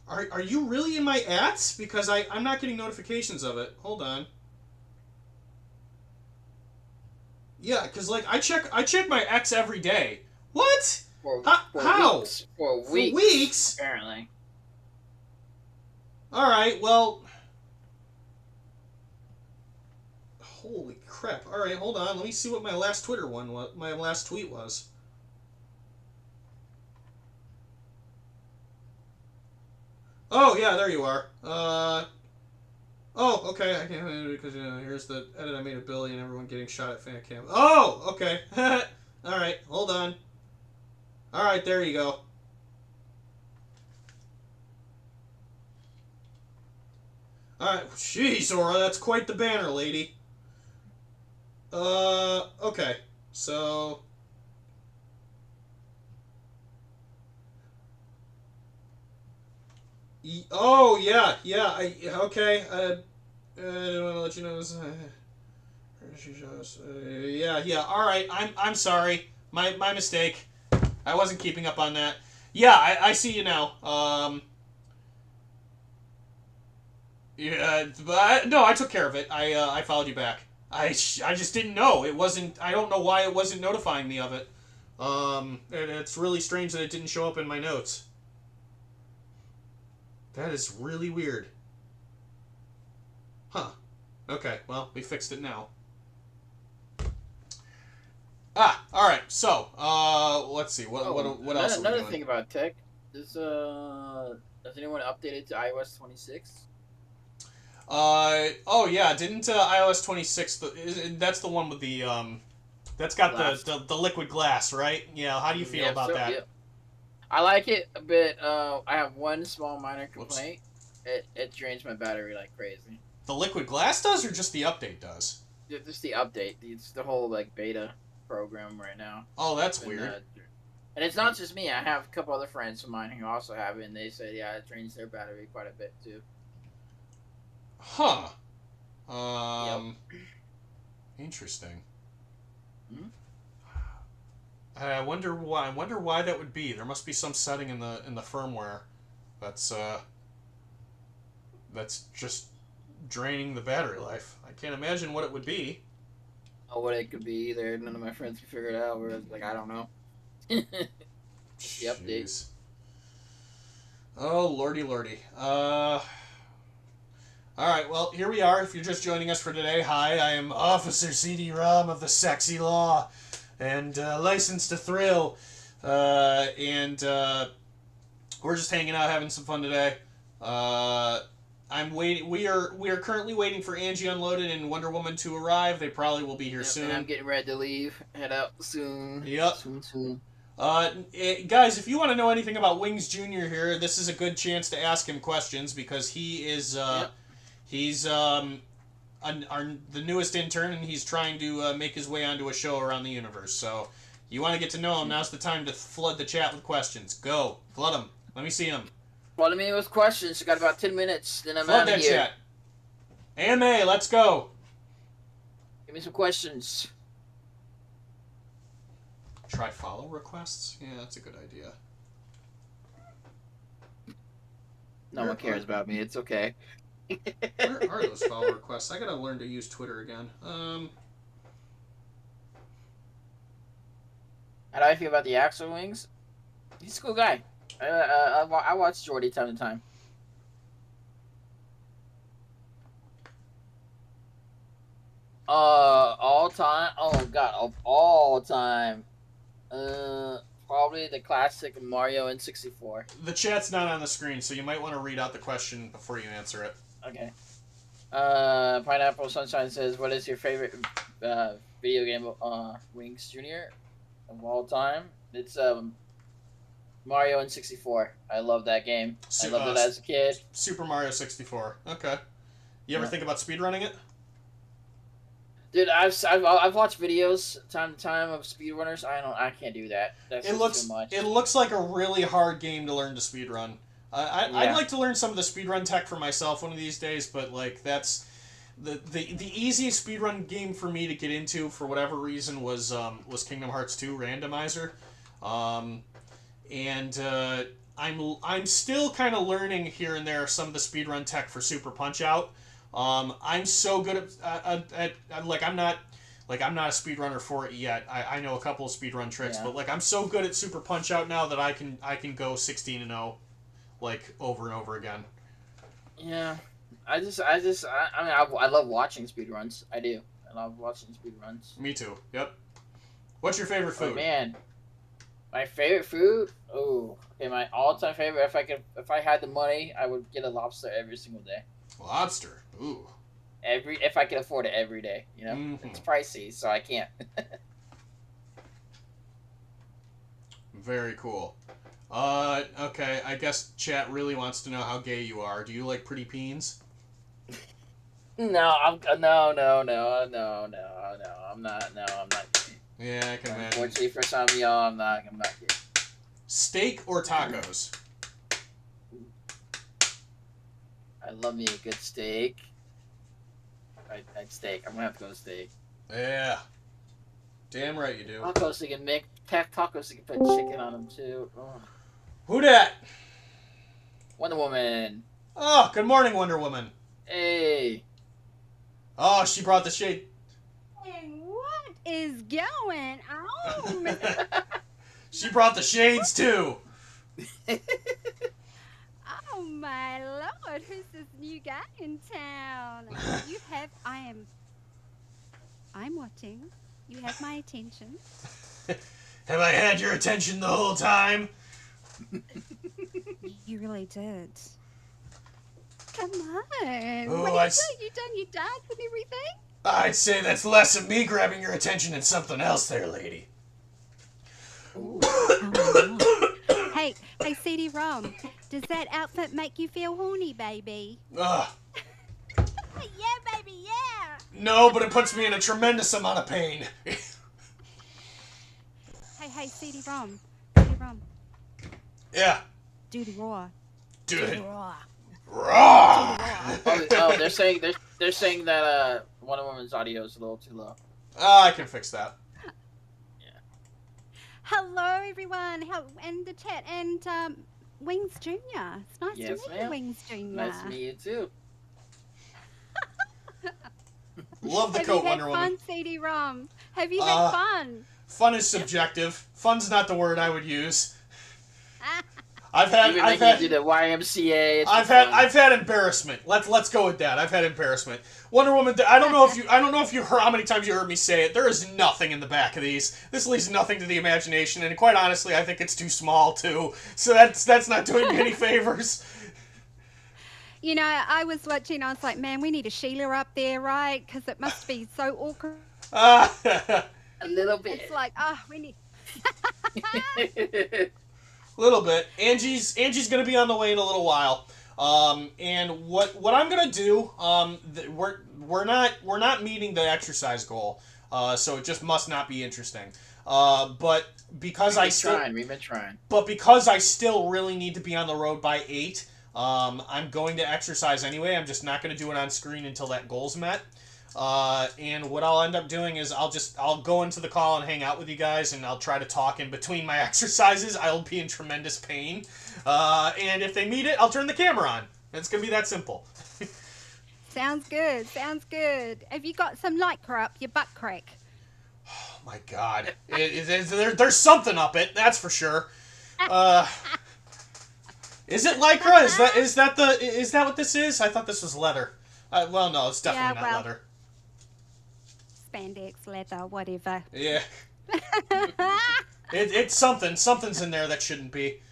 Are you really in my ads? Because I'm not getting notifications of it. Hold on. Yeah, because, like, I check my X every day. What? How? For weeks. Apparently. Alright, well... Holy crap. Alright, hold on. Let me see what my last tweet was. Oh, yeah, there you are. Oh, okay. I can't because here's the edit I made of Billy and everyone getting shot at fan cam. Oh, okay. Alright, hold on. Alright, there you go. Alright, jeez, Aura, that's quite the banner, lady. Okay. So... Oh, yeah, okay. I didn't want to let you know this. Yeah, alright, I'm sorry. My mistake. I wasn't keeping up on that. Yeah, I see you now. Yeah, but no, I took care of it. I followed you back. I just didn't know. It wasn't... I don't know why it wasn't notifying me of it. It's really strange that it didn't show up in my notes. That is really weird. Huh. Okay, well, we fixed it now. Alright, so, let's see, what else are we doing? Another thing about tech, has anyone updated to iOS 26? Oh yeah, didn't iOS 26, that's the one with the, that's got the liquid glass, right? Yeah, how do you feel about that? Yeah. I like it a bit. I have one small minor complaint. It drains my battery like crazy. The liquid glass does, or just the update does? Just the update. It's the whole like beta program right now. Oh, that's weird. And it's not just me. I have a couple other friends of mine who also have it, and they said, yeah, it drains their battery quite a bit too. Huh. Yep. Interesting. I wonder why. I wonder why that would be. There must be some setting in the firmware that's just draining the battery life. I can't imagine what it would be. Oh, what it could be either. None of my friends can figure it out. We're like, I don't know. The updates. Oh, lordy, lordy. All right, well, here we are. If you're just joining us for today, hi, I am Officer CD-ROM of the Sexy Law, and licensed to thrill, and we're just hanging out, having some fun today. I'm waiting. We are currently waiting for Angie Unloaded and Wonder Woman to arrive. They probably will be here soon. And I'm getting ready to leave. Head out soon. Yep. Soon. Guys, if you want to know anything about Wings Jr. here, this is a good chance to ask him questions because he is he's the newest intern and he's trying to make his way onto a show around the universe. So you want to get to know him, now's the time to flood the chat with questions. Go, flood them. Let me see them. Flood me with questions. You got about 10 minutes, then I'm Flood out of here. that chat. AMA, let's go. Give me some questions. Try follow requests? Yeah, that's a good idea. No one cares about me. It's okay. Where are those follow requests? I gotta learn to use Twitter again. How do I feel about the Axel Wings? He's a cool guy. I watch Jordy time to time. All time? Oh god, of all time. Probably the classic Mario N64. The chat's not on the screen, so you might want to read out the question before you answer it. Okay. Pineapple Sunshine says, "What is your favorite video game Wings Jr. of all time?" It's Mario N64. I love that game. I loved it as a kid. Super Mario 64. Okay. You ever think about speedrunning it? Dude, I've watched videos time to time of speedrunners. I can't do that. That's too much. It looks like a really hard game to learn to speedrun. I'd like to learn some of the speedrun tech for myself one of these days, but like that's the easiest speedrun game for me to get into for whatever reason was Kingdom Hearts 2 Randomizer, and I'm still kind of learning here and there some of the speedrun tech for Super Punch Out. I'm so good at I'm not a speedrunner for it yet. I know a couple of speedrun tricks, but like I'm so good at Super Punch Out now that I can go 16-0 like over and over again. Yeah. I love watching speedruns. I do. I love watching speedruns. Me too. Yep. What's your favorite food? Oh man. My favorite food? Oh, okay, my all-time favorite, if I had the money, I would get a lobster every single day. Lobster. Ooh. If I could afford it every day, you know? Mm-hmm. It's pricey, so I can't. Very cool. Okay, I guess chat really wants to know how gay you are. Do you like pretty peens? No, I'm not. No, I'm not gay. Yeah, I can imagine. Unfortunately for some of y'all, I'm not gay. Steak or tacos? I love me a good steak. I'd steak. I'm gonna have to go steak. Yeah. Damn right you do. Tacos, you can make tacos. You can put chicken on them too. Oh. Who dat? Wonder Woman. Oh, good morning, Wonder Woman. Hey. Oh, she brought the shade. What is going on? She brought the shades too. Oh my lord, who's this new guy in town? I'm watching. You have my attention. Have I had your attention the whole time? You really did. Come on. Ooh, what do? You done your dance and everything? I'd say that's less of me grabbing your attention and something else there, lady. Oh, hey, CD-ROM, does that outfit make you feel horny, baby? Ugh. Yeah, baby, yeah. No, but it puts me in a tremendous amount of pain. Hey, CD-ROM. Yeah. Do the raw. Do it. Raw. Raw. Oh, they're saying that Wonder Woman's audio is a little too low. I can fix that. Hello, everyone. And the chat and Wings Jr. It's nice to meet you, Wings Jr. Nice to meet you too. Love the coat, Wonder Woman. Have you had fun, CD-ROM? Have you had fun? Fun is subjective. Fun's not the word I would use. I've had the YMCA. I've had embarrassment. Let's go with that. I've had embarrassment. Wonder Woman. I don't know if you heard how many times you heard me say it. There is nothing in the back of these. This leaves nothing to the imagination, and quite honestly, I think it's too small too. So that's not doing me any favors. You know, I was watching. I was like, man, we need a Sheila up there, right? Because it must be so awkward. A little bit. It's like, we need. Little bit. Angie's gonna be on the way in a little while. And what I'm gonna do, we're not meeting the exercise goal. So it just must not be interesting. But because we've been trying. But because I still really need to be on the road by 8, I'm going to exercise anyway. I'm just not gonna do it on screen until that goal's met. And what I'll end up doing is I'll go into the call and hang out with you guys, and I'll try to talk in between my exercises. I'll be in tremendous pain. And if they meet it, I'll turn the camera on. It's going to be that simple. Sounds good. Sounds good. Have you got some Lycra up your butt crack? Oh, my God. There's something up it, that's for sure. Is it Lycra? Is that what this is? I thought this was leather. Well, no, it's definitely not leather. Spandex, leather, whatever. Yeah. It's something. Something's in there that shouldn't be.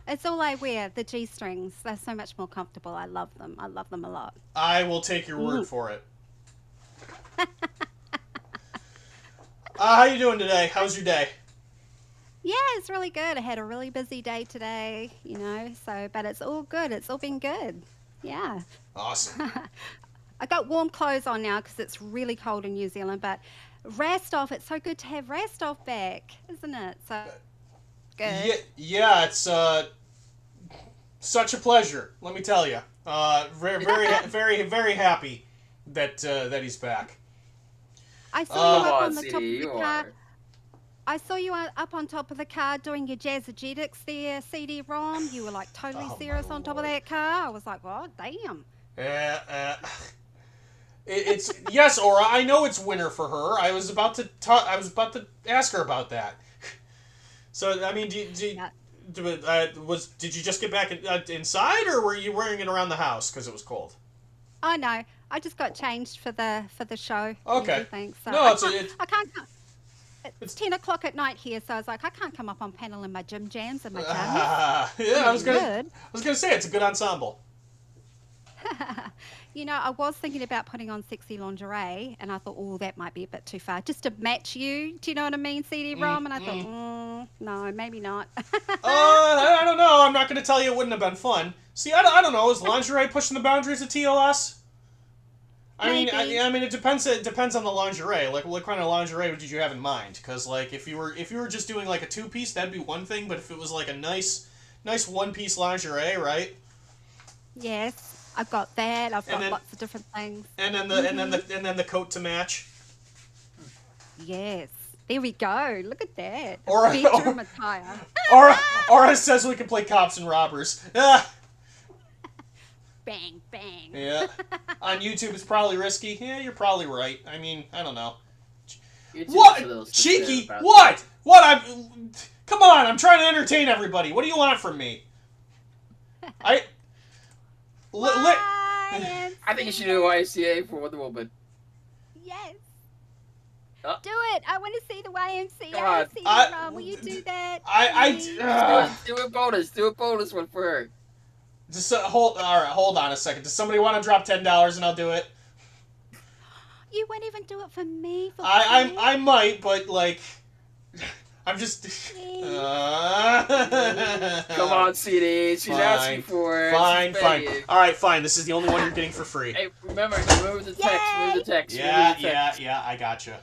It's all I wear, the G-strings. They're so much more comfortable. I love them. I love them a lot. I will take your word for it. How you doing today? How's your day? Yeah, it's really good. I had a really busy day today, you know, but it's all good. It's all been good. Yeah. Awesome. I got warm clothes on now because it's really cold in New Zealand, but Rastoff, it's so good to have Rastoff back, isn't it? So good. Yeah, it's such a pleasure, let me tell you. Very happy that he's back. I saw you up on the top of the car. I saw you up on top of the car doing your jazzagetics there, CD-ROM. You were like totally serious on top of that car. I was like, well, damn. It's yes, Aura. I know it's winter for her. I was about to ask her about that. So I mean, did you just get back inside, or were you wearing it around the house because it was cold? Oh no, I just got changed for the show. Okay. So no, I can't. It's 10 o'clock at night here, so I was like, I can't come up on panel in my gym jams and my jammies. Yeah, I was gonna say it's a good ensemble. You know, I was thinking about putting on sexy lingerie, and I thought, oh, that might be a bit too far, just to match you. Do you know what I mean, CD-ROM? And I thought, no, maybe not. I don't know. I'm not gonna tell you it wouldn't have been fun. See, I don't know. Is lingerie pushing the boundaries of TOS? I mean, it depends. It depends on the lingerie. Like, what kind of lingerie did you have in mind? Because, like, if you were just doing like a 2-piece, that'd be one thing. But if it was like a nice 1-piece lingerie, right? Yes, I've got that. I've got lots of different things. And then the coat to match. Yes, there we go. Look at that. Or bedroom attire. Or it says we can play cops and robbers. Bang, bang. Yeah. On YouTube, it's probably risky. Yeah, you're probably right. I mean, I don't know. What? Cheeky? What? What? Come on, I'm trying to entertain everybody. What do you want from me? I think you should do YMCA for Wonder Woman. Yes. Do it. I want to see the YMCA. CD-ROM, will you do that? Do a bonus. Do a bonus one for her. Just hold on a second. Does somebody want to drop $10 and I'll do it? You won't even do it for me. I might, but like, I'm just. Come on, CD. She's asking for it. Fine. All right, fine. This is the only one you're getting for free. Hey, remember, move the text. Move the text. Yeah. I gotcha.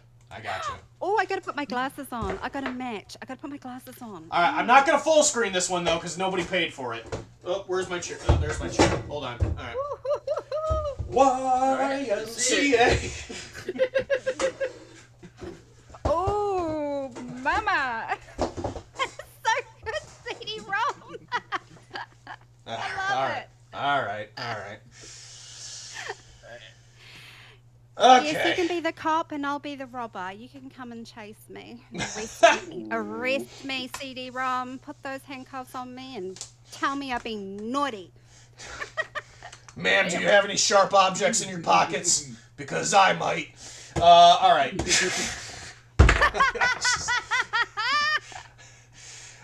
Oh, I gotta put my glasses on. I gotta match. I gotta put my glasses on. All right, I'm not gonna full screen this one though, because nobody paid for it. Oh, where's my chair? Oh, there's my chair. Hold on. All right. YMCA. Oh. cop and I'll be the robber. You can come and chase me. Arrest me, CD-ROM. Put those handcuffs on me and tell me I've been naughty. Ma'am, do you have any sharp objects in your pockets? Because I might. All right.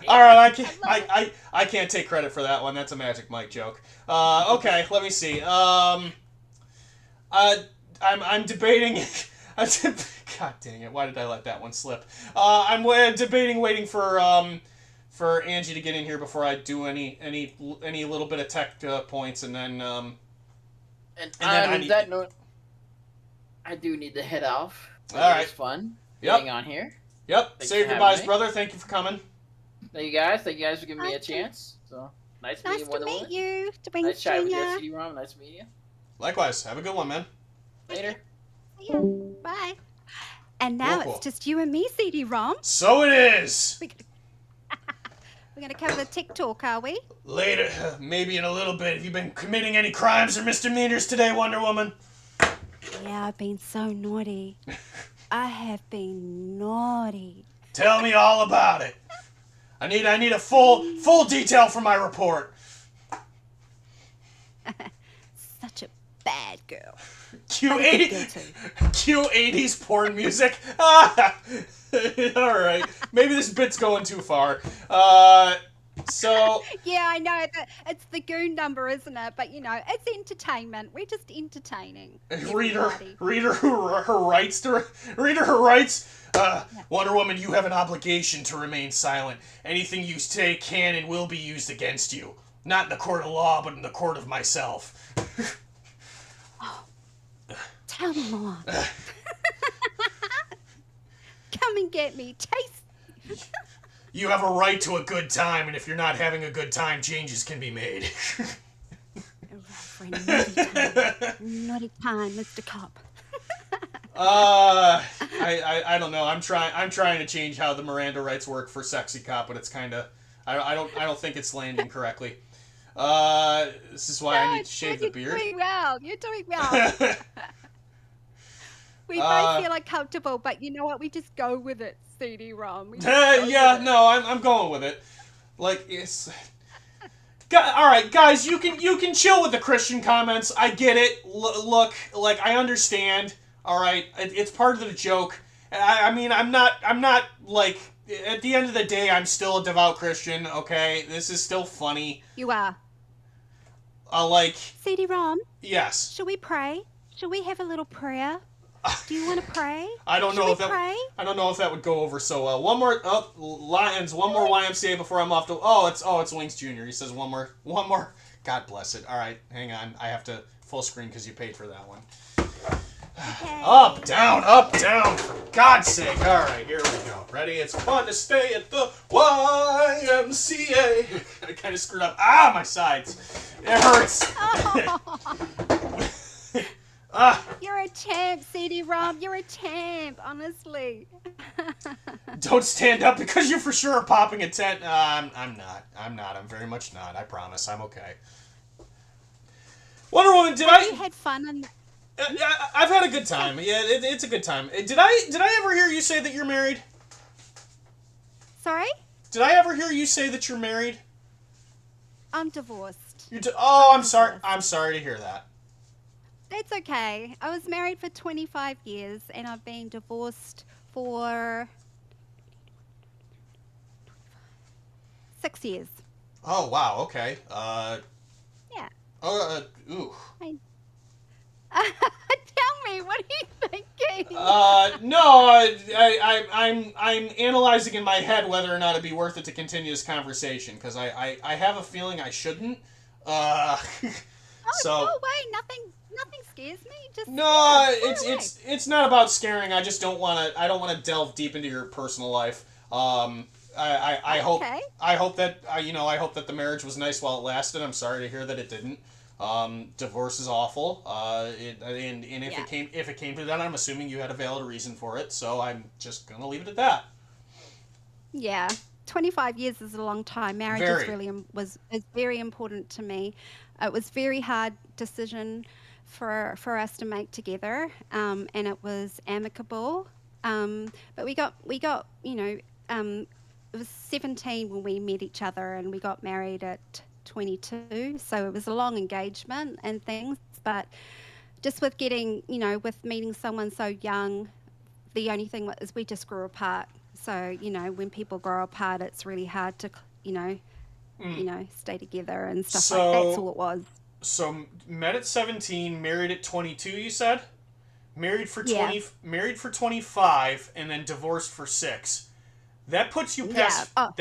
All right, I can't take credit for that one. That's a Magic Mike joke. Okay, let me see. I'm debating. God dang it! Why did I let that one slip? I'm debating waiting for Angie to get in here before I do any little bit of tech points, and then on that note, I do need to head off. All right, it was fun. Yep. Getting on here. Yep. Say your goodbyes, brother. Thank you for coming. Thank you guys. Thank you guys for giving me a chance. So nice to meet you, Dwayne Nice chatting with Jr. you, CD-ROM. Nice to meet you. Likewise. Have a good one, man. Later. Yeah, bye. And now Cool. it's just you and me, CD-ROM. So it is. We're going to cover the TikTok, are we? Later, maybe in a little bit. Have you been committing any crimes or misdemeanors today, Wonder Woman? Yeah, I've been so naughty. I have been naughty. Tell me all about it. I need a full detail for my report. Such a bad girl. Cue 80s porn music. All right, maybe this bit's going too far. So yeah, I know it's the goon number, isn't it? But you know, it's entertainment. We're just entertaining. Reader her rights. Wonder Woman, you have an obligation to remain silent. Anything you say can and will be used against you. Not in the court of law, but in the court of myself. Tell me more. Come and get me. Taste. You have a right to a good time, and if you're not having a good time, changes can be made. For a naughty time, Mr. Cop. I don't know. I'm trying to change how the Miranda rights work for Sexy Cop, but it's kind of I don't think it's landing correctly. This is why I need to shave the beard. You're doing well. We both feel uncomfortable, but you know what? We just go with it, CD-ROM. I'm going with it. Like it's. All right, guys, you can chill with the Christian comments. I get it. Look, like I understand. All right, it's part of the joke. I mean, I'm not like at the end of the day, I'm still a devout Christian. Okay, this is still funny. You are. Like CD-ROM. Yes. Should we pray? Should we have a little prayer? Do you want to pray? I don't know if pray? I don't know if that would go over so well. One more Lions, one more YMCA before I'm off to. It's Wings Jr. He says one more. God bless it. All right, hang on. I have to full screen because you paid for that one. Okay. Up, down, for God's sake. All right, here we go. Ready? It's fun to stay at the YMCA. I kind of screwed up. My sides. It hurts. You're a champ, CD-ROM. You're a champ, honestly. Don't stand up because you for sure are popping a tent. I'm not. I'm very much not. I promise. I'm okay. Wonder Woman, You had fun I've had a good time. Yeah, it's a good time. Did I ever hear you say that you're married? Sorry? Did I ever hear you say that you're married? I'm divorced. I'm sorry. I'm sorry to hear that. It's okay. I was married for 25 years, and I've been divorced for 6 years. Oh, wow. Okay. Yeah. Ooh. Tell me, what are you thinking? No, I'm analyzing in my head whether or not it'd be worth it to continue this conversation, because I have a feeling I shouldn't. No way, nothing scares me. Just it's not about scaring. I just don't want to delve deep into your personal life. I hope that the marriage was nice while it lasted. I'm sorry to hear that it didn't. Divorce is awful. If it came to that, I'm assuming you had a valid reason for it. So I'm just gonna leave it at that. Yeah, 25 years is a long time. Marriage is very important to me. It was a very hard decision for us to make together, and it was amicable. But we got it was 17 when we met each other, and we got married at 22. So it was a long engagement and things, but just with getting, with meeting someone so young, the only thing is we just grew apart. So, when people grow apart, it's really hard to, stay together and stuff like that. That's all it was. So met at 17, married at 22, you said? Married for 25, and then divorced for 6. That puts you past not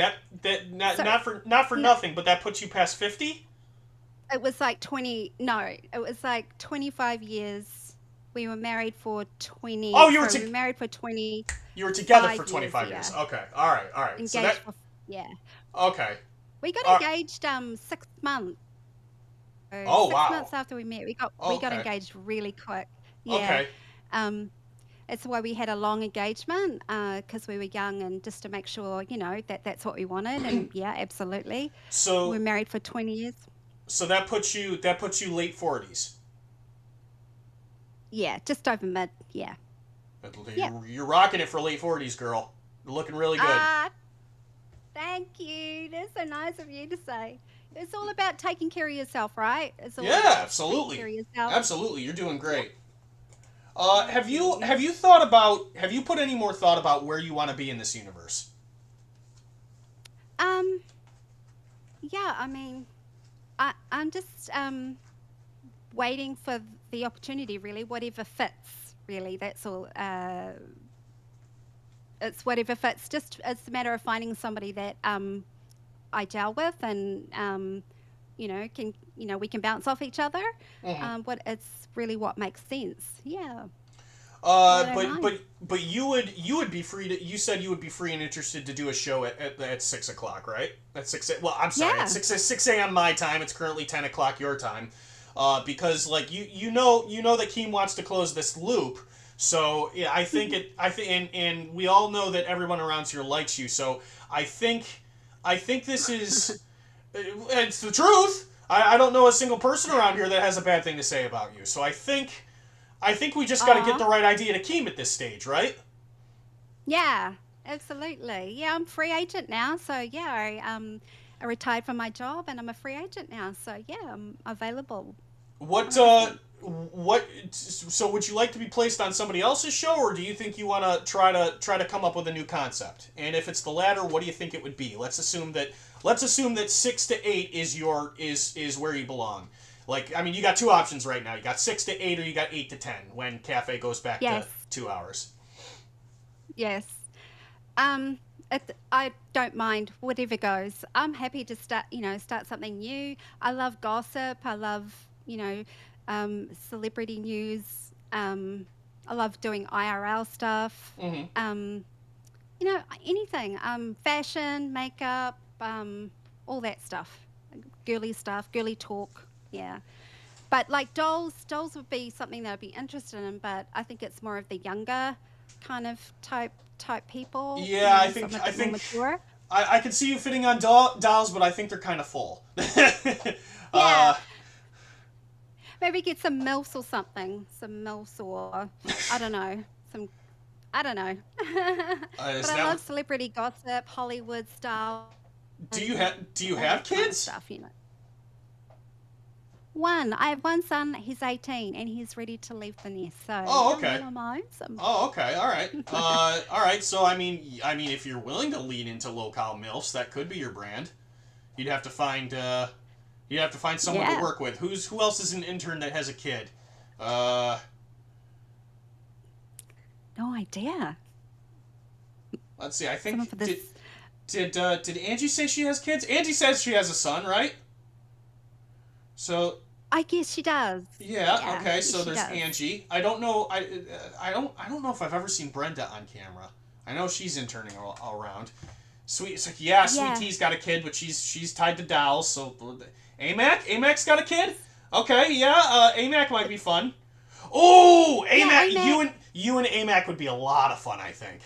for nothing, but that puts you past 50? It was like 25 years. We were married for 20. Oh, we were married for 20. You were together for 25 years. Okay. All right. Engaged So okay. We got engaged 6 months. Oh, 6 months after we met, we got engaged really quick. Yeah. Okay. That's why we had a long engagement, because we were young, and just to make sure, that's what we wanted. And yeah, absolutely. So we're married for 20 years. So that puts you late 40s. Yeah, just over mid. Yeah. You're rocking it for late 40s, girl. You're looking really good. Thank you. That's so nice of you to say. It's all about taking care of yourself, right? It's all absolutely. Taking care of yourself. Absolutely, you're doing great. Have you put any more thought about where you want to be in this universe? Yeah, I mean, I'm just waiting for the opportunity, really, whatever fits, really. That's all. It's whatever fits. Just it's a matter of finding somebody that I gel with, and we can bounce off each other. Mm-hmm. It's really what makes sense. Yeah. But you would be free to. You said you would be free and interested to do a show at 6:00, right? At 6. Well, I'm sorry, at 6 a.m. my time. It's currently 10 o'clock your time. Because like you know that Keem wants to close this loop. So yeah, I think and we all know that everyone around here likes you. So I think this is it's the truth. I don't know a single person around here that has a bad thing to say about you. So I think we just got to get the right idea to Keem at this stage, right? Yeah, absolutely. Yeah, I'm free agent now. So yeah, I retired from my job, and I'm a free agent now. So yeah, I'm available. So would you like to be placed on somebody else's show, or do you think you want to try to come up with a new concept? And if it's the latter, what do you think it would be? Let's assume that 6 to 8 is where you belong. Like, I mean, you got two options right now. You got 6 to 8, or you got 8 to 10 when Cafe goes back to 2 hours. Yes. I don't mind whatever goes. I'm happy to start something new. I love gossip. I love, celebrity news. I love doing IRL stuff. Mm-hmm. Anything. Fashion, makeup, all that stuff. Girly talk. Yeah. But like dolls would be something that I'd be interested in, but I think it's more of the younger kind of type people. Yeah, I think I can see you fitting on dolls, but I think they're kind of full. Yeah. Maybe get some MILFs or something. Some MILFs or I don't know. But I love celebrity gossip, Hollywood style. Do you have kids? Stuff, One. I have one son. He's 18, and he's ready to leave the nest. So. Oh, okay. Oh, okay. All right. All right. So I mean, if you're willing to lean into low-cal MILFs, that could be your brand. You'd have to find someone to work with. Who else is an intern that has a kid? No idea. Let's see. I think did Angie say she has kids? Angie says she has a son, right? So I guess she does. Yeah. Okay. So there's Angie. I don't know. I don't know if I've ever seen Brenda on camera. I know she's interning all around. Sweet Tea's got a kid, but she's tied to dolls. So AMAC's got a kid. Okay. Yeah. AMAC might be fun. Oh, AMAC. You and AMAC would be a lot of fun, I think.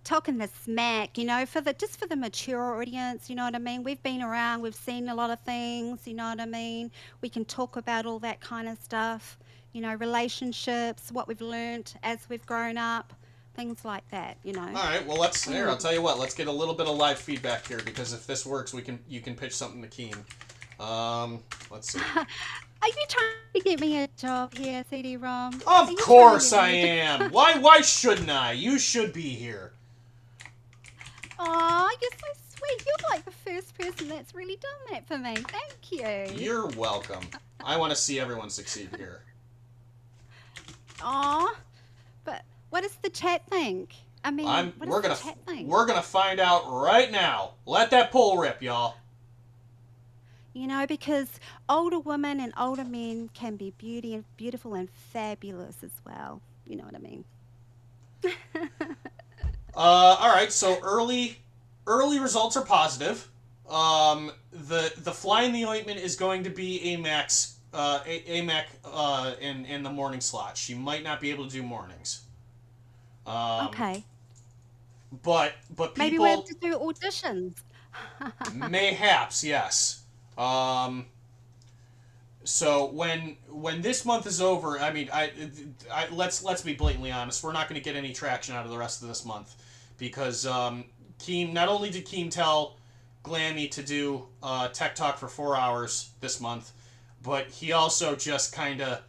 talking the smack, for the mature audience, you know what I mean? We've been around, we've seen a lot of things, you know what I mean? We can talk about all that kind of stuff, relationships, what we've learned as we've grown up, things like that, All right, well, I'll tell you what, let's get a little bit of live feedback here, because if this works, you can pitch something to Keem. Let's see. Are you trying to get me a job here, CD-ROM? Of course I am. Why shouldn't I? You should be here. Aw, you're so sweet. You're like the first person that's really done that for me. Thank you. You're welcome. I want to see everyone succeed here. Aw, but what does the chat think? I mean, what does the chat think? We're gonna find out right now. Let that poll rip, y'all. Because older women and older men can be beautiful and fabulous as well. You know what I mean? All right. So early results are positive. The fly in the ointment is going to be AMAC in the morning slot. She might not be able to do mornings. Okay. But people maybe we have to do auditions. Mayhaps, yes. So when this month is over, I mean, let's be blatantly honest. We're not going to get any traction out of the rest of this month, because Keem, not only did Keem tell Glammy to do Tech Talk for 4 hours this month, but he also just kind of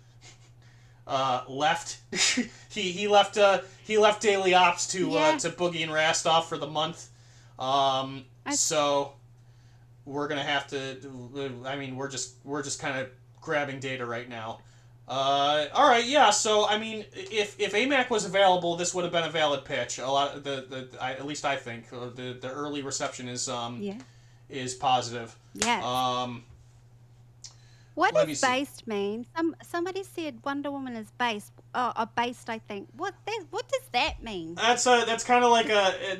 left. he left Daily Ops to Boogie and Rastoff for the month. So we're gonna have to. I mean, we're just kind of grabbing data right now. All right, yeah. So I mean, if AMAC was available, this would have been a valid pitch. A lot of at least I think the early reception is positive. Yeah. What does based mean? Somebody said Wonder Woman is based, based. I think. What does that mean? That's kind of like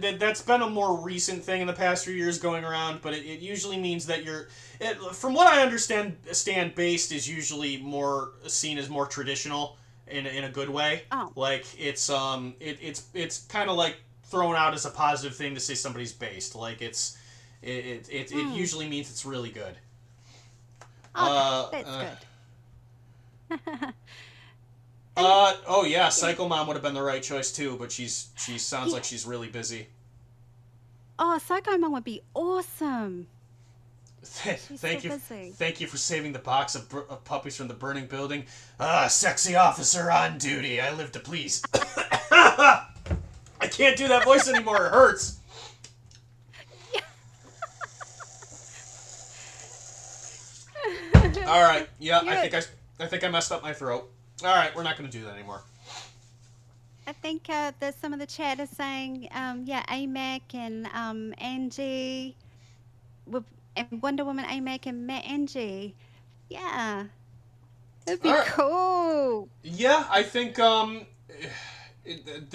that's been a more recent thing in the past few years going around, but it usually means that from what I understand, based is usually more seen as more traditional in a good way. Oh. Like it's kind of like thrown out as a positive thing to say somebody's based. Like it usually means it's really good. Okay, that's good. Oh yeah, Psycho Mom would have been the right choice too, but she sounds like she's really busy. Oh, Psycho Mom would be awesome. Thank you for saving the box of puppies from the burning building. Sexy officer on duty. I live to please. I can't do that voice anymore. It hurts. All right. Yeah, I think I messed up my throat. All right, we're not going to do that anymore. I think there's some of the chat is saying, AMAC and Angie, and Wonder Woman, AMAC and Angie. Yeah, that'd be cool. Yeah, I think the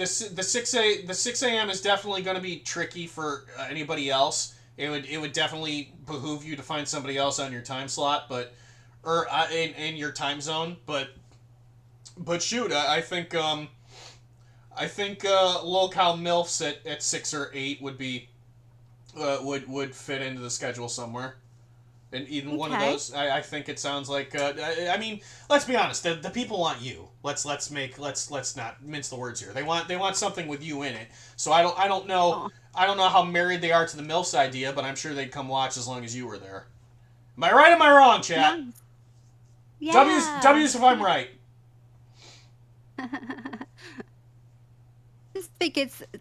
6 a.m. is definitely going to be tricky for anybody else. It would definitely behoove you to find somebody else on your time slot, or in your time zone. But shoot, I think lolcow milfs at 6 or 8 would be would fit into the schedule somewhere. And even one of those, I think it sounds like. I mean, let's be honest. The people want you. Let's not mince the words here. They want something with you in it. So I don't know. Aww. I don't know how married they are to the MILFs idea, but I'm sure they'd come watch as long as you were there. Am I right or am I wrong, chat? Nice. Yeah. W's if I'm right. Just think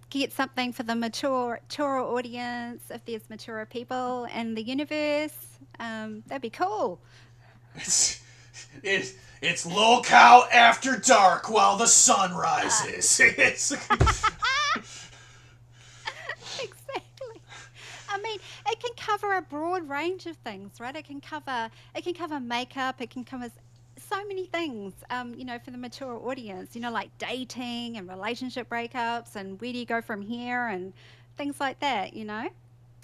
get something for the mature audience. If there's mature people in the universe, that'd be cool. It's lolcow after dark while the sun rises. Exactly. I mean, it can cover a broad range of things, right? It can cover makeup. It can cover so many things, for the mature audience, like dating and relationship breakups and where do you go from here and things like that,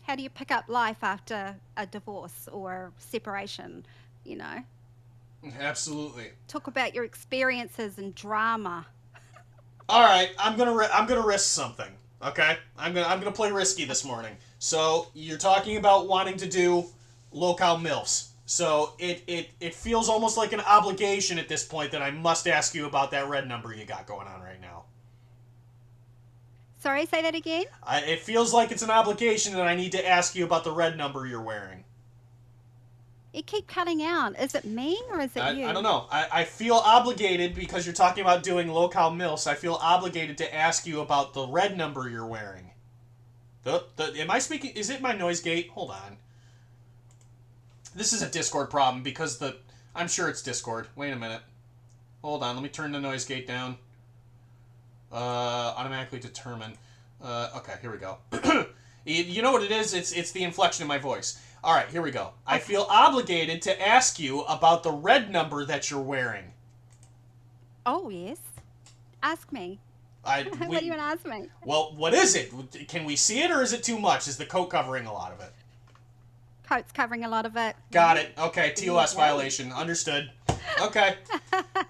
How do you pick up life after a divorce or separation, Absolutely. Talk about your experiences and drama. All right, I'm gonna risk something. Okay, I'm gonna play risky this morning. So you're talking about wanting to do low-cal MILFs. So it feels almost like an obligation at this point that I must ask you about that red number you got going on right now. Sorry, say that again? It feels like it's an obligation that I need to ask you about the red number you're wearing. You keep cutting out. Is it me or is it you? I don't know. I feel obligated because you're talking about doing low-cal MILFs. I feel obligated to ask you about the red number you're wearing. Am I speaking? Is it my noise gate? Hold on. This is a Discord problem because I'm sure it's Discord. Wait a minute. Hold on. Let me turn the noise gate down. Automatically determine. Okay, here we go. You know what it is? It's the inflection in my voice. All right, here we go. I feel obligated to ask you about the red number that you're wearing. Oh, yes. Ask me. What do you want to ask me? Well, what is it? Can we see it or is it too much? Is the coat covering a lot of it? Coat's covering a lot of it. Got it. Okay, TOS violation. Understood. Okay.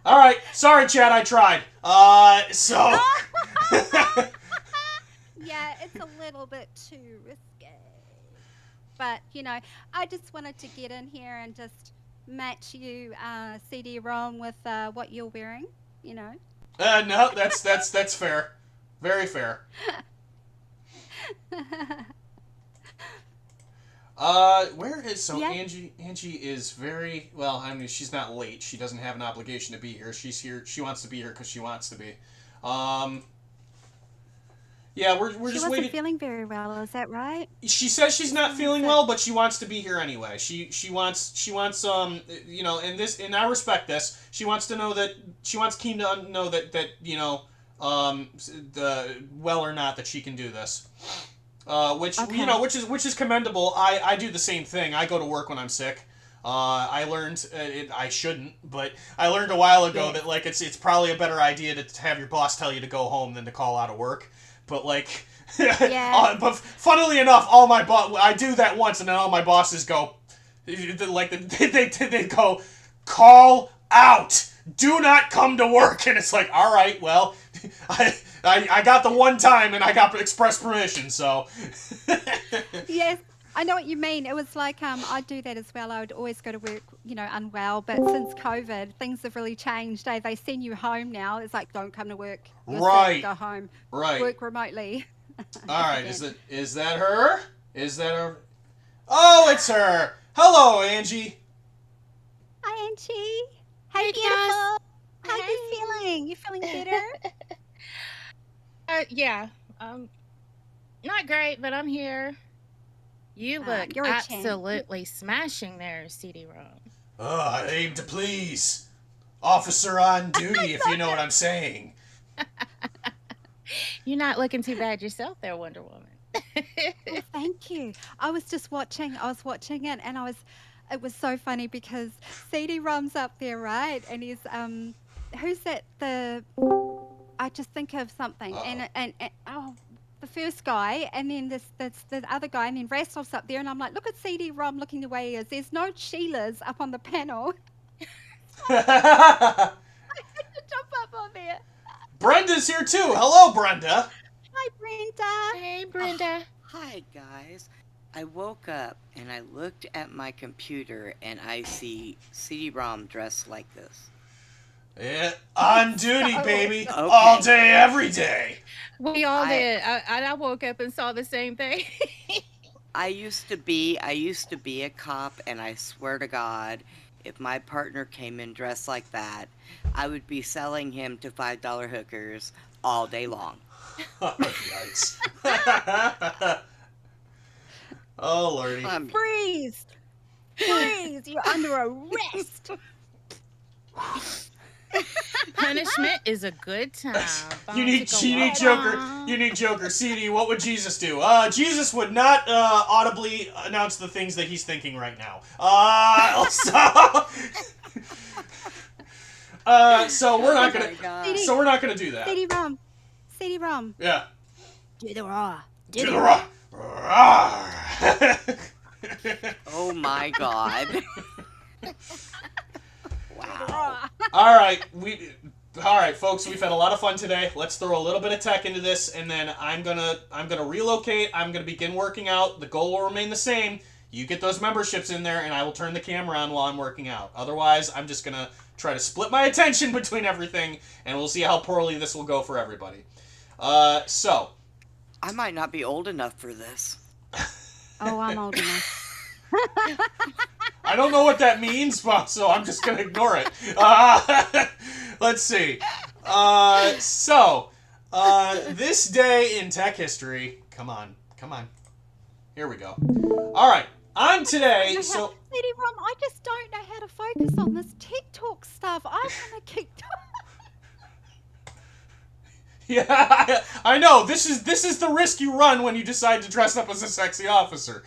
All right. Sorry, Chad, I tried. So... Yeah, it's a little bit too risque. But, you know, I just wanted to get in here and just match you CD-ROM with what you're wearing, you know. No, that's fair. Very fair. Where is yeah. Angie is very well. I mean, she's not late. She doesn't have an obligation to be here. She's here. She wants to be here because she wants to be. Yeah, we're just waiting. She wasn't feeling very well. Is that right? She says she's not feeling well, but she wants to be here anyway. She wants you know, and I respect this. She wants to know that she wants Keem to know that you know well or not that she can do this. Which okay. You know, which is commendable. I do the same thing. I go to work when I'm sick. I learned I shouldn't, but I learned a while ago that like it's probably a better idea to have your boss tell you to go home than to call out of work. But like, yeah. But funnily enough, I do that once, and then all my bosses go, like they go, call out. Do not come to work, and it's like, all right, well, I got the one time, and I got express permission, so. Yes, I know what you mean. It was like I do that as well. I would always go to work, you know, unwell. But since COVID, things have really changed. They send you home now. It's like, don't come to work. You're right. Sick, go home. Right. Work remotely. All right. Is that her? Is that her? Oh, it's her. Hello, Angie. Hi, Angie. Hey, beautiful. How are you feeling? You feeling better? Yeah. Not great, but I'm here. You look absolutely smashing there, CD-ROM. Oh, I aim to please. Officer on duty, if you know what I'm saying. You're not looking too bad yourself there, Wonder Woman. Well, thank you. I was watching it, and it was so funny because CD-ROM's up there, right? And he's, who's that, I just think of something, and the first guy, and then that's the other guy, and then Rastoff's up there, and I'm like, look at CD-ROM looking the way he is. There's no Sheilas up on the panel. I had to jump up on there. Brenda's here too. Hello, Brenda. Hi, Brenda. Hey, Brenda. Hi, guys. I woke up and I looked at my computer and I see CD-ROM dressed like this. Yeah, on duty, baby. Okay. All day, every day. We all did. I woke up and saw the same thing. I used to be a cop, and I swear to God, if my partner came in dressed like that, I would be selling him to $5 hookers all day long. Oh, yikes. Oh, Lordy. Freeze! Freeze! You're under arrest! Punishment is a good time. You need Joker. You need Joker. CD, what would Jesus do? Jesus would not audibly announce the things that he's thinking right now. So we're not gonna. So we're not gonna do that. CD-ROM. Yeah. Do the raw. Do the raw. Oh my God. Wow. All right, All right, folks, we've had a lot of fun today. Let's throw a little bit of tech into this, and then I'm gonna relocate. I'm gonna begin working out. The goal will remain the same. You get those memberships in there, and I will turn the camera on while I'm working out. Otherwise, I'm just gonna try to split my attention between everything, and we'll see how poorly this will go for everybody. So. I might not be old enough for this. Oh, I'm old enough. I don't know what that means, so I'm just going to ignore it. Let's see. This day in tech history. Come on. Here we go. All right. On today, so... CD-ROM, I just don't know how to focus on this TikTok stuff. I want to keep... Yeah, I know. This is the risk you run when you decide to dress up as a sexy officer.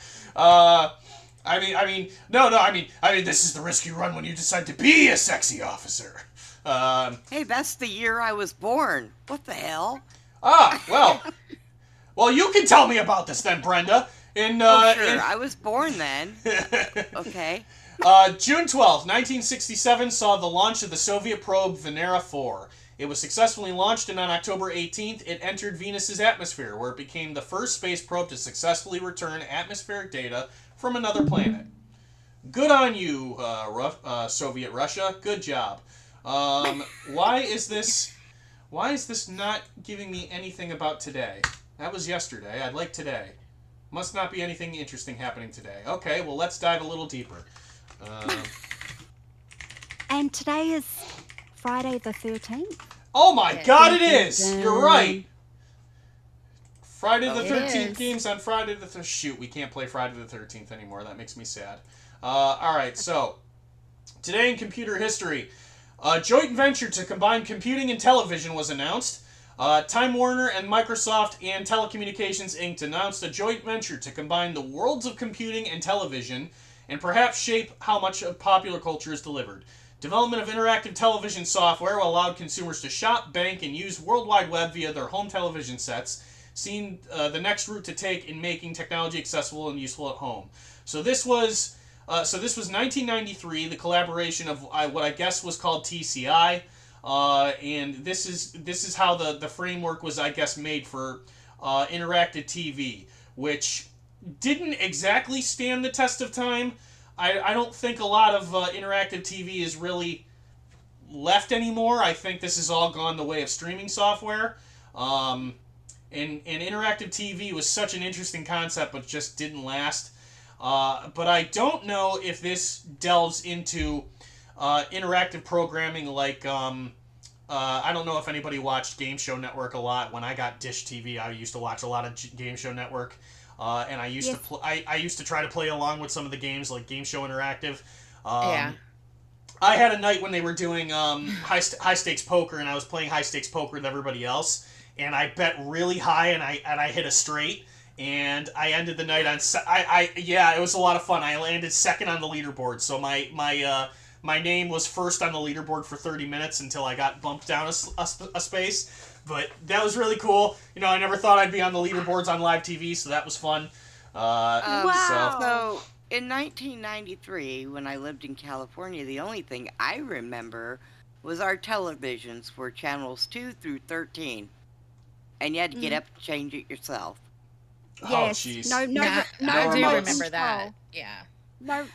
This is the risk you run when you decide to be a sexy officer. Hey, that's the year I was born. What the hell? Well, you can tell me about this then, Brenda. Sure. I was born then. Okay. June 12th, 1967 saw the launch of the Soviet probe Venera 4. It was successfully launched, and on October 18th, it entered Venus's atmosphere, where it became the first space probe to successfully return atmospheric data from another planet. Good on you, Soviet Russia. Good job. Why is this not giving me anything about today? That was yesterday. I'd like today. Must not be anything interesting happening today. Okay, well, let's dive a little deeper. And today is Friday the 13th. Oh my God, it is! You're right! Friday the 13th games on Friday the 13th. Shoot, we can't play Friday the 13th anymore. That makes me sad. Alright, so, today in computer history, a joint venture to combine computing and television was announced. Time Warner and Microsoft and Telecommunications Inc. announced a joint venture to combine the worlds of computing and television and perhaps shape how much of popular culture is delivered. Development of interactive television software allowed consumers to shop, bank, and use World Wide Web via their home television sets, seeing the next route to take in making technology accessible and useful at home. So this was 1993, the collaboration of what I guess was called TCI, and this is how the framework was, I guess, made for interactive TV, which didn't exactly stand the test of time. I don't think a lot of interactive TV is really left anymore. I think this has all gone the way of streaming software. And interactive TV was such an interesting concept, but just didn't last. But I don't know if this delves into interactive programming like... I don't know if anybody watched Game Show Network a lot. When I got Dish TV, I used to watch a lot of Game Show Network. And I used to I used to try to play along with some of the games like Game Show Interactive. I had a night when they were doing high stakes poker, and I was playing high stakes poker with everybody else, and I bet really high, and I hit a straight, and I ended the night on it was a lot of fun. I landed second on the leaderboard, so my name was first on the leaderboard for 30 minutes until I got bumped down a space. But that was really cool. You know, I never thought I'd be on the leaderboards on live TV, so that was fun. Wow. So, in 1993, when I lived in California, the only thing I remember was our televisions were channels 2 through 13. And you had to get up and change it yourself. Yes. Oh, jeez. No, I do remote remember that. control. Yeah. No.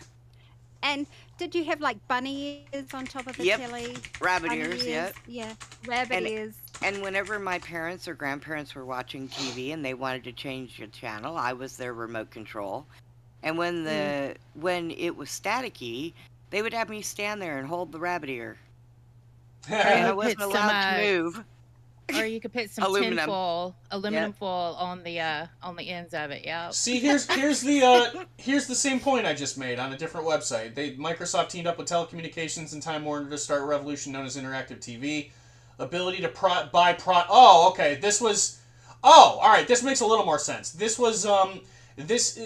And did you have like bunny ears on top of the telly? Rabbit Bunny ears, yep. Yeah, rabbit ears. And whenever my parents or grandparents were watching TV and they wanted to change the channel, I was their remote control. And when it was staticky, they would have me stand there and hold the rabbit ear. And I wasn't allowed to move. Or you could put some aluminum foil on the ends of it. Yeah. See, here's the same point I just made on a different website. Microsoft teamed up with Telecommunications and Time Warner to start a revolution known as interactive TV. Ability to buy Oh, okay. This was. Oh, all right. This makes a little more sense. This was this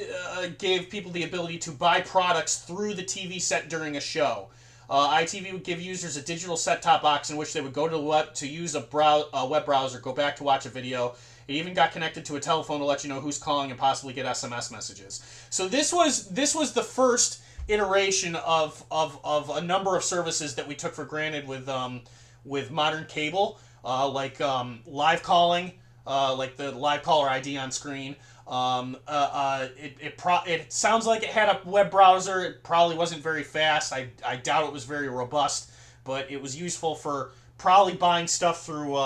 gave people the ability to buy products through the TV set during a show. ITV would give users a digital set-top box in which they would go to the web to use a web browser, go back to watch a video. It even got connected to a telephone to let you know who's calling and possibly get SMS messages. So this was the first iteration of a number of services that we took for granted with with modern cable, like live calling, like the live caller ID on screen. It sounds like it had a web browser. It probably wasn't very fast. I doubt it was very robust, but it was useful for probably buying stuff through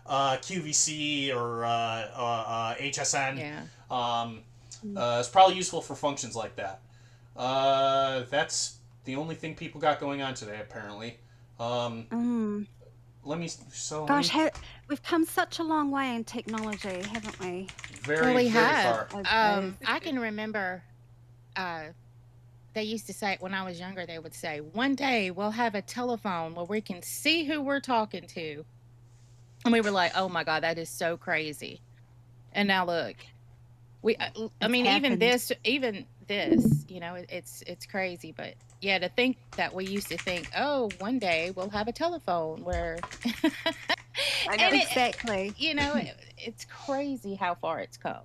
QVC or HSN. Yeah. It's probably useful for functions like that. That's the only thing people got going on today, apparently. Gosh, we've come such a long way in technology, haven't we? We have. Far. I can remember they used to say, when I was younger, they would say, one day we'll have a telephone where we can see who we're talking to. And we were like, oh my God, that is so crazy. And now look, I mean, even this, you know, it's crazy, but yeah, to think that we used to think, oh, one day we'll have a telephone where I know exactly. You know, it's crazy how far it's come.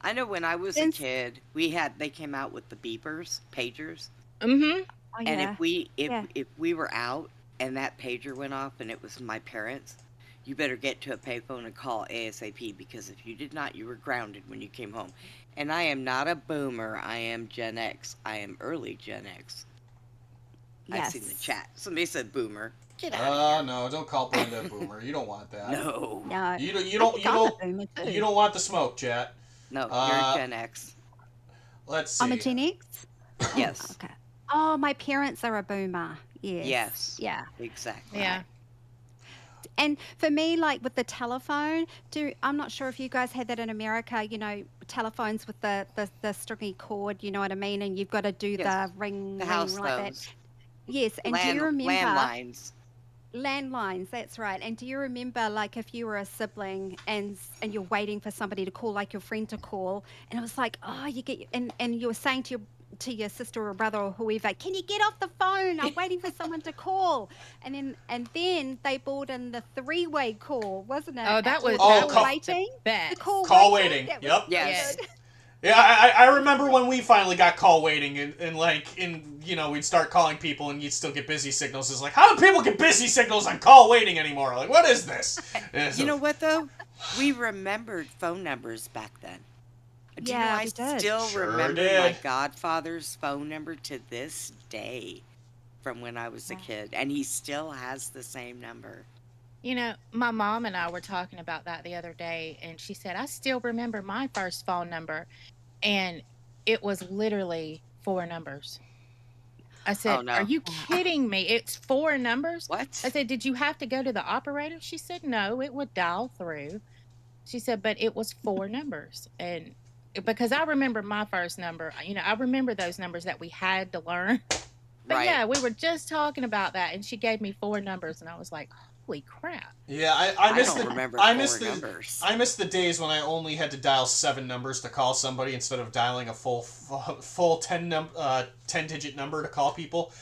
I know when I was a kid, they came out with the beepers, pagers. Mm-hmm. Oh, And yeah. if we were out and that pager went off and it was my parents, you better get to a payphone and call ASAP, because if you did not, you were grounded when you came home. And I am not a boomer. I am Gen X. I am early Gen X. Yes. I've seen the chat. Somebody said boomer. Get out of here. No, don't call Brenda a boomer. You don't want that. No. No. You don't You don't want the smoke, chat. No, you're Gen X. Let's see. I'm a Gen X? Yes. Okay. Oh, my parents are a boomer. Yes. Yes. Yeah. Exactly. Yeah. And for me, like with the telephone, I'm not sure if you guys had that in America, you know, telephones with the stringy cord, you know what I mean? And you've got to do the ring, The house like phones. that. Yes. And do you remember landlines? Landlines, that's right. And do you remember, like, if you were a sibling and you're waiting for somebody to call, like your friend to call, and it was like, oh, and you were saying to your sister or brother or whoever, can you get off the phone? I'm waiting for someone to call. And then they brought in the three-way call, wasn't it? Oh, that was waiting. The call waiting. Yep. Yes. Yeah, I remember when we finally got call waiting, and you know, we'd start calling people and you'd still get busy signals. It's like, how do people get busy signals on call waiting anymore? Like, what is this? You know what, though? We remembered phone numbers back then. Do you know I still remember my godfather's phone number to this day from when I was a kid, and he still has the same number. You know, my mom and I were talking about that the other day, and she said, I still remember my first phone number, and it was literally 4 numbers. I said, Oh, no. Are you kidding me? It's 4 numbers? What? I said, did you have to go to the operator? She said, no, it would dial through. She said, but it was 4 numbers. And because I remember my first number, you know, I remember those numbers that we had to learn. But yeah, we were just talking about that, and she gave me 4 numbers, and I was like, holy crap. Yeah, I miss numbers. I miss the days when I only had to dial 7 numbers to call somebody instead of dialing a full 10-digit number to call people.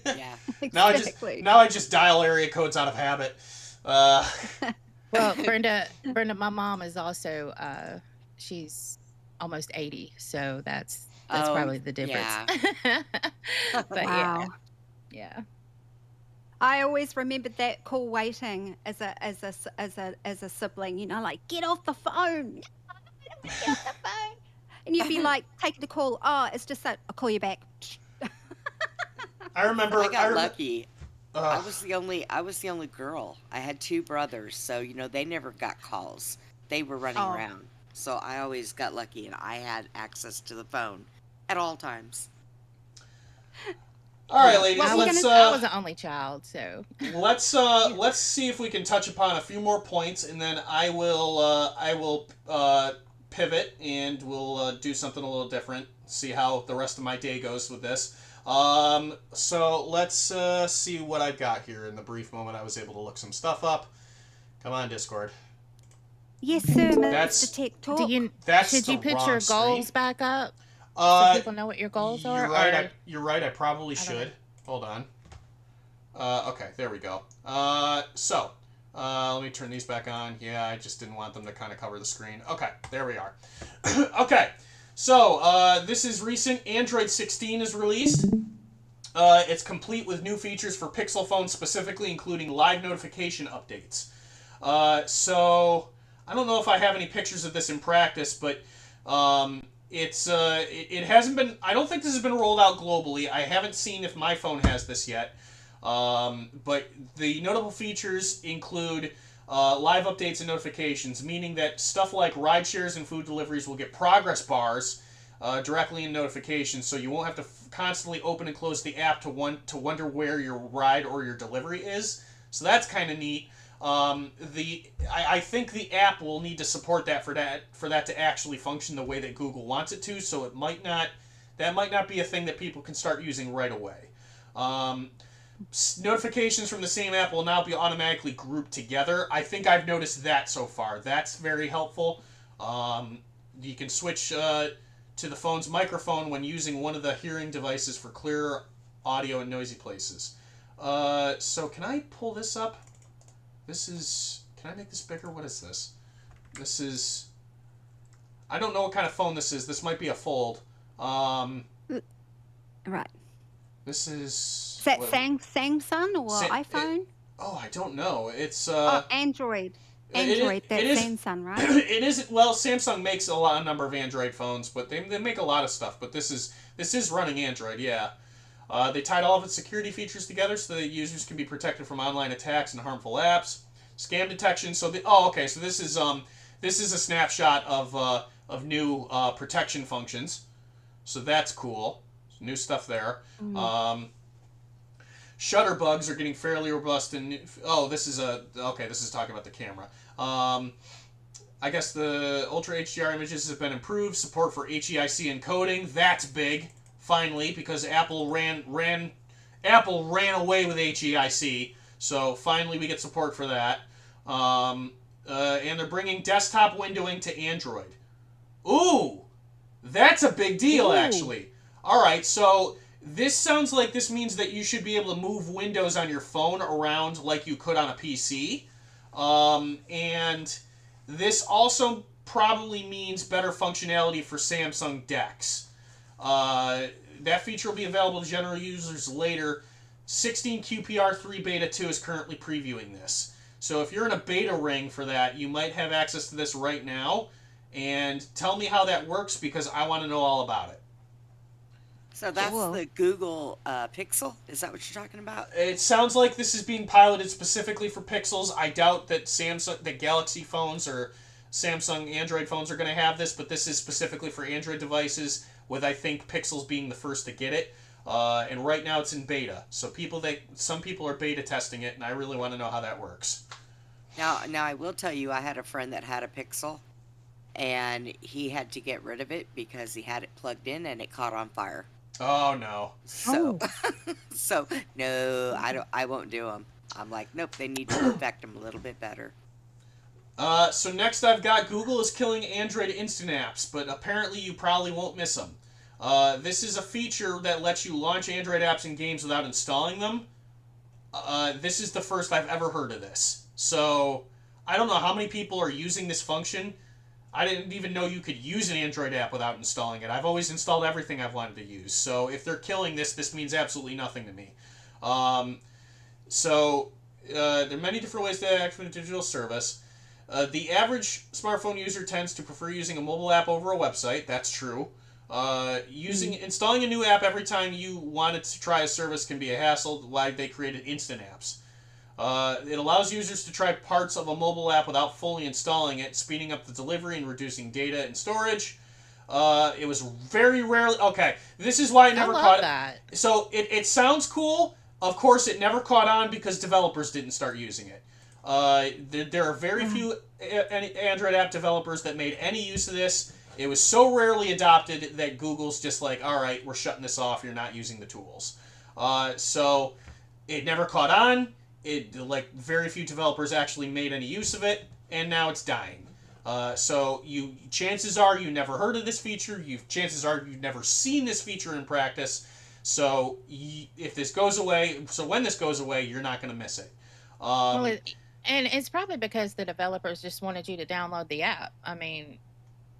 Yeah. Exactly. Now I just dial area codes out of habit. Well, Brenda, my mom is also she's almost 80, so that's probably the difference. Yeah. But Wow. yeah. I always remembered that call waiting as a sibling, you know, like, get off the phone. Get off the phone. And you'd be like, taking the call, oh, it's just that I'll call you back. I remember I got lucky. I was the only girl. I had 2 brothers, so you know they never got calls. They were running around. So I always got lucky, and I had access to the phone at all times. All right, ladies. I was the only child, so let's see if we can touch upon a few more points, and then I will pivot and we'll do something a little different. See how the rest of my day goes with this. So let's see what I've got here. In the brief moment I was able to look some stuff up. Come on, Discord. Yes, sir, Mr. Tech Talk. Should you put your goals back up so people know what your goals are? You're right. I probably should. Hold on. Okay, there we go. So let me turn these back on. Yeah, I just didn't want them to kind of cover the screen. Okay, there we are. Okay, so this is recent. Android 16 is released. It's complete with new features for Pixel phones specifically, including live notification updates. So I don't know if I have any pictures of this in practice, but it hasn't been. I don't think this has been rolled out globally. I haven't seen if my phone has this yet. But the notable features include live updates and notifications, meaning that stuff like ride shares and food deliveries will get progress bars directly in notifications, so you won't have to constantly open and close the app to wonder where your ride or your delivery is. So that's kind of neat. I think the app will need to support that for that to actually function the way that Google wants it to. So that might not be a thing that people can start using right away. Notifications from the same app will now be automatically grouped together. I think I've noticed that so far. That's very helpful. You can switch to the phone's microphone when using one of the hearing devices for clearer audio in noisy places. So can I pull this up? Can I make this bigger? What is this? I don't know what kind of phone this is. This might be a fold. Right. This is... Is that Samsung or iPhone? I don't know. It's... Android. Samsung, right? It is... Well, Samsung makes a number of Android phones, but they make a lot of stuff. But this is running Android, yeah. They tied all of its security features together so that users can be protected from online attacks and harmful apps. Scam detection. So so this is a snapshot of new protection functions. So that's cool. New stuff there. Mm-hmm. Shutter bugs are getting fairly robust and this is talking about the camera. I guess the Ultra HDR images have been improved. Support for HEIC encoding. That's big. Finally, because Apple ran away with HEIC, so finally we get support for that. And they're bringing desktop windowing to Android. Ooh, that's a big deal, actually. All right, so this sounds like this means that you should be able to move windows on your phone around like you could on a PC. And this also probably means better functionality for Samsung DeX. That feature will be available to general users later. 16QPR3 Beta 2 is currently previewing this. So if you're in a beta ring for that, you might have access to this right now. And tell me how that works, because I want to know all about it. So that's the Google Pixel? Is that what you're talking about? It sounds like this is being piloted specifically for Pixels. I doubt that the Galaxy phones or Samsung Android phones are going to have this, but this is specifically for Android devices, with I think Pixels being the first to get it. And right now it's in beta. So some people are beta testing it, and I really want to know how that works. Now I will tell you, I had a friend that had a Pixel, and he had to get rid of it because he had it plugged in and it caught on fire. Oh no. So, so no, I won't do them. I'm like, nope, they need to perfect them a little bit better. So next I've got Google is killing Android instant apps, but apparently you probably won't miss them. This is a feature that lets you launch Android apps and games without installing them. This is the first I've ever heard of this. So I don't know how many people are using this function. I didn't even know you could use an Android app without installing it. I've always installed everything I've wanted to use. So if they're killing this means absolutely nothing to me. There are many different ways to activate a digital service. The average smartphone user tends to prefer using a mobile app over a website. That's true. Installing a new app every time you wanted to try a service can be a hassle. Why they created instant apps. It allows users to try parts of a mobile app without fully installing it, speeding up the delivery and reducing data and storage. It was very rarely... Okay, this is why it never caught... that. So it sounds cool. Of course, it never caught on because developers didn't start using it. There are very few Android app developers that made any use of this. It was so rarely adopted that Google's just like, all right, we're shutting this off. You're not using the tools. So it never caught on. Very few developers actually made any use of it, and now it's dying. Chances are you never heard of this feature. Chances are you've never seen this feature in practice. So if this goes away, when this goes away, you're not going to miss it. And it's probably because the developers just wanted you to download the app. I mean,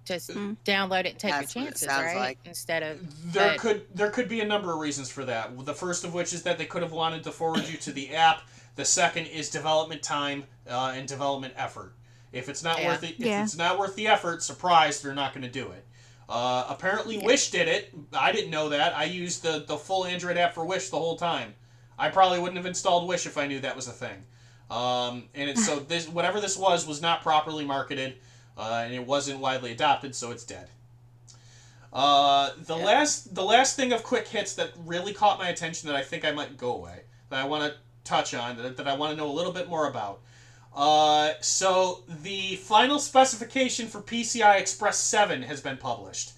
just download it and take That's your what it chances, sounds right? like. Instead of There could be a number of reasons for that. The first of which is that they could have wanted to forward you to the app. The second is development time and development effort. If it's not worth it, if it's not worth the effort, surprise, they're not going to do it. Apparently, Wish did it. I didn't know that. I used the full Android app for Wish the whole time. I probably wouldn't have installed Wish if I knew that was a thing. So this whatever this was not properly marketed, and it wasn't widely adopted, so it's dead. The last thing of quick hits that really caught my attention that I think I might go away, that I want to touch on, that I want to know a little bit more about. So the final specification for PCI Express 7 has been published.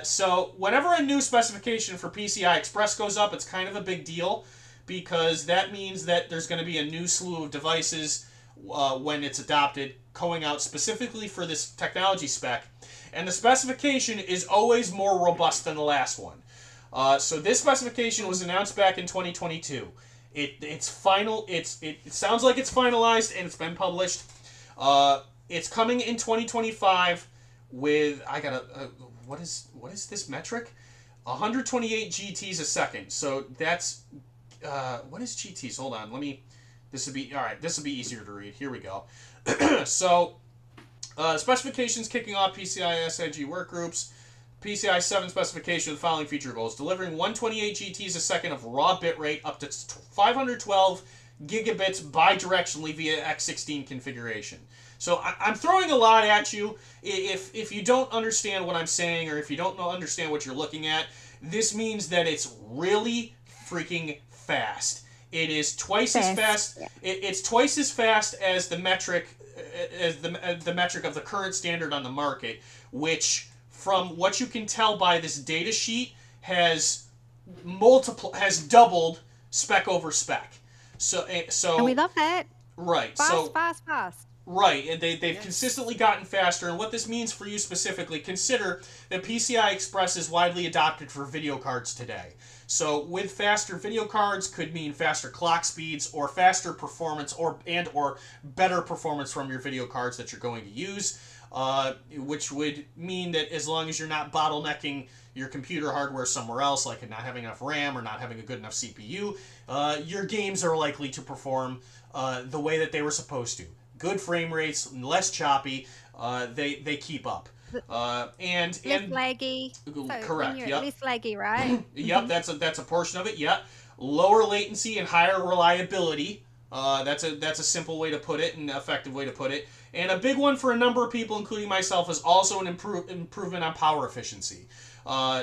So whenever a new specification for PCI Express goes up, it's kind of a big deal, because that means that there's going to be a new slew of devices when it's adopted, going out specifically for this technology spec. And the specification is always more robust than the last one. So this specification was announced back in 2022. It's final. It sounds like it's finalized and it's been published. It's coming in 2025 with what is this metric? 128 GTs a second. So that's what is GTs? Hold on. This would be easier to read. Here we go. So specifications kicking off PCI SIG workgroups. PCI 7 specification with the following feature goals: delivering 128 GTs a second of raw bitrate up to 512 gigabits bidirectionally via X16 configuration. So I'm throwing a lot at you. If you don't understand what I'm saying, or if you don't understand what you're looking at, this means that it's really freaking fast. It is twice as fast. It's twice as fast as the metric, the metric of the current standard on the market, which, from what you can tell by this data sheet, has doubled spec over spec. So and we love that. Right. Fast. Right, and they've consistently gotten faster, and what this means for you specifically, consider that PCI Express is widely adopted for video cards today. So with faster video cards could mean faster clock speeds, or faster performance, or better performance from your video cards that you're going to use, which would mean that as long as you're not bottlenecking your computer hardware somewhere else, like not having enough RAM or not having a good enough CPU, your games are likely to perform the way that they were supposed to. Good frame rates, less choppy, they keep up. And less laggy. Correct. Yep. Less laggy, right? Yep, that's a portion of it. Yep. Lower latency and higher reliability. That's a simple way to put it, and effective way to put it. And a big one for a number of people, including myself, is also an improvement on power efficiency.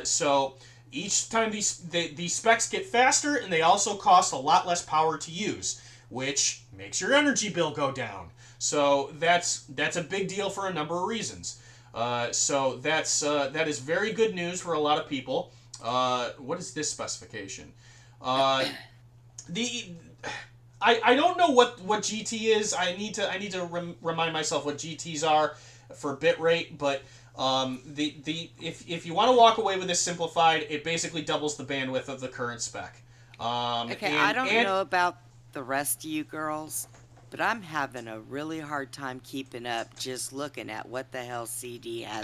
So each time these specs get faster, and they also cost a lot less power to use, which makes your energy bill go down. So that's a big deal for a number of reasons. So that is very good news for a lot of people. What is this specification? I don't know what GT is. I need to remind myself what GTs are for bitrate, but if you want to walk away with this simplified, it basically doubles the bandwidth of the current spec. I don't know about the rest of you girls, but I'm having a really hard time keeping up just looking at what the hell CD has.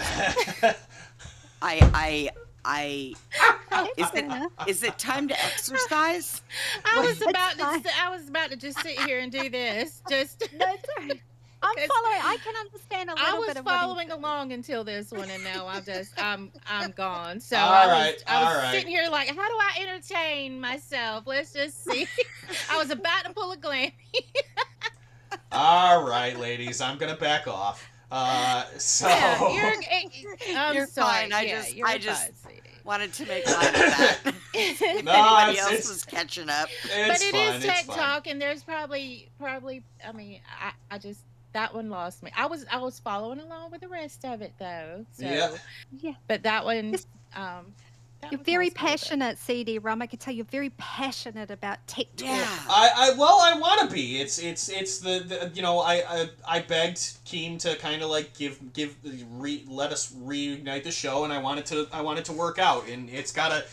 Is it time to exercise? I was about to just sit here and do this. I'm following. I can understand a little bit of I was following along until this one, and now I'm gone. So I was sitting here like, how do I entertain myself? Let's just see. I was about to pull a Glammy. All right, ladies, I'm gonna back off. Yeah, you're sorry. fine. I just wanted to make light of that. No, else was catching up. But it is Tech Talk, and there's probably. I mean, I just. That one lost me. I was following along with the rest of it though. So, yeah. But that one. You're very passionate, CD-ROM. I can tell you're very passionate about tech talk. Yeah. I want to be. It's the I begged Keem to kind of like let us reunite the show, and I wanted to work out, and it's gotta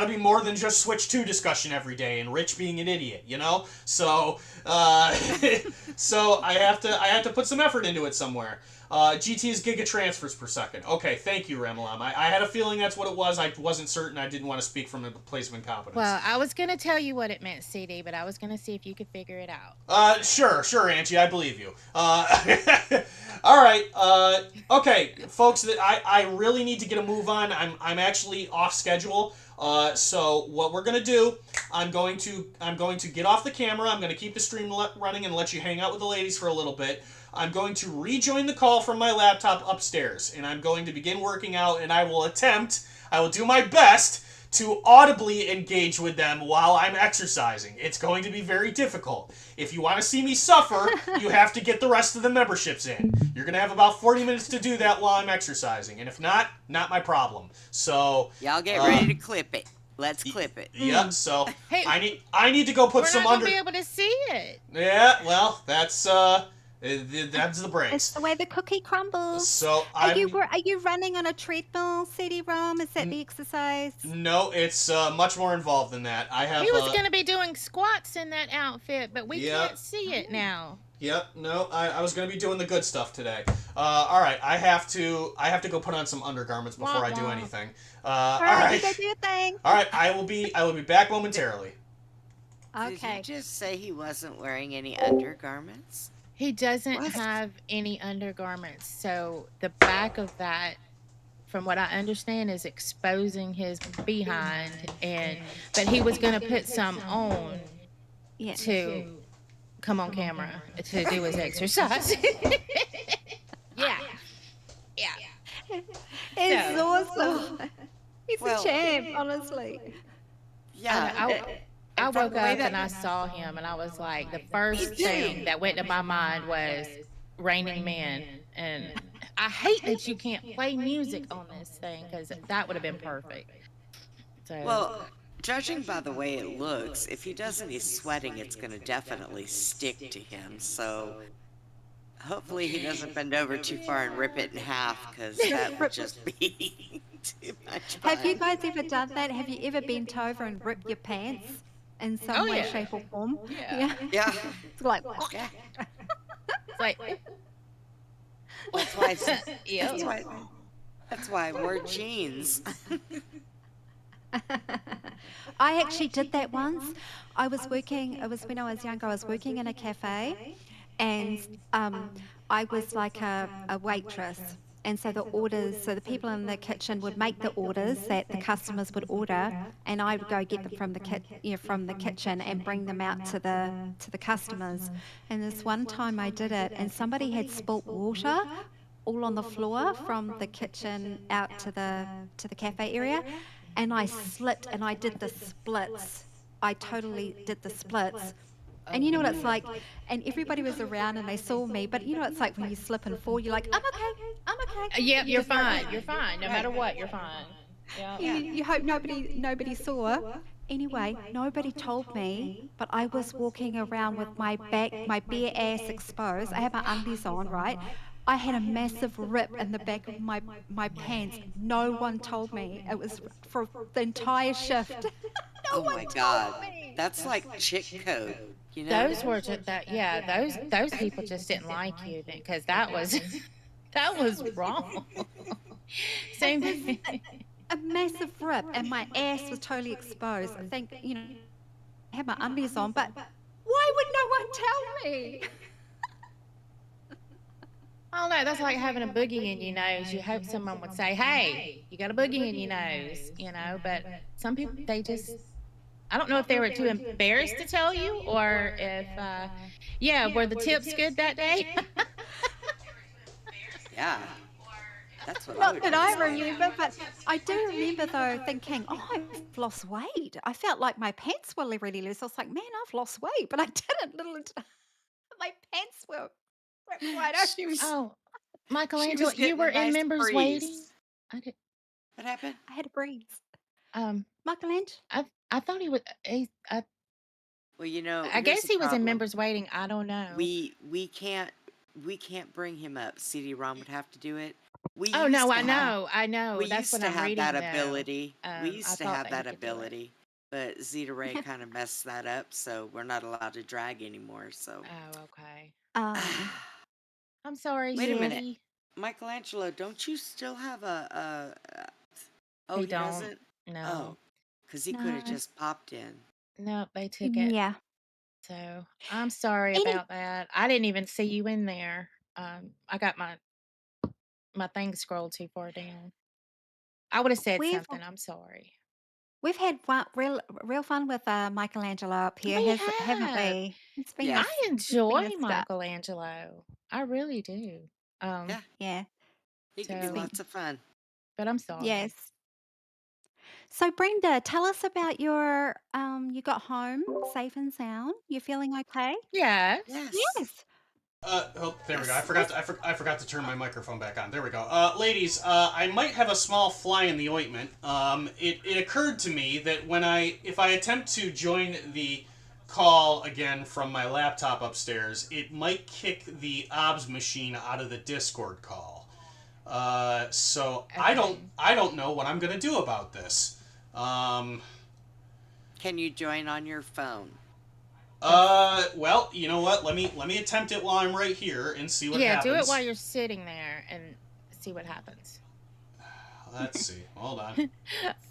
be more than just Switch 2 discussion every day and Rich being an idiot, so so I have to put some effort into it somewhere. GT is gigatransfers per second. Okay, thank you, Remelam. I had a feeling that's what it was. I wasn't certain. I didn't want to speak from a place of incompetence. Well, I was going to tell you what it meant, CD, but I was going to see if you could figure it out. Sure, Angie, I believe you. All right. Okay, folks, I really need to get a move on. I'm actually off schedule. So what we're gonna do, I'm going to get off the camera. I'm gonna keep the stream running and let you hang out with the ladies for a little bit. I'm going to rejoin the call from my laptop upstairs, and I'm going to begin working out, and I will do my best to audibly engage with them while I'm exercising. It's going to be very difficult. If you want to see me suffer, you have to get the rest of the memberships in. You're going to have about 40 minutes to do that while I'm exercising, and if not my problem. So y'all get ready to clip it. Let's clip it. Yeah, so hey, I need to go put some under. We're not going to be able to see it. Yeah, well, that's the breaks. It's the way the cookie crumbles. So are you running on a treadmill, CD-ROM? Is that the exercise? No, it's much more involved than that. He was going to be doing squats in that outfit, but we can't see it now. Yep. No, I was going to be doing the good stuff today. All right, I have to go put on some undergarments before I do anything. All right, you go do your thing. All right, I will be back momentarily. Okay. Did you just say he wasn't wearing any undergarments? He doesn't have any undergarments, so the back of that, from what I understand, is exposing his behind, but he was going to put some on to come on camera to do his exercise. Yeah. It's awesome. He's a champ, honestly. Yeah. I woke up and I saw him, and I was like, the first thing that went to my mind was Raining Men. And I hate that you can't play music on this thing, because that would have been perfect. So. Well, judging by the way it looks, if he does any sweating, it's going to definitely stick to him. So hopefully he doesn't bend over too far and rip it in half, because that would just be too much fun. Have you guys ever done that? Have you ever bent over and ripped your pants in some way, shape, or form? Yeah. It's like, it's like, that's why I wore jeans. I actually did that once. It was when I was younger. I was working in a cafe, and I was like a waitress. And so the people in the kitchen would make the orders that the customers would order, and I would go get them from the kitchen and bring them out to the customers. And this one time I did it, and somebody had spilt water all on the floor from the kitchen out to the cafe area, and I slipped and I did the splits. I totally did the splits. And you know what it's like, and everybody was around and they saw me, but you know what it's like when you slip and fall, you're like, I'm okay. Yeah, you're fine. You're fine. No matter what, you're fine. Yeah. You hope nobody saw. Anyway, nobody told me, but I was walking around with my bare ass exposed. I had my undies on, right? I had a massive rip in the back of my pants. No one told me. It was for the entire shift. Oh my God, that's like chick code. You know? Those were just those people just didn't like you, because that was wrong. Same thing. A massive rip, and my ass was totally exposed. I think, I had my undies on, but why would no one tell me? Oh no, that's like having a boogie in your nose. You hope someone would say, "Hey, you got a boogie in your nose," But some people, they just, I don't know if they were too embarrassed to tell you, or if, were the tips good that day? Yeah. That's what Not that I remember, but I do remember though thinking, I've lost weight. I felt like my pants were really loose. I was like, man, I've lost weight, but I didn't. My pants were ripped wide open. Oh, Michelangelo, you were in members waiting. What happened? I had a breeze. Michelangelo, I thought he was. Well, I guess he was in members waiting. I don't know. We can't bring him up. CD-ROM would have to do it. I know. We That's used what to I'm have reading, that though. ability. We used to have that ability, but Zeta Ray kind of messed that up, so we're not allowed to drag anymore. So. Oh, okay. Um, I'm sorry. Wait a minute. Michelangelo, don't you still have oh, He he don't. doesn't? No. Oh, because he could No. have just popped in. No, they took it. Yeah. So I'm sorry Any about that. I didn't even see you in there. I got my thing scrolled too far down. I would have said we've something. I'm sorry. we've had real fun with Michelangelo up here, We haven't have. we? It's been Yeah. I enjoy a start. Michelangelo. I really do. Yeah. Yeah. He could be So, lots of fun. but I'm sorry. Yes. So Brenda, tell us about your you got home safe and sound. You feeling okay? Yes. Yes. Yes. Oh, there we go. Yes. I forgot to turn my microphone back on. There we go. Ladies, I might have a small fly in the ointment. It occurred to me that if I attempt to join the call again from my laptop upstairs, it might kick the OBS machine out of the Discord call. So I don't know what I'm gonna do about this. Can you join on your phone? Well, you know what? Let me attempt it while I'm right here and see what happens. Yeah, do it while you're sitting there and see what happens. Let's see. Hold on.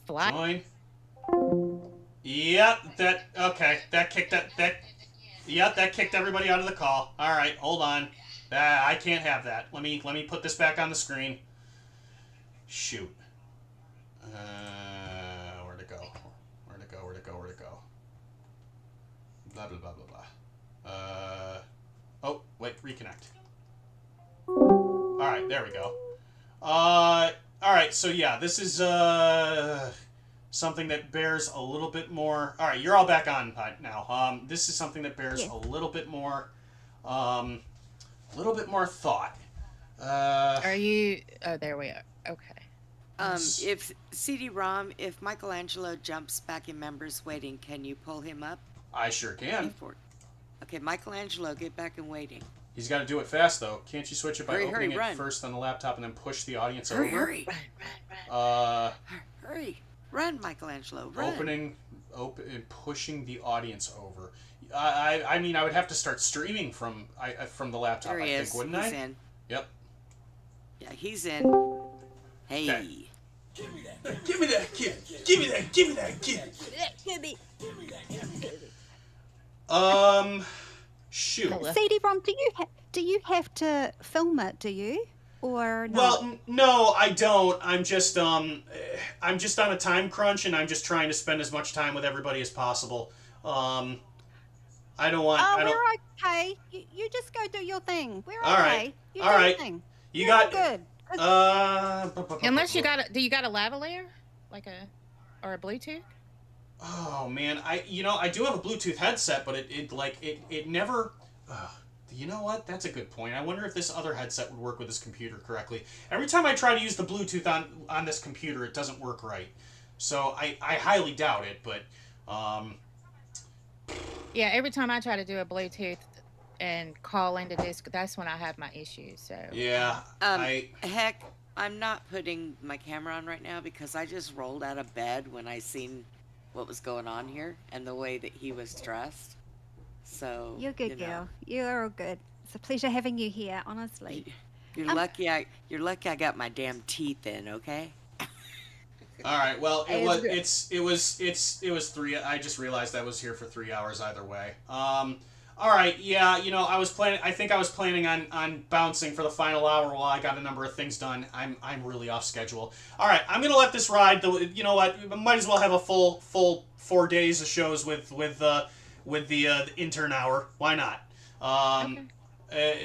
Fly. Join. Yep, that kicked that kicked everybody out of the call. All right, hold on. I can't have that. Let me put this back on the screen. Shoot. Where'd it go? Where'd it go? Where'd it go? Where'd it go? Blah blah blah blah blah. Oh, wait, reconnect. All right, there we go. All right, so yeah, this is something that bears a little bit more. All right, you're all back on now. This is something that bears a little bit more thought. Are you? Oh, there we are. Okay. If CD-ROM, if Michelangelo jumps back in members waiting, can you pull him up? I sure can. Okay, Michelangelo, get back in waiting. He's got to do it fast, though. Can't you switch it by opening it run. first on the laptop and then push the audience Hurry, over? hurry. Hurry. Run, Michelangelo, run. Pushing the audience over. I mean, I would have to start streaming from the laptop, There he I is. think, wouldn't He's I? in. Yep. Yeah, he's in. Hey. Okay. Give me that kid. Give me that kid. Shoot. CD-ROM, do you have to film it? Do you, or not? Well, no, I don't. I'm just on a time crunch, and I'm just trying to spend as much time with everybody as possible. I don't want. Oh, I don't, we're okay. You just go do your thing. We're All okay. right. You All do right. your thing. You You're got good. Unless you got do you got a lavalier, or a Bluetooth? Oh man, I do have a Bluetooth headset, but it never. You know what? That's a good point. I wonder if this other headset would work with this computer correctly. Every time I try to use the Bluetooth on this computer, it doesn't work right. So I highly doubt it, but Yeah, every time I try to do a Bluetooth and call into disc, that's when I have my issues. So yeah, Heck, I'm not putting my camera on right now because I just rolled out of bed when I seen what was going on here and the way that he was dressed. So You're good, girl. You're good. It's a pleasure having you here, honestly. You're lucky I got my damn teeth in, okay? all right. Well, it was 3. I just realized I was here for 3 hours either way. All right. Yeah. I think I was planning on bouncing for the final hour while I got a number of things done. I'm really off schedule. All right. I'm gonna let this ride. You know what? Might as well have a full 4 days of shows with the intern hour. Why not?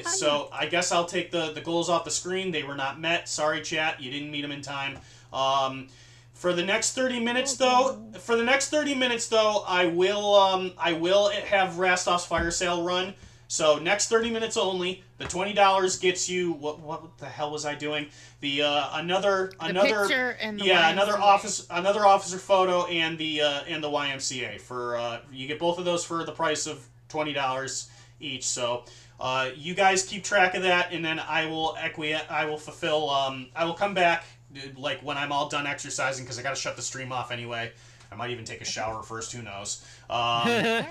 So I guess I'll take the goals off the screen. They were not met. Sorry, chat. You didn't meet them in time. For the next 30 minutes, though, I will have Rastoff's fire sale run. So next 30 minutes only. The $20 gets you what the hell was I doing? The another picture and the another YMCA. officer photo and the YMCA for you get both of those for the price of $20 each. So you guys keep track of that, and then I will fulfill. I will come back like when I'm all done exercising because I got to shut the stream off anyway. I might even take a shower first. Who knows? I'll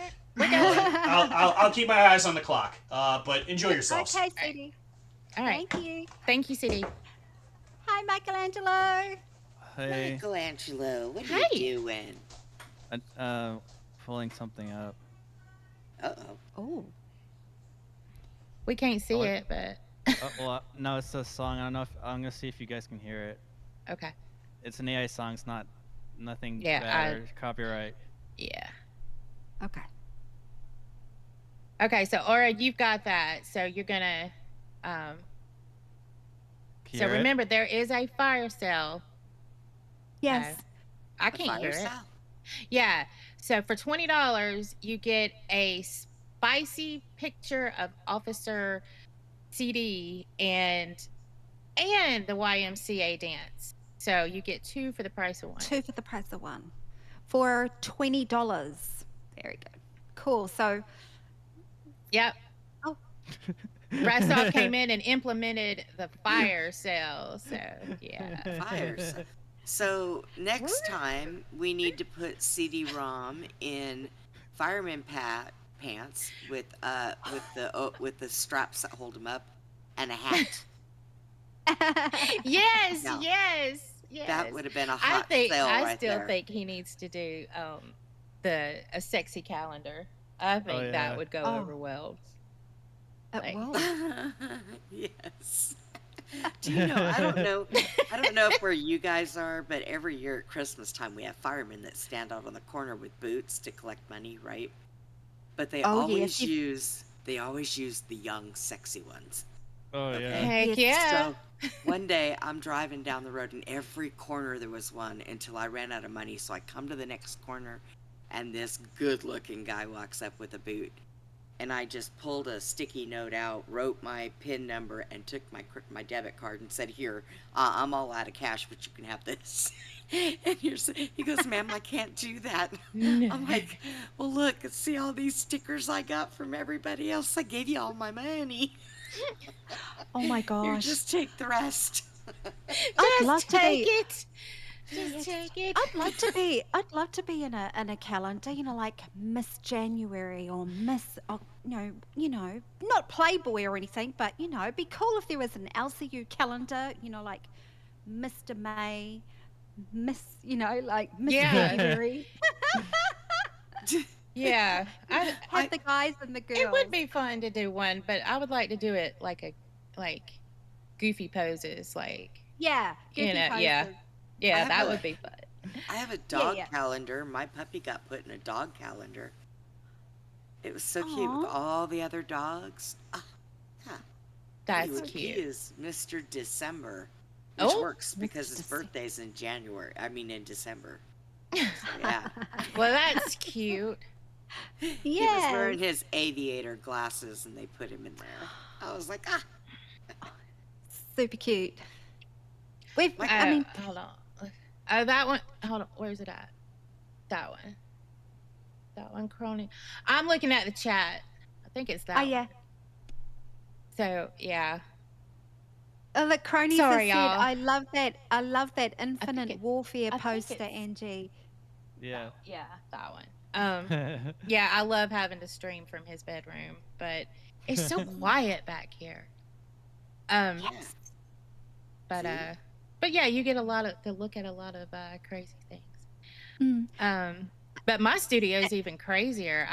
keep my eyes on the clock. But enjoy yourselves. Okay, sweetie. All right. Thank you. Thank you, CD. Hi, Michelangelo. Hey. Michelangelo, what are Hey. you doing? Pulling something up. Uh-oh. Oh. We can't see it, but. No, it's a song. I don't know if I'm gonna see if you guys can hear it. Okay. It's an AI song. It's nothing Yeah, bad or copyright. Yeah. Okay. Okay, so Aura, you've got that. So you're gonna so remember there is a fire sale. Yes. I can't hear it. Yeah. So for $20, you get a spicy picture of Officer CD and the YMCA dance. So you get 2 for the price of 1. 2 for the price of 1. For $20. Very good. Cool. So. Yep. Oh. Rastoff came in and implemented the fire sale. So yeah. Fire sale. So next time we need to put CD-ROM in fireman pants with the straps that hold them up and a hat. Yes, No. yes. That would have been a hot sale right I still there. think he needs to do a sexy calendar. I think that would go over well. It will. Yes. Do you know? I don't know if where you guys are, but every year at Christmas time we have firemen that stand out on the corner with boots to collect money, right? But they always use the young, sexy ones. Oh yeah. Heck yeah. So one day I'm driving down the road and every corner there was one until I ran out of money. So I come to the next corner and this good-looking guy walks up with a boot. And I just pulled a sticky note out, wrote my PIN number, and took my debit card and said, "Here, I'm all out of cash, but you can have this." And he goes, "Ma'am, I can't do that." I'm like, "Well, look, see all these stickers I got from everybody else? I gave you all my money." Oh my gosh. Here, just take the rest. I'd love to take be. it. Just take it. I'd love to be in a calendar, like Miss January or Miss, not Playboy or anything, but it'd be cool if there was an LCU calendar, like Mr. May, Miss, like Miss January. Yeah, Have the guys and the girls. It would be fun to do one, but I would like to do it like goofy poses, yeah, goofy poses. Yeah, that would be fun. I have a dog calendar. My puppy got put in a dog calendar. It was so cute with all the other dogs. That's cute. He is Mr. December, which works because his birthday's in December. So, yeah. Well, that's cute. He was wearing his aviator glasses and they put him in there. I was like, super cute. Hold on. That one. Hold on. Where's it at? That one, Crony. I'm looking at the chat. I think it's that. Oh yeah. So yeah. Look, Crony Sorry, said, y'all. I love that Infinite Warfare poster, Angie. Yeah. Yeah, that one. Yeah, I love having to stream from his bedroom, but it's so quiet back here. yes. But yeah, you get to look at a lot of crazy things. But my studio is even crazier.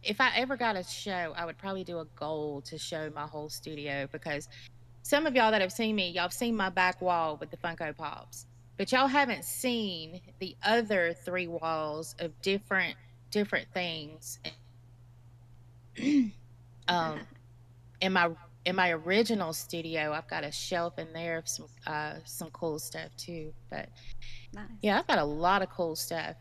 If I ever got a show, I would probably do a goal to show my whole studio, because some of y'all that have seen me, y'all have seen my back wall with the Funko Pops, but y'all haven't seen the other 3 walls of different things. In my original studio, I've got a shelf in there of some cool stuff too. But nice. Yeah, I've got a lot of cool stuff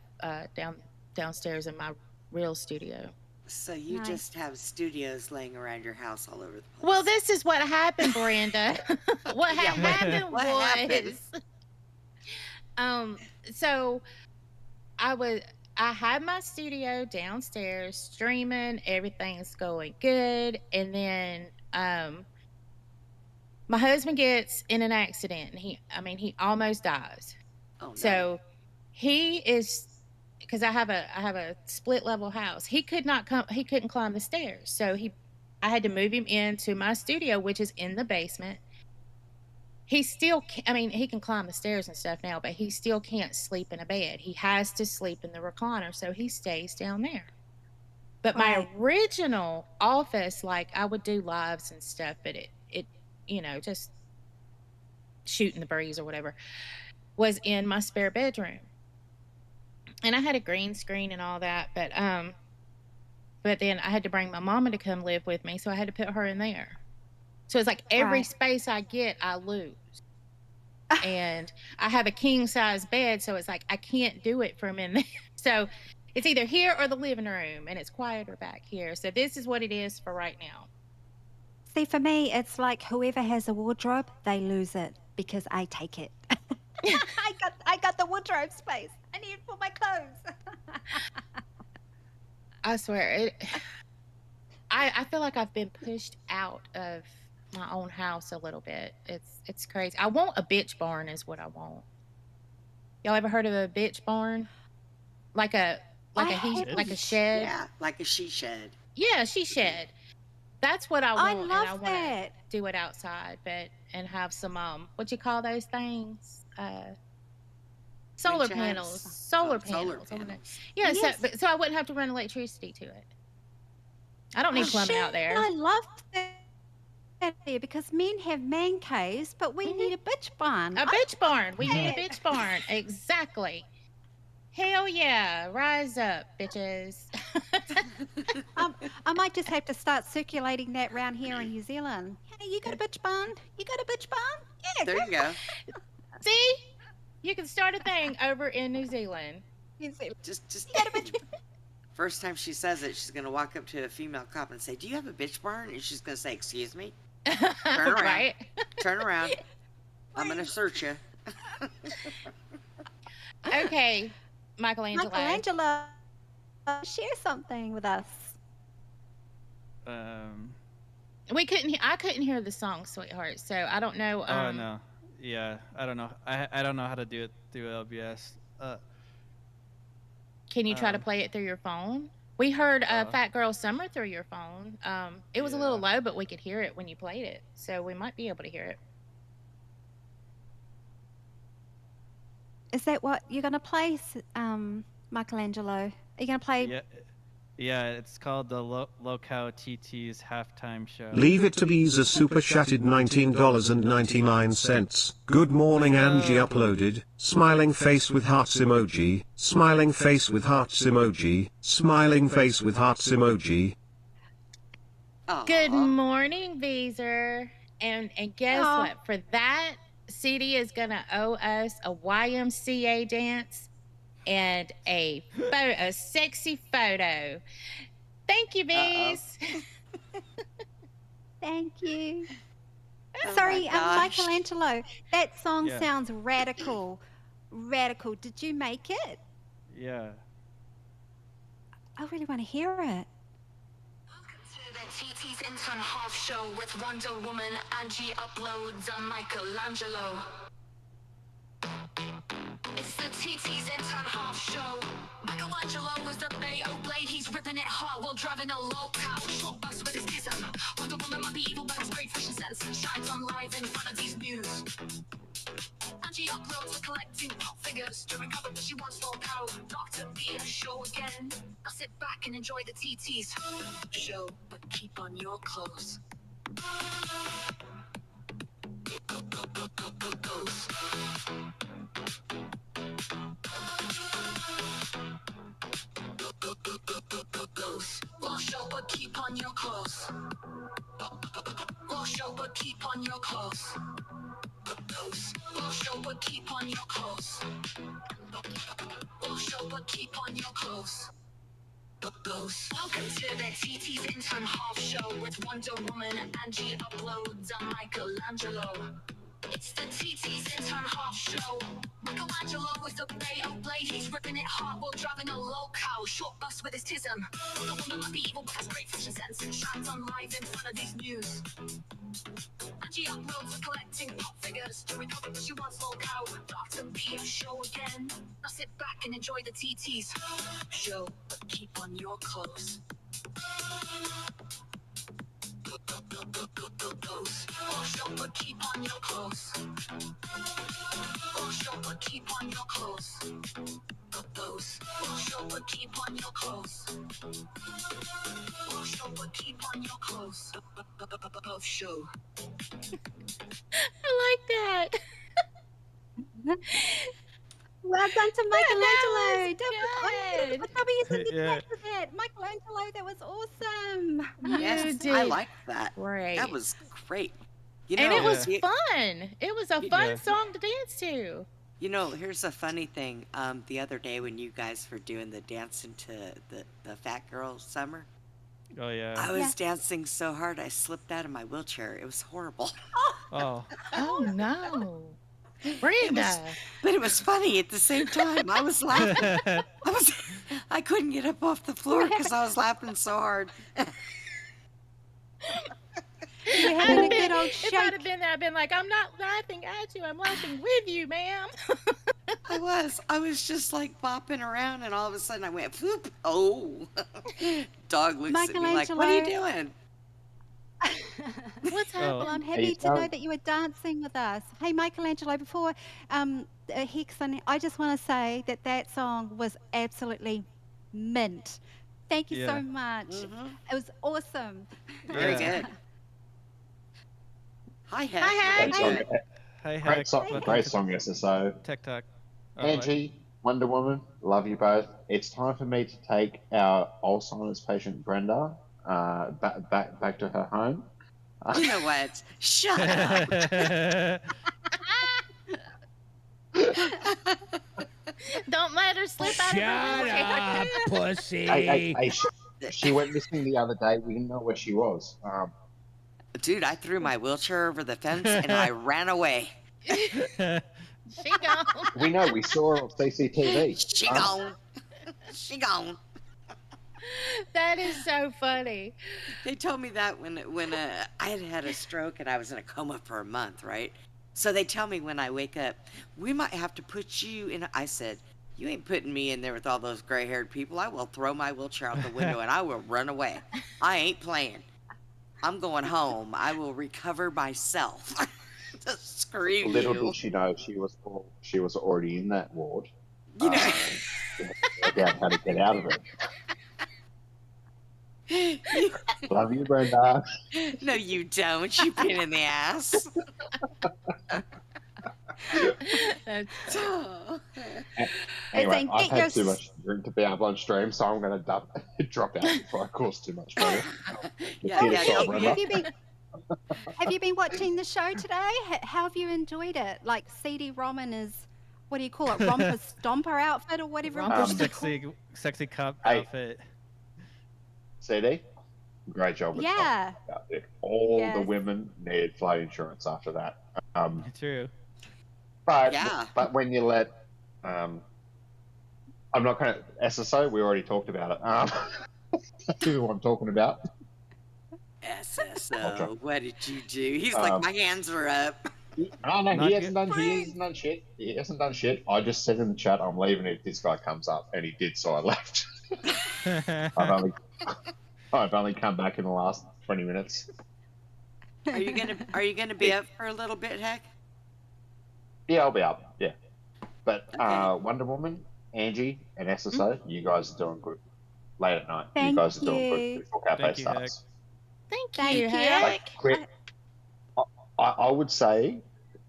downstairs in my real studio. So you just have studios laying around your house all over the place. Well, this is what happened, Brenda. What happened was, so I had my studio downstairs streaming, everything's going good, and then my husband gets in an accident, and he almost dies. Oh, no. So he is, because I have a split level house. He couldn't climb the stairs, so he I had to move him into my studio, which is in the basement. He still, I mean, he can climb the stairs and stuff now, but he still can't sleep in a bed. He has to sleep in the recliner, so he stays down there. But my original office, like I would do lives and stuff, but it, you know, just shooting the breeze or whatever, was in my spare bedroom. And I had a green screen and all that, but then I had to bring my mama to come live with me, so I had to put her in there. So it's like every space I get, I lose. And I have a king size bed, so it's like I can't do it from in there. So it's either here or the living room, and it's quieter back here. So this is what it is for right now. See, for me, it's like whoever has a wardrobe, they lose it because I take it. I got the wardrobe space. I need it for my clothes. I swear, I feel like I've been pushed out of my own house a little bit. It's crazy. I want a bitch barn is what I want. Y'all ever heard of a bitch barn? Like a shed? Yeah, like a she shed. Yeah, she shed. That's what I want. I love and I want that. to do it outside, and have some what you call those things? Solar panels. Solar panels. Yeah, Yes. so I wouldn't have to run electricity to it. I don't need plumbing out there. I love that there because men have man caves, but we need a bitch barn. A bitch barn. We need a bitch barn. Exactly. Hell yeah. Rise up, bitches. I might just have to start circulating that around here in New Zealand. Hey, you got a bitch barn? You got a bitch barn? Yeah, There you go. See? You can start a thing over in New Zealand. Just first time she says it, she's gonna walk up to a female cop and say, "Do you have a bitch barn?" And she's gonna say, "Excuse me." Turn around. Right? Turn around. I'm gonna search you. Okay, Michelangelo. Michelangelo, share something with us. I couldn't hear the song, sweetheart. So I don't know. Oh no. Yeah, I don't know. I don't know how to do it through LBS. Can you try to play it through your phone? We heard Fat Girl Summer through your phone. It was a little low, but we could hear it when you played it. So we might be able to hear it. Is that what you're going to play, Michelangelo? Are you going to play? Yeah, it's called the Locale TT's halftime show. Leave it to Bees a super chatted $19.99. Good morning, Angie uploaded. Smiling face with hearts emoji. Smiling face with hearts emoji. Smiling face with hearts emoji. Good morning, Beezer. And guess what? For that, CD is gonna owe us a YMCA dance and a sexy photo. Thank you, Bees. Thank you. Sorry, Michelangelo, that song sounds radical. Radical. Did you make it? Yeah. I really want to hear it. TT's intern half show with Wonder Woman. Angie uploads on Michelangelo. It's the TT's intern half show. Michelangelo is the Bayo blade. He's ripping it hard while driving a low cow. Short bus with his tism. Wonder Woman might be evil, but it's great fashion sense. Shines on live in front of these news. Angie uploads collecting pop figures to recover, but she wants more power. Dr. B a show again. Now sit back and enjoy the TT's show, but keep on your clothes. We'll show, but keep on your clothes. We'll show, but keep on your clothes. We'll show, but keep on your clothes. We'll show, but keep on your clothes. Welcome to the TT's intern half show with Wonder Woman. Angie uploads on Michelangelo. It's the TT's intern half show. Michelangelo with the Bayo blade. He's ripping it hard while driving a low cow. Short bus with his tism. The woman might be evil, but has great fashion sense and shines on live in front of these news. Angie uploads collecting pop figures to recover, but she wants low cow. Dr. B a show again. Now sit back and enjoy the TT's show, but keep on your clothes. Wash up, but keep on your clothes. Wash up, but keep on your clothes. Wash up, but keep on your clothes. Wash up, but keep on your clothes. Show. I like that. Well done to Michelangelo. That was What are you in the Yeah. chat for that? Michelangelo, that was awesome. Yes, You I did like that. great. That was great. You know, And it was you- fun. It was a fun Yeah. song to dance to. You know, here's a funny thing. The other day when you guys were doing the dancing to the Fat Girl Summer, Oh yeah. I was dancing so hard I slipped out of my wheelchair. It was horrible. Oh. Oh no. Brenda. But it was funny at the same time. I was laughing. I couldn't get up off the floor because I was laughing so hard. You're having a good old If I'd shake. have been there, I'd been like, I'm not laughing at you. I'm laughing with you, ma'am. I was just like bopping around, and all of a sudden I went, "Poop!" Oh, dog looks at me like, "What are you doing?" What's Oh. Well, I'm happy to know that you were dancing with us. Hey, Michelangelo, before Hex, I just want to say that that song was absolutely mint. Thank you so Yeah. much. It was awesome. Very Yeah. good. Hi, Heck. Hi, Heck. Hey, Great Heck. song, Welcome great to song, SSO. TikTok. Angie, Wonder Woman, love you both. It's time for me to take our Alzheimer's patient Brenda back to her home. You know what? Shut up. Don't let her slip out of her wheelchair. pussy. Hey, she went missing the other day. We didn't know where she was. Dude, I threw my wheelchair over the fence and I ran away. She gone. We know. We saw her on CCTV. She gone. She gone. That is so funny. They told me that when I had had a stroke and I was in a coma for a month, right? So they tell me when I wake up, we might have to put you in. I said, you ain't putting me in there with all those gray-haired people. I will throw my wheelchair out the window and I will run away. I ain't playing. I'm going home. I will recover myself. Screw you. Little did she know she was already in that ward. You know. Work out how to get out of it. Love you, Brenda. No, you don't. You pain in the ass. That's Anyway, I've get had too your- much to drink to be able on stream, so I'm going to drop out before I cause too much trouble. Yeah, Get yeah, a shot, yeah. Brenda. Have you been watching the show today? How have you enjoyed it? Like CD-ROM is, what do you call it, romper stomper outfit or whatever? it was? Sexy cop Hey. outfit. CD, great job with the Yeah. outfit. All the Yes. women need flight insurance after that. True. But Yeah. but when you let I'm not going to SSO. We already talked about it. This is what I'm talking about. SSO, what did you do? He's like, my hands are up. Oh no, Not he hasn't done shit. He hasn't done shit. I just said in the chat, I'm leaving if this guy comes up, and he did, so I left. I've only come back in the last 20 minutes. Are you gonna be up for a little bit, Heck? Yeah, I'll be up. Yeah, but Wonder Woman, Angie, and SSO, you guys are doing good. Late at night, Thank you guys are doing you. good before Cafe Thank you, starts. Thank you, Thank Heck. I would say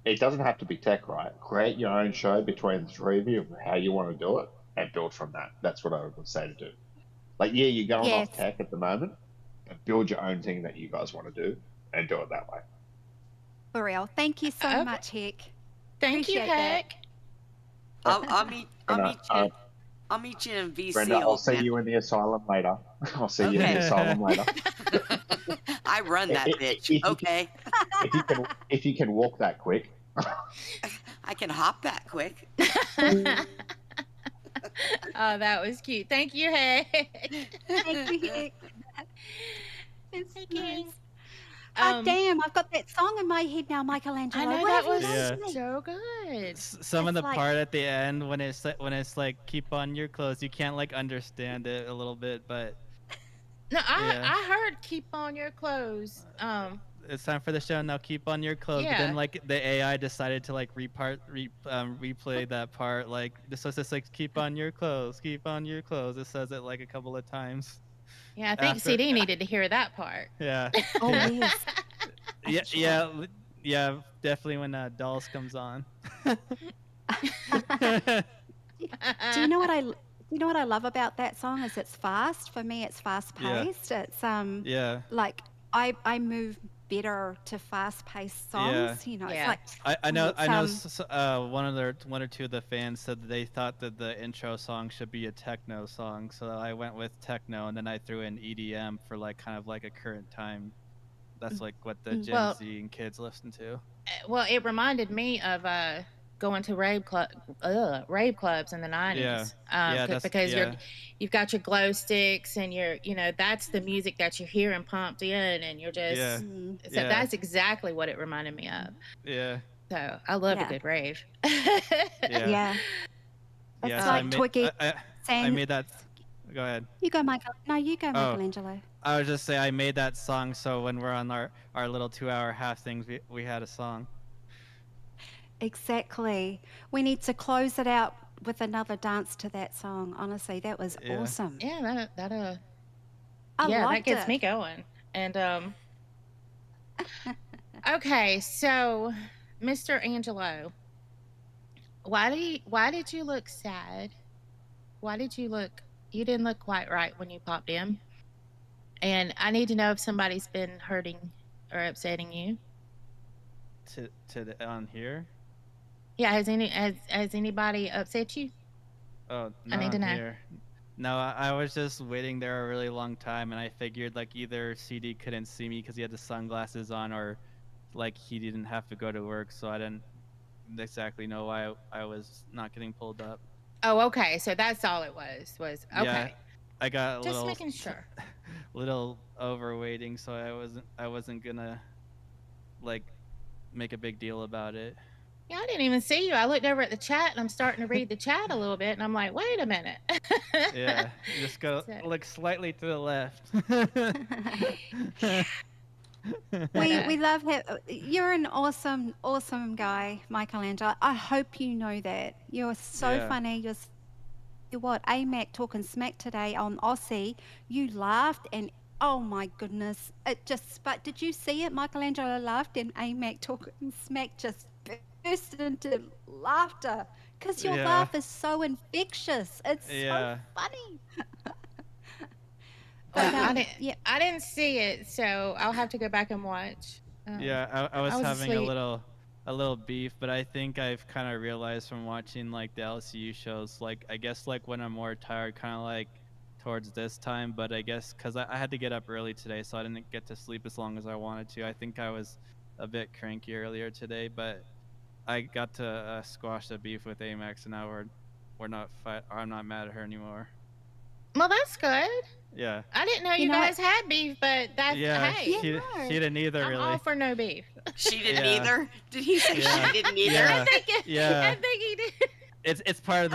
it doesn't have to be tech, right? Create your own show between the three of you of how you want to do it and build from that. That's what I would say to do. Like, yeah, you're going Yes. off tech at the moment, but build your own thing that you guys want to do and do it that way. For real. Thank you so Okay. much, Heck. Thank you, Appreciate that. Heck. I'll meet you in VC. Brenda, I'll old see man. you in the asylum later. I'll see you in the Okay. asylum later. I run that bitch. Okay. If you can walk that quick. I can hop that quick. Oh, that was cute. Thank you, Heck. Thank you, Heck. It's Thank nice. you. Oh, damn, I've got that song in my head now, Michelangelo. I know What that have you was done Yeah. to me? so good. Some of It's the like- part at the end when it's like keep on your clothes, you can't like understand it a little bit, but No, Yeah. I heard keep on your clothes. It's time for the show now. Keep on your clothes. But Yeah. then like the AI decided to like replay that part. Like this was just like keep on your clothes. Keep on your clothes. It says it like a couple of times. Yeah, I think After- CD needed to hear that part. Yeah. Oh yeah. yes. Yeah. Definitely when Dolls comes on. Do you know what I love about that song is it's fast. For me it's fast paced. It's Yeah. like I move better to fast paced songs. You know, Yeah. it's like I know it's, one or two of the fans said that they thought that the intro song should be a techno song, so I went with techno, and then I threw in EDM for like kind of like a current time. That's like what the Gen Z and kids listen to. Well, it reminded me of going to rave clubs in the 90s. Because you've got your glow sticks and that's the music that you're hearing pumped in, and you're just that's exactly what it reminded me of. Yeah. So I love a good rave. yeah. It's Yeah, like Twiggy I saying, made that. Go ahead. You go, Michael. No, you go, Michelangelo. I was just saying I made that song so when we're on our little 2-hour half things, we had a song. Exactly. We need to close it out with another dance to that song. Honestly, that was awesome. Yeah, that liked gets it. me going. And okay, so Mr. Angelo, why did you look sad? You didn't look quite right when you popped in. And I need to know if somebody's been hurting or upsetting you. On here? Yeah, has anybody upset you? Oh, I need to know. here. No, I was just waiting there a really long time, and I figured like either CD couldn't see me because he had the sunglasses on, or like he didn't have to go to work, so I didn't exactly know why I was not getting pulled up. Oh, okay. So that's all it was okay. Yeah, I got just making sure. little overweighting, so I wasn't gonna like make a big deal about it. Yeah, I didn't even see you. I looked over at the chat, and I'm starting to read the chat a little bit, and I'm like, wait a minute. Yeah, you just go look slightly to the left. We love him. You're an awesome guy, Michelangelo. I hope you know that. You're so funny. You're what? AMAC talking smack today on Aussie. You laughed and oh my goodness. But did you see it? Michelangelo laughed and AMAC talking smack just burst into laughter because your laugh is so infectious. It's so funny. But, I didn't see it, so I'll have to go back and watch. I was having asleep. a little beef, but I think I've kind of realized from watching like the LCU shows, like I guess like when I'm more tired, kind of like towards this time, but I guess because I had to get up early today, so I didn't get to sleep as long as I wanted to. I think I was a bit cranky earlier today, but I got to squash the beef with Amax, and now we're not I'm not mad at her anymore. Well, that's good. Yeah. I didn't know you guys had beef, but that's hey. She didn't either, really. I'm all for no beef. She didn't either. Did he say she didn't either? Yeah. I think he did. It's part of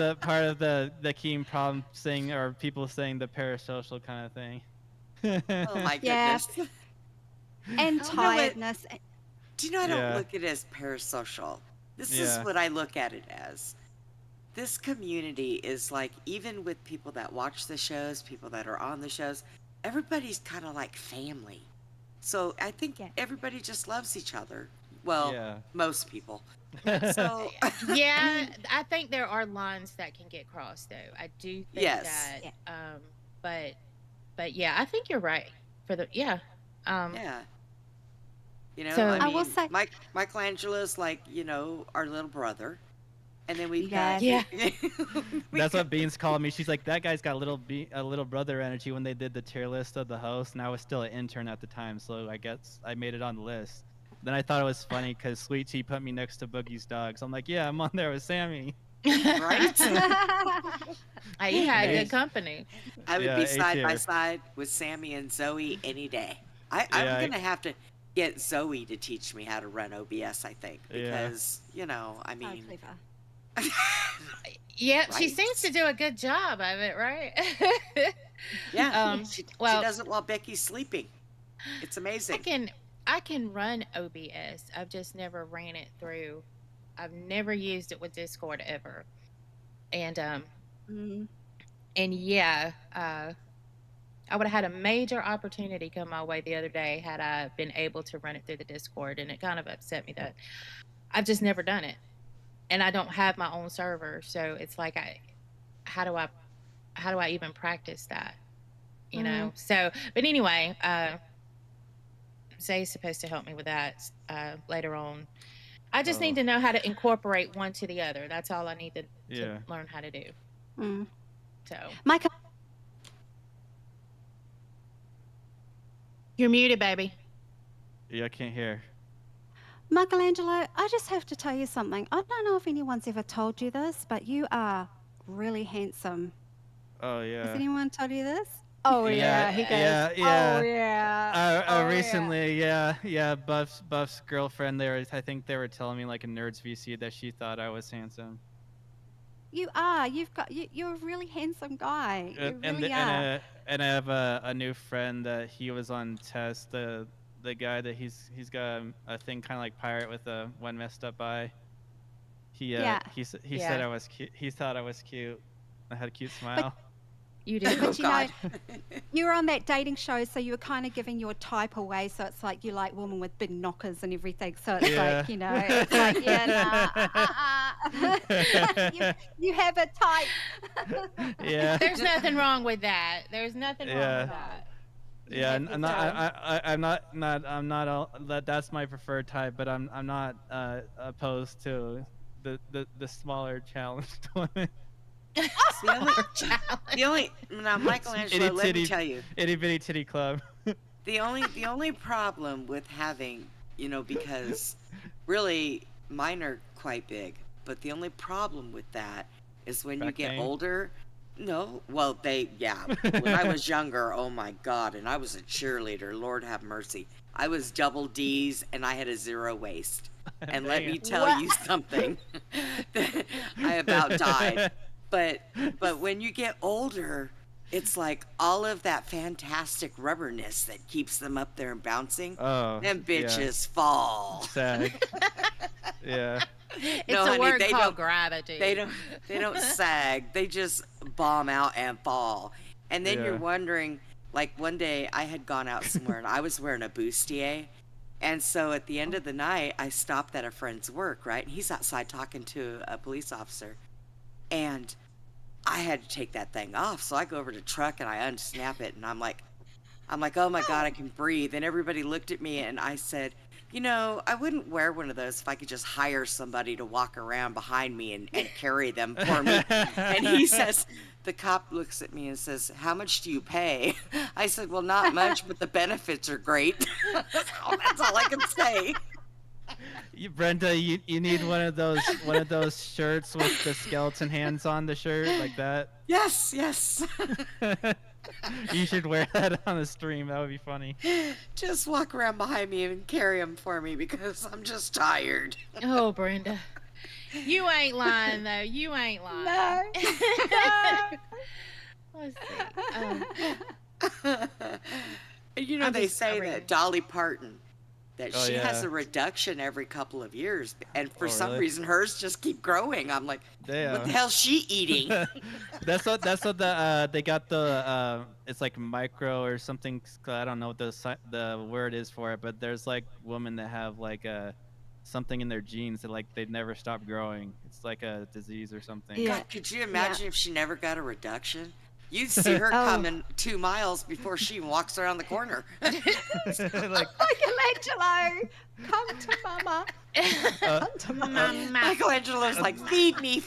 the Keem problem saying, or people saying the parasocial kind of thing. Oh my goodness. And tiredness. Do you know I don't look at it as parasocial? This is what I look at it as. This community is like, even with people that watch the shows, people that are on the shows, everybody's kind of like family. So I think everybody just loves each other. Well, most people. So yeah, I think there are lines that can get crossed, though. I do think that. But yeah, I think you're right. For the You know, so, I will say, Michelangelo's like, you know, our little brother. And then we've got That's what Beans called me. She's like, that guy's got a little brother energy when they did the tier list of the host, and I was still an intern at the time, so I guess I made it on the list. Then I thought it was funny because Sweet Tea put me next to Boogie's dog, so I'm like, yeah, I'm on there with Sammy. Right? You had good company. I would be side by side with Sammy and Zoe any day. I'm gonna have to get Zoe to teach me how to run OBS, I think, because you know, I mean. Yeah, she seems to do a good job of it, right? Yeah, she does it while Becky's sleeping. It's amazing. I can run OBS. I've just never ran it through. I've never used it with Discord ever. And yeah, I would have had a major opportunity come my way the other day had I been able to run it through the Discord, and it kind of upset me that I've just never done it, and I don't have my own server, so it's like how do I even practice that, you know? So, but anyway, Zay's supposed to help me with that later on. I just need to know how to incorporate one to the other. That's all I need to learn how to do. So, Michael, you're muted, baby. Yeah, I can't hear. Michelangelo, I just have to tell you something. I don't know if anyone's ever told you this, but you are really handsome. Oh yeah. Has anyone told you this? Oh yeah, he goes. Yeah. Oh yeah. Recently, Buff's girlfriend. I think they were telling me like a Nerds VC that she thought I was handsome. You are. You're a really handsome guy. You really are. And I have a new friend that he was on test. The guy that he's got a thing kind of like Pirate with one messed up eye. He said I was cute. He thought I was cute. I had a cute smile. You did. But you know, you were on that dating show, so you were kind of giving your type away. So it's like you like women with big knockers and everything. So it's like, you know, it's like, you have a type. Yeah. There's nothing wrong with that. There's nothing wrong with that. Yeah, I'm not. That's my preferred type, but I'm not opposed to the smaller challenged women. Now, Michelangelo, let me tell you, itty bitty titty club. the only problem with having, because really mine are quite big, but the only problem with that is when you get older. No, well, when I was younger, oh my God, and I was a cheerleader, Lord have mercy. I was double D's and I had a 0 waist. And let me tell you something, I about died. But when you get older, it's like all of that fantastic rubberness that keeps them up there and bouncing. Oh, them bitches fall. Sag. Yeah. It's a word called gravity. They don't sag. They just bomb out and fall. And then you're wondering, like one day I had gone out somewhere and I was wearing a bustier. And so at the end of the night, I stopped at a friend's work, right? And he's outside talking to a police officer. And I had to take that thing off. So I go over to the truck and I unsnap it. And I'm like, oh my God, I can breathe. And everybody looked at me and I said, I wouldn't wear one of those if I could just hire somebody to walk around behind me and carry them for me. And he says, the cop looks at me and says, how much do you pay? I said, well, not much, but the benefits are great. That's all I can say. Brenda, you need one of those shirts with the skeleton hands on the shirt like that. Yes. You should wear that on the stream. That would be funny. Just walk around behind me and carry them for me because I'm just tired. Oh, Brenda. You ain't lying, though. You ain't lying. No. Let's see. They say that Dolly Parton, that she has a reduction every couple of years, and for some reason hers just keep growing. I'm like, what the hell's she eating? That's what they got the it's like micro or something. I don't know what the word is for it, but there's like women that have like something in their genes that like they never stop growing. It's like a disease or something. Yeah. God, could you imagine if she never got a reduction? You'd see her coming 2 miles before she walks around the corner. Michelangelo, come to mama. Come to mama. Michelangelo's like, feed me.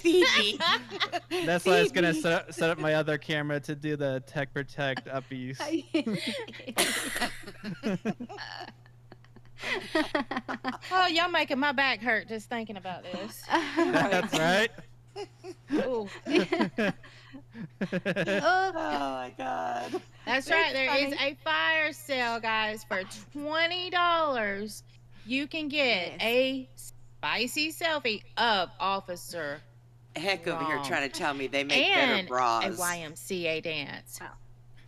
That's why I was gonna set up my other camera to do the Tech Protect uppies. Oh, y'all making my back hurt just thinking about this. That's right. Ooh. Oh my God. That's right. There is a fire sale, guys, for $20. You can get a spicy selfie of Officer Heck over here trying to tell me they make better bras. A YMCA dance.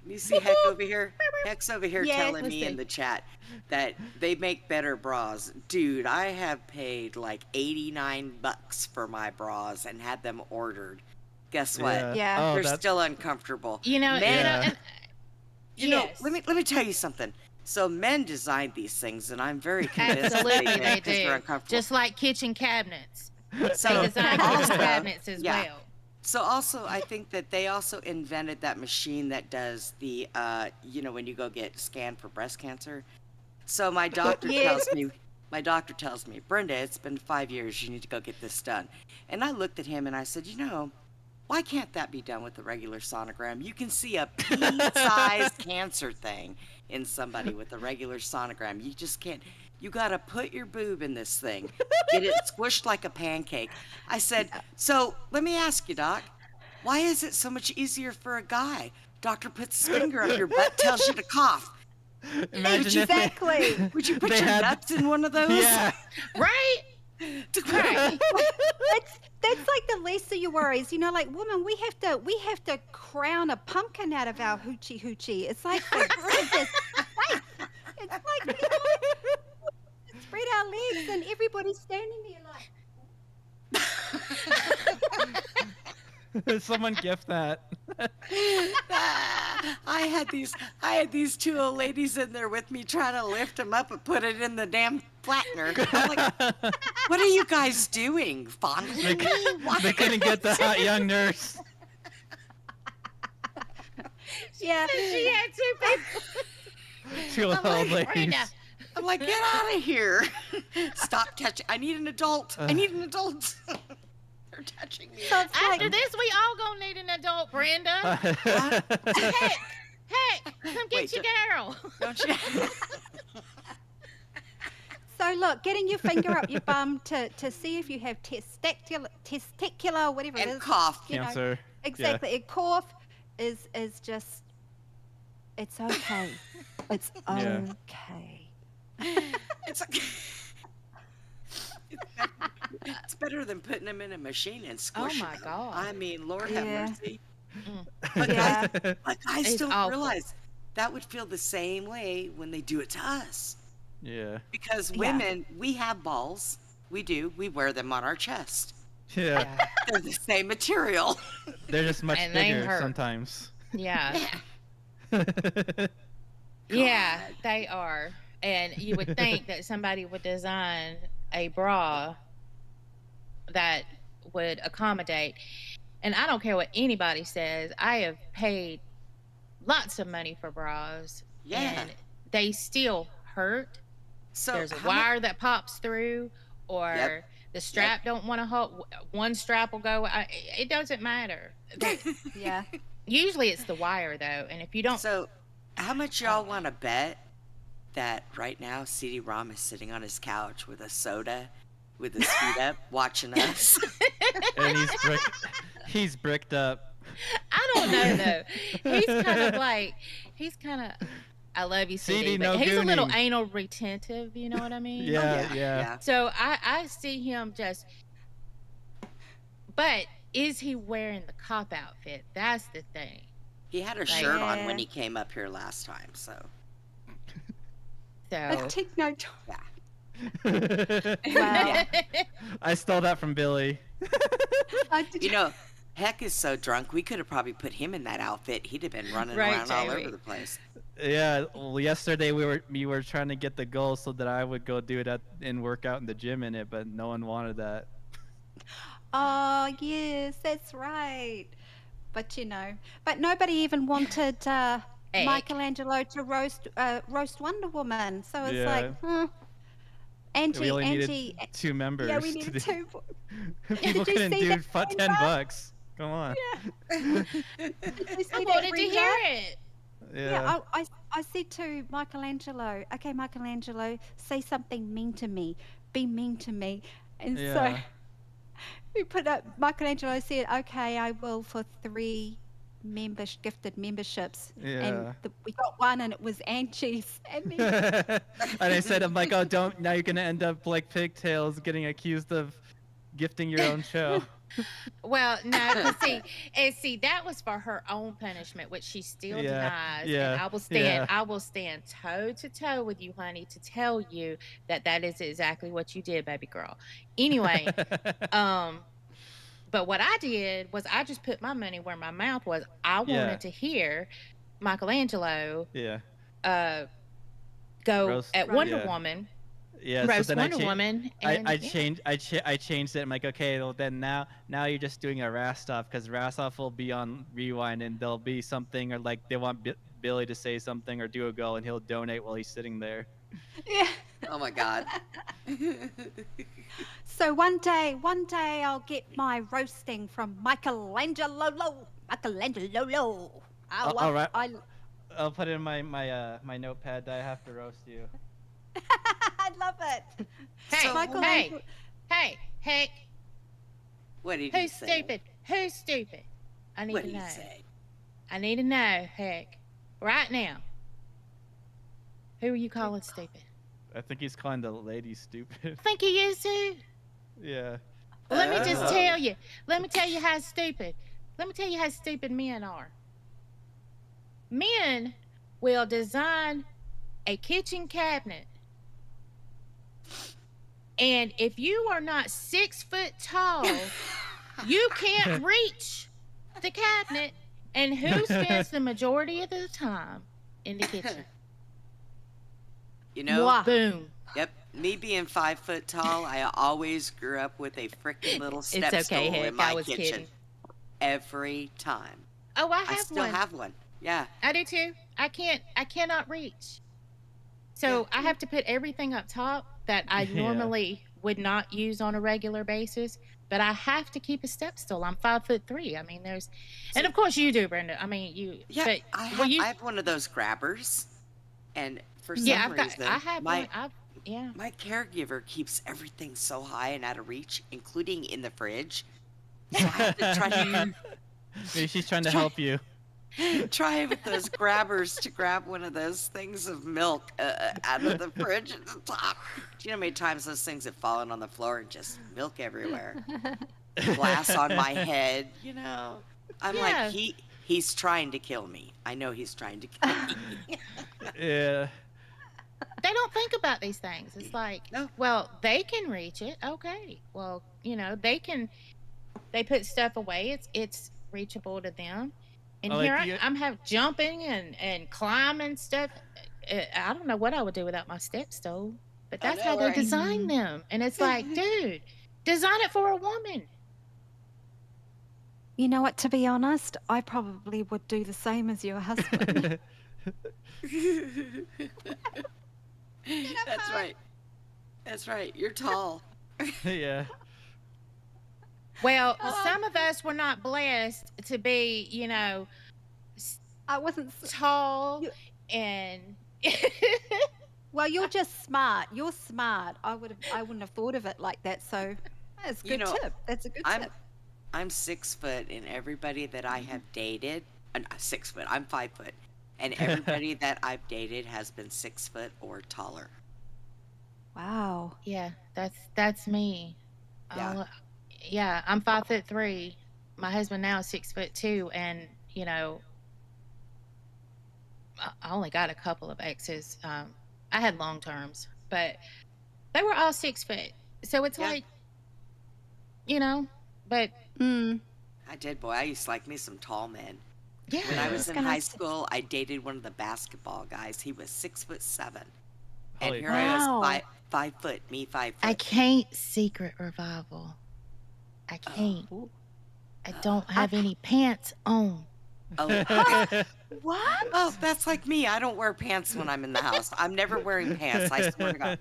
You see Heck over here? Heck's over here Yeah, telling let's me see. in the chat that they make better bras. Dude, I have paid like $89 for my bras and had them ordered. Guess what? Yeah. Oh, They're that's still uncomfortable. You know, Men, yes. let me tell you something. So men designed these things, and I'm very convinced Absolutely, they they did because they're do. uncomfortable. Just like kitchen cabinets. So They design kitchen also- cabinets as yeah. well. So also, I think that they also invented that machine that does the, when you go get scanned for breast cancer. So my doctor tells me, Brenda, it's been 5 years. You need to go get this done. And I looked at him and I said, why can't that be done with the regular sonogram? You can see a pea-sized cancer thing in somebody with a regular sonogram. You just can't. You gotta put your boob in this thing, get it squished like a pancake. I said, so let me ask you, Doc, why is it so much easier for a guy? Doctor puts his finger up your butt, tells you to cough. Imagine if Exactly. Would you put They your had- nuts in one of those? Yeah. Right? Right. That's like the least of your worries. Like women, we have to crown a pumpkin out of our hoochie. It's like it's like spread our legs and everybody's standing there like. Someone gift that. I had these two old ladies in there with me trying to lift him up and put it in the damn flattener. I'm like, what are you guys doing? Fondling me? Why? They couldn't get the hot young nurse. Yeah. She had two people. Two old ladies. Brenda. I'm like, get out of here. Stop touching. I need an adult. I need an adult. They're touching me. So it's After like, this, we all gonna need an adult, Brenda. Heck, come get Wait, your girl. Don't you? so look, getting your finger up your bum to see if you have testicular, whatever it And is. cough. you know, Cancer. Exactly. A cough is just, it's okay. It's Yeah. okay. It's okay. It's better than putting them in a machine and Oh squishing my them. God. I mean, Lord have Yeah. mercy. Yeah. But guys It's don't awful. realize that would feel the same way when they do it to us. Yeah. Because Yeah. women, we have balls. We do. We wear them on our chest. Yeah. They're the same material. They're just much And they bigger hurt. sometimes. Yeah. Yeah, they are. And you would think that somebody would design a bra that would accommodate. And I don't care what anybody says. I have paid lots of money for bras. Yeah. And they still hurt. So There's a how mu- wire that pops through, or Yep. the strap don't want to hold. One strap will go. It doesn't matter. Yeah. Usually it's the wire, though. And if you don't. So, how much y'all want to bet that right now CD-ROM is sitting on his couch with a soda, with his feet up, watching us? And he's bricked up. I don't know though. He's kind of. I love you, CD, CD, but no he's a little gooning. anal retentive. You know what I mean? Yeah. So I see him just. But is he wearing the cop outfit? That's the thing. He had a Like- shirt on when Yeah. he came up here last time, so. So. But take no time. Yeah. Wow. I stole that from Billy. You know, Heck is so drunk, we could have probably put him in that outfit. He'd have been running Right, around all Jamie. over the place. Yeah. Well, yesterday we were trying to get the goal so that I would go do it and work out in the gym in it, but no one wanted that. Oh, yes, that's right. But but nobody even wanted Egg. Michelangelo to roast Wonder Woman. So it's Yeah. like, We only Angie. needed 2 members. Yeah, we to needed do- 2. People Did you couldn't see do that, $10 Brenda? bucks. Come on. Did you see I that, wanted to Brenda? hear it. Yeah, I said to Michelangelo, okay, Michelangelo, say something mean to me. Be mean to me. And so Yeah. we put up, Michelangelo said, okay, I will for 3 gifted memberships. Yeah. And we got one and it was Angie's. And then, And I said, I'm like, oh, don't. Now you're going to end up like Pigtails getting accused of gifting your own show. Well, no, 'cause see, that was for her own punishment, which she still denies. And I will stand toe to toe with you, honey, to tell you that that is exactly what you did, baby girl. Anyway, but what I did was I just put my money where my mouth was. I wanted to hear Michelangelo go Roast, at Wonder Woman. Yeah, so Roast then Wonder Woman. And, I changed it. I'm like, okay, well then now you're just doing a Rastoff, because Rastoff will be on Rewind and there'll be something, or like they want Billy to say something or do a goal and he'll donate while he's sitting there. Yeah. Oh my God. So one day I'll get my roasting from Michelangelo. All right. I'll put it in my notepad that I have to roast you. I love it. Hey. What did Who's stupid? Who's stupid? I need to know. I need to know, Heck. Right now. Who are you calling stupid? I think he's calling the lady stupid. Think he is too? Yeah. Well, let me just tell you. Let me tell you how stupid. Let me tell you how stupid men are. Men will design a kitchen cabinet, and if you are not 6 foot tall, you can't reach the cabinet. And who spends the majority of the time in the kitchen? You know, boom. Yep, me being 5 foot tall, I always grew up with a freaking little step stool in my kitchen. Kidding. Every time. Oh, I still have one. Yeah. I do too. I cannot reach. So I have to put everything up top that I normally would not use on a regular basis, but I have to keep a step stool. I'm 5'3". I mean, and of course you do, Brenda. I mean, you. Yeah, but, I have one of those grabbers, and for some reason, I have my Yeah. My caregiver keeps everything so high and out of reach, including in the fridge. So I have to try to... Maybe she's trying to help you. Try with those grabbers to grab one of those things of milk out of the fridge at the top. Do you know how many times those things have fallen on the floor and just milk everywhere? Glass on my head, you know. I'm like, he's trying to kill me. I know he's trying to kill me. Yeah. They don't think about these things. It's like, well, they can reach it. Okay. Well, you know, they put stuff away. It's reachable to them. And I'm jumping and climbing stuff. I don't know what I would do without my step stool, but that's how they design them. And it's like, dude, design it for a woman. You know what, to be honest, I probably would do the same as your husband. That's right. That's right. You're tall. Yeah. Well, some of us were not blessed to be, you know, I wasn't tall and. Well, you're just smart. You're smart. I wouldn't have thought of it like that. So that's a good tip. That's a good tip. I'm 6 foot, and everybody that I have dated, 6 foot. I'm 5 foot, and everybody that I've dated has been 6 foot or taller. Wow. Yeah, that's me. Yeah. Yeah, I'm 5'3". My husband now is 6'2", and you know, I only got a couple of exes. I had long terms, but they were all 6 foot. So it's like, you know, but. I did, boy. I used to like me some tall men. Yeah. When I was in high school, I dated one of the basketball guys. He was 6'7", and here I was 5 foot. Me 5 foot. I can't secret revival. I can't. I don't have any pants on. Oh. What? Oh, that's like me. I don't wear pants when I'm in the house. I'm never wearing pants. I swear to God.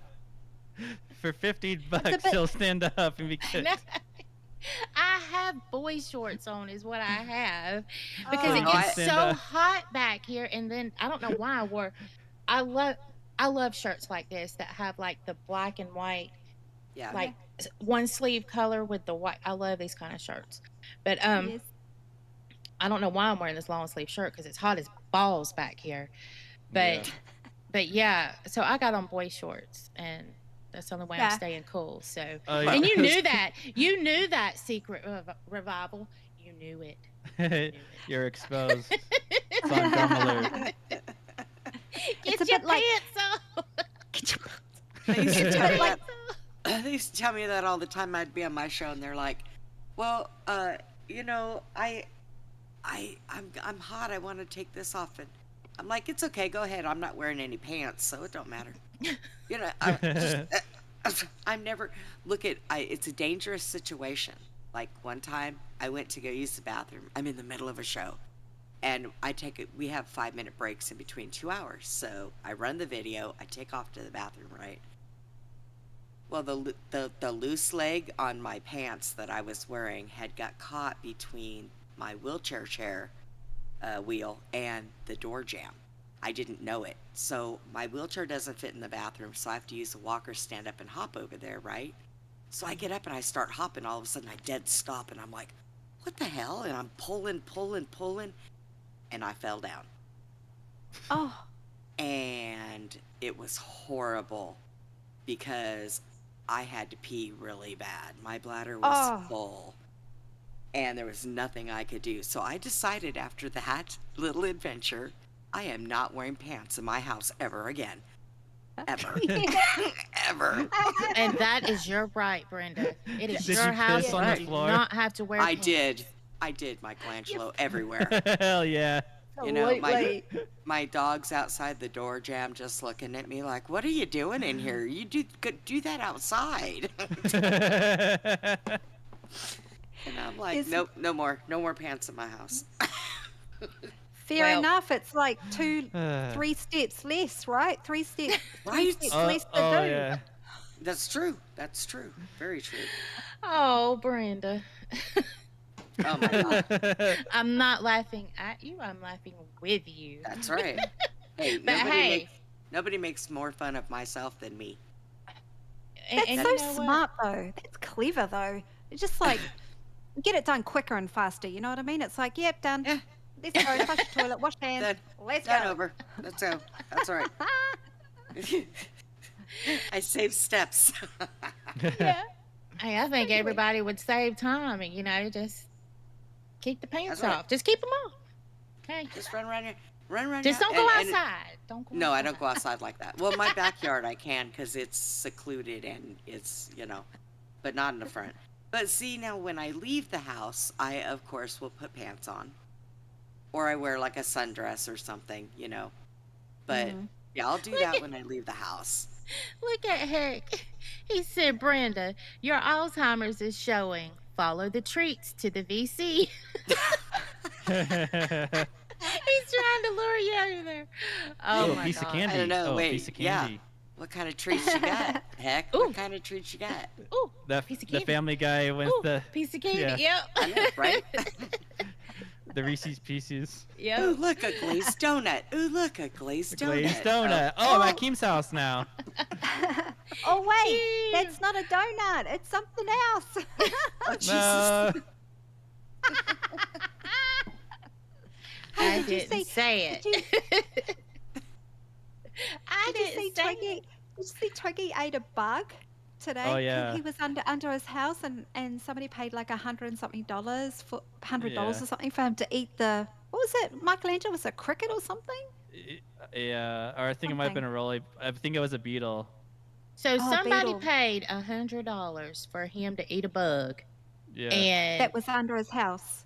For $15, he'll stand up and be good. No, I have boy shorts on is what I have because it no, gets so hot back here. And then I don't know why I love shirts like this that have like the black and white, like one sleeve color with the white. I love these kind of shirts, but I don't know why I'm wearing this long sleeve shirt because it's hot as balls back here. But yeah, so I got on boy shorts and That's the only way Yeah. I'm staying cool. So, Oh, and yeah. you knew that. You knew that secret revival. You knew it. You're exposed. It's on gum alert. Get a your bit like- pants off. They used to tell me Like- that. They used to tell me that all the time. I'd be on my show, and they're like, "Well, you know, I'm hot. I want to take this off." And I'm like, "It's okay. Go ahead. I'm not wearing any pants, so it don't matter." You know, I'm never look at. It's a dangerous situation. Like one time, I went to go use the bathroom. I'm in the middle of a show, and we have 5-minute breaks in between 2 hours. So I run the video. I take off to the bathroom, right? Well, the loose leg on my pants that I was wearing had got caught between my wheelchair chair wheel and the door jamb. I didn't know it. So my wheelchair doesn't fit in the bathroom, so I have to use a walker, stand up, and hop over there, right? So I get up and I start hopping. All of a sudden, I dead stop, and I'm like, what the hell? And I'm pulling, and I fell down. Oh. And it was horrible because I had to pee really bad. My bladder was full, and there was nothing I could do. So I decided after that little adventure, I am not wearing pants in my house ever again. Ever. Ever. And that is your right, Brenda. It is Did your you house. piss on the You do floor? not have to wear I pants. did, Michelangelo, everywhere. Hell yeah. You know, my dog's outside the door jamb just looking at me like, what are you doing in here? You do that outside. And I'm like, nope, no more pants in my house. Fair enough. It's like 3 steps less, right? 3 steps. Right? 3 steps less to do. Yeah. That's true. That's true. Very true. Oh, Brenda. Oh my God. I'm not laughing at you. I'm laughing with you. That's right. Hey, But nobody makes more fun of myself than me. That's and so you know what? smart, though. That's clever, though. It's just like get it done quicker and faster. You know what I mean? It's like, yep, done. Yeah. Let's go. Flush the toilet. Wash hands. Done. Let's Done go. over. Let's go. That's all right. I save steps. Yeah. Hey, I think everybody would save time and, just keep the pants That's right. off. Just keep them off. Okay. Just run around here. Run around Just here. don't go And- outside. Don't go No, I outside. don't go outside like that. Well, my backyard I can because it's secluded and it's, but not in the front. But see, now when I leave the house, I, of course, will put pants on. Or I wear like a sundress or something, But, yeah, I'll do that when I leave the house. Look at Heck. He said, Brenda, your Alzheimer's is showing. Follow the treats to the VC. He's trying to lure you out of there. Oh, Ooh, my piece God. of candy. I don't know, Oh, wait, piece of yeah. candy. What kind of treats you got, Heck? Ooh. What kind of treats you got? Ooh, The, piece of the candy. Family Guy with Ooh, the piece of candy. yeah. I Yep. know, right? the Reese's Pieces. Ooh, Yep. look, a glazed donut. Ooh, look, a glazed donut. Glazed donut. Oh, I'm at Keem's house now. Oh wait, that's not a donut. It's something else. Oh, Jesus. No. I Did you didn't say it. did I Did you see didn't say Twiggy? it. Did you see Twiggy ate a bug today? Oh, yeah. He was under his house, and somebody paid like $100 and something for $100 Yeah. or something for him to eat the. What was it? Michelangelo, was it a cricket or something? Yeah, or I think it might have been a rolly. I think it was a beetle. So Oh, somebody beetle. paid $100 for him to eat a bug, Yeah. and That was under his house.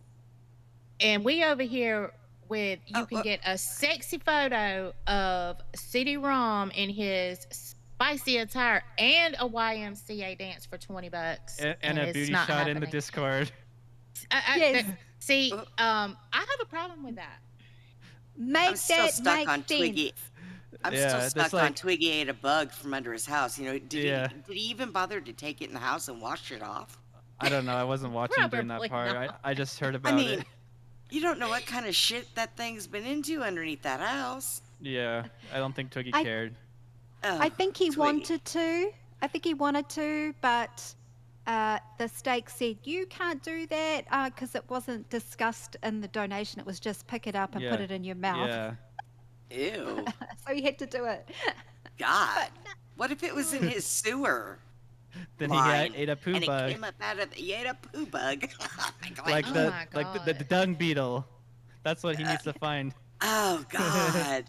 we over here with you can get a sexy photo of CD-ROM in his spicy attire and a YMCA dance for $20. And a it's booty not shot in the happening. Discord. Yes. See, I have a problem with that. Make I'm still that stuck make on sense. Twiggy. I'm Yeah, still that's stuck on like- Twiggy ate a bug from under his house. Did Yeah. he even bother to take it in the house and wash it off? I don't know. I wasn't watching during that Probably part. not. I just heard about I mean, it. you don't know what kind of shit that thing's been into underneath that house. Yeah, I don't think Twiggy I- cared. Oh, I think he Twiggy. wanted to. But the stake said you can't do that because it wasn't discussed in the donation. It was just pick it up and put Yeah. it in your mouth. Yeah. Ew. So he had to do it. God. What if it was in his sewer? Then line, he ate a poo and bug. it came up out of he ate a poo bug. Like Oh the my the dung beetle. That's what he needs to find. Oh God,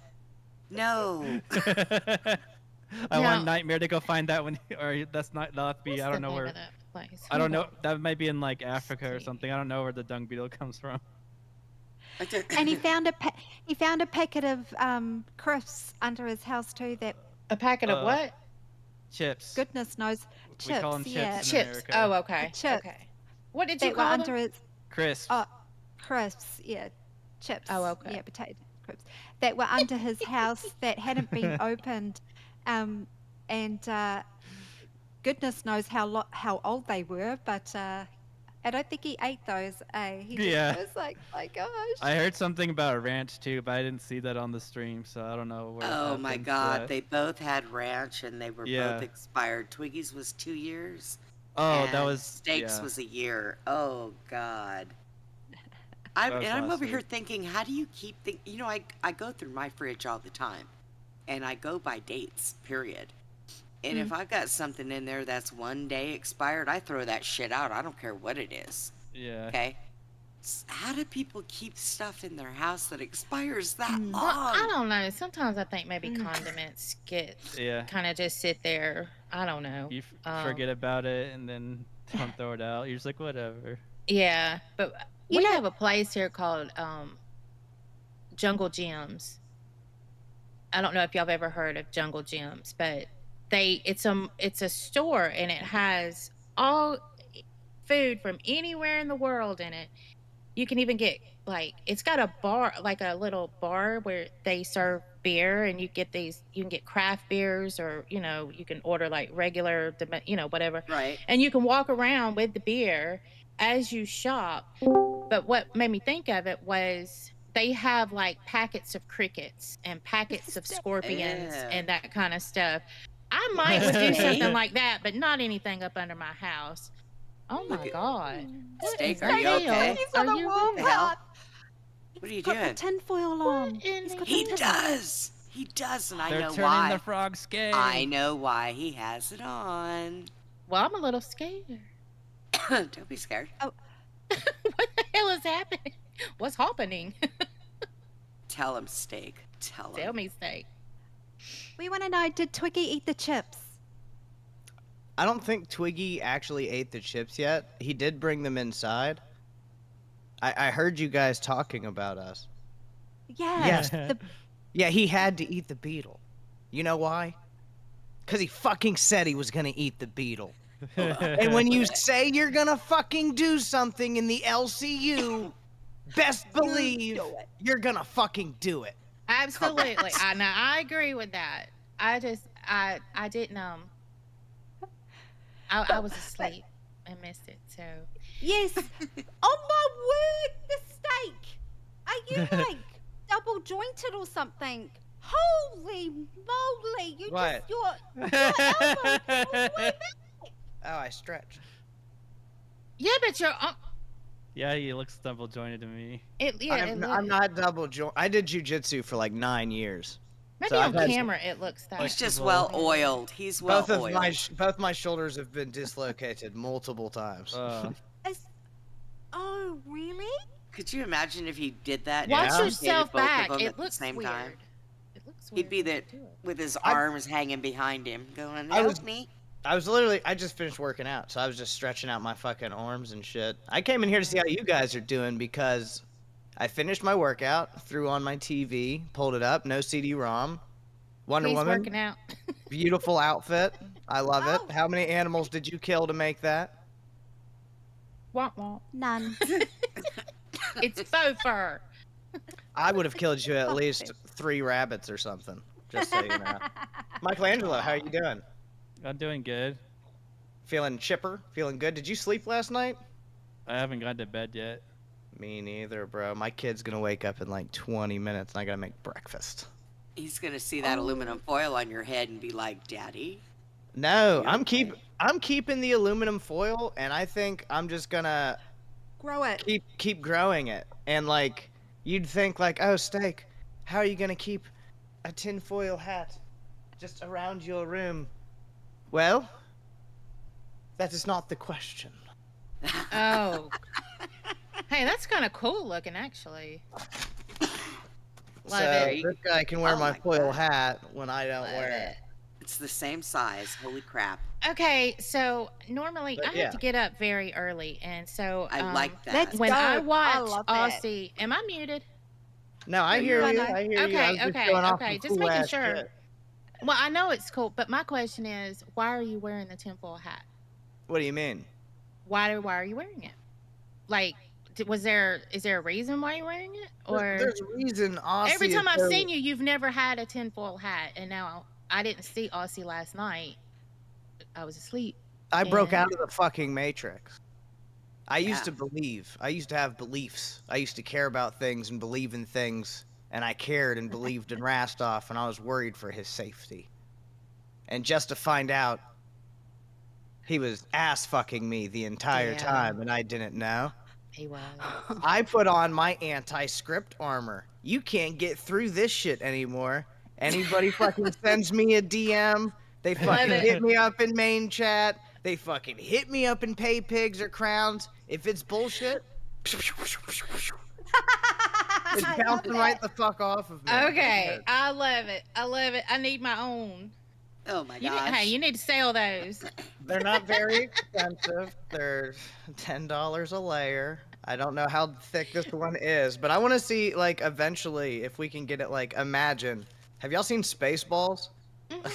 no. I want Nightmare to go find that one, or that's not. That'll have to be. I don't know where. I don't know. That might be in like Africa or something. I don't know where the dung beetle comes from. And he found a packet of crisps under his house too. That A packet of what? Chips. goodness knows chips. We call them yeah. chips in Chips. America. Oh, okay. Chips. Okay. What did you That were call under them? his Crisps. crisps. Yeah, chips. Oh, okay. Yeah, potato crisps that were under his house that hadn't been opened, and goodness knows how old they were, but I don't think he ate those. He just was like, my gosh. I heard something about a ranch too, but I didn't see that on the stream, so I don't know where. Oh my God, they both had ranch and they were Yeah. both expired. Twiggy's was 2 years. Oh, that and was Steaks yeah. was a year. Oh God. That was I'm last over here week. thinking, how do you keep I go through my fridge all the time, and I go by dates. Period. And if I've got something in there that's 1 day expired, I throw that shit out. I don't care what it is. Yeah. Okay. How do people keep stuff in their house that expires that long? Well, I don't know. Sometimes I think maybe condiments get Yeah. kind of just sit there. I don't know. You forget about it and then don't throw it out. You're just like whatever. Yeah, but we have a place here called Jungle Gyms. I don't know if y'all have ever heard of Jungle Gyms, but it's a store and it has all food from anywhere in the world in it. You can even get it's got a bar, like a little bar where they serve beer, and you can get craft beers, or you can order like regular, whatever. Right. And you can walk around with the beer as you shop. But what made me think of it was they have like packets of crickets and packets of scorpions and that kind of stuff. I might would do something like that, but not anything up under my house. Oh my God. Steak, are you okay? He's on the wrong path. What are you He's got the doing? tinfoil on. He's got He the does. He does, and I They're know turning why. the frogs gay. I know why he has it on. Well, I'm a little scared. Don't be scared. What the hell is happening? What's happening? Tell him, Steak. Tell him. Tell me, Steak. We want to know, did Twiggy eat the chips? I don't think Twiggy actually ate the chips yet. He did bring them inside. I heard you guys talking about us. Yes. Yeah, he had to eat the beetle. You know why? Because he fucking said he was going to eat the beetle. And when you say you're going to fucking do something in the LCU, best believe you're going to fucking do it. Absolutely. I agree with that. I didn't, I was asleep and missed it, so. Yes. Oh my word, the steak. Are you like double jointed or something? Holy moly! You What? just your elbow all the way back. Oh, I stretched. Yeah, but you're. Yeah, he looks double jointed to me. I'm not double joint. I did jujitsu for like 9 years. Maybe so on I've had- camera it looks that. He's just well oiled. He's well oiled. Both my shoulders have been dislocated multiple times. Oh, really? Could you imagine if he did that? Watch and yourself both of back. them It at the looks same weird. time? It looks He'd be weird. that with his arms hanging behind him, going, I "Help was- me!" I just finished working out, so I was just stretching out my fucking arms and shit. I came in here to see how you guys are doing because I finished my workout, threw on my TV, pulled it up, no CD-ROM. Wonder He's Woman, working out. beautiful outfit. I love it. How many animals did you kill to make that? Womp womp. None. It's faux fur. I would have killed you at least 3 rabbits or something, just so you know. Michelangelo, how are you doing? I'm doing good. Feeling chipper? Feeling good? Did you sleep last night? I haven't gone to bed yet. Me neither, bro. My kid's gonna wake up in like 20 minutes and I gotta make breakfast. He's gonna see that aluminum foil on your head and be like, "Daddy." No, I'm keeping the aluminum foil, and I think I'm just gonna grow it. Keep growing it. And like you'd think like, oh, Steak, how are you gonna keep a tinfoil hat just around your room Well, that is not the question. Oh. Hey, that's kind of cool looking, actually. So Love it. this guy can wear Oh my my foil God. hat when I don't Love wear it. it. It's the same size. Holy crap. Okay, so normally But I have to get up very early, and so I like that. Let's when go. I I watch love that. Aussie, am I muted? No, I No, hear you're you. okay. I hear you. I was just showing off some Just cool making ass sure. shit. Well, I know it's cool, but my question is, why are you wearing the tinfoil hat? What do you mean? Why are you wearing it? Like, is there a reason why you're wearing it? Or There's a reason Aussie every time is I've so- seen you, you've never had a tinfoil hat, and now I didn't see Aussie last night. I was asleep. I broke and- out of the fucking Matrix. I used Yeah. to believe. I used to have beliefs. I used to care about things and believe in things. And I cared and believed in Rastoff, and I was worried for his safety. And just to find out, he was ass fucking me the entire Yeah. time, and I didn't know. He was. I put on my anti-script armor. You can't get through this shit anymore. Anybody fucking sends me a DM, they fucking it. hit me up in main chat, they fucking hit me up in pay pigs or crowns. If it's bullshit, it's bouncing right the fuck off of me. Okay, I love it. I love it. I need my own. Oh my You gosh. hey, you need to sell those. They're not very expensive. They're $10 a layer. I don't know how thick this one is, but I want to see, like, eventually if we can get it, like, Imagine. Have y'all seen Spaceballs?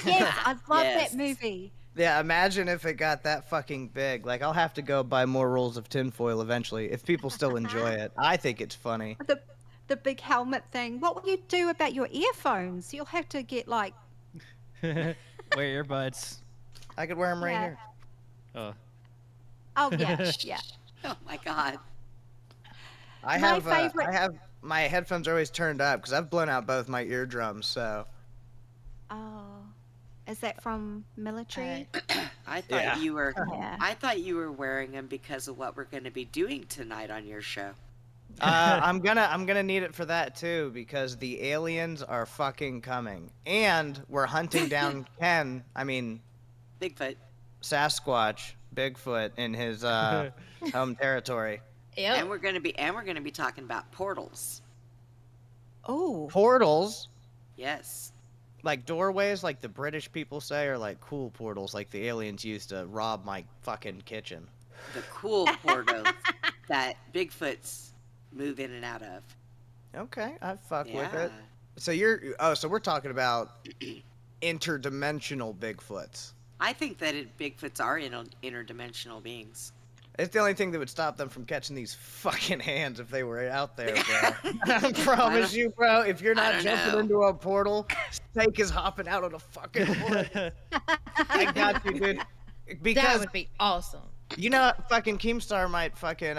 Yes, I love Yes. that movie. Yeah, imagine if it got that fucking big. Like, I'll have to go buy more rolls of tinfoil eventually, if people still enjoy it. I think it's funny. The big helmet thing. What will you do about your earphones? You'll have to get like. Wear earbuds. I could wear them right Yeah. here. Oh. Oh yeah, yeah. Oh my god. I My have favorite- I have my headphones are always turned up because I've blown out both my eardrums. So Oh, is that from military? I thought Yeah. you were Yeah. I thought you were wearing them because of what we're going to be doing tonight on your show. I'm gonna need it for that too because the aliens are fucking coming and we're hunting down Bigfoot. Sasquatch, Bigfoot in his home territory. Yep. And we're going to be talking about portals. Oh, Portals, Yes. like doorways, like the British people say, are like cool portals, like the aliens used to rob my fucking kitchen. The cool portals that Bigfoots move in and out of. Okay, I fuck with Yeah. it. So so we're talking about interdimensional Bigfoots. I think that Bigfoots are interdimensional beings. It's the only thing that would stop them from catching these fucking hands if they were out there, bro. I promise you, bro, if you're not don't jumping know. into a portal, Snake is hopping out on a fucking portal. I got you, dude. That Because, would be awesome. you know, fucking Keemstar might fucking,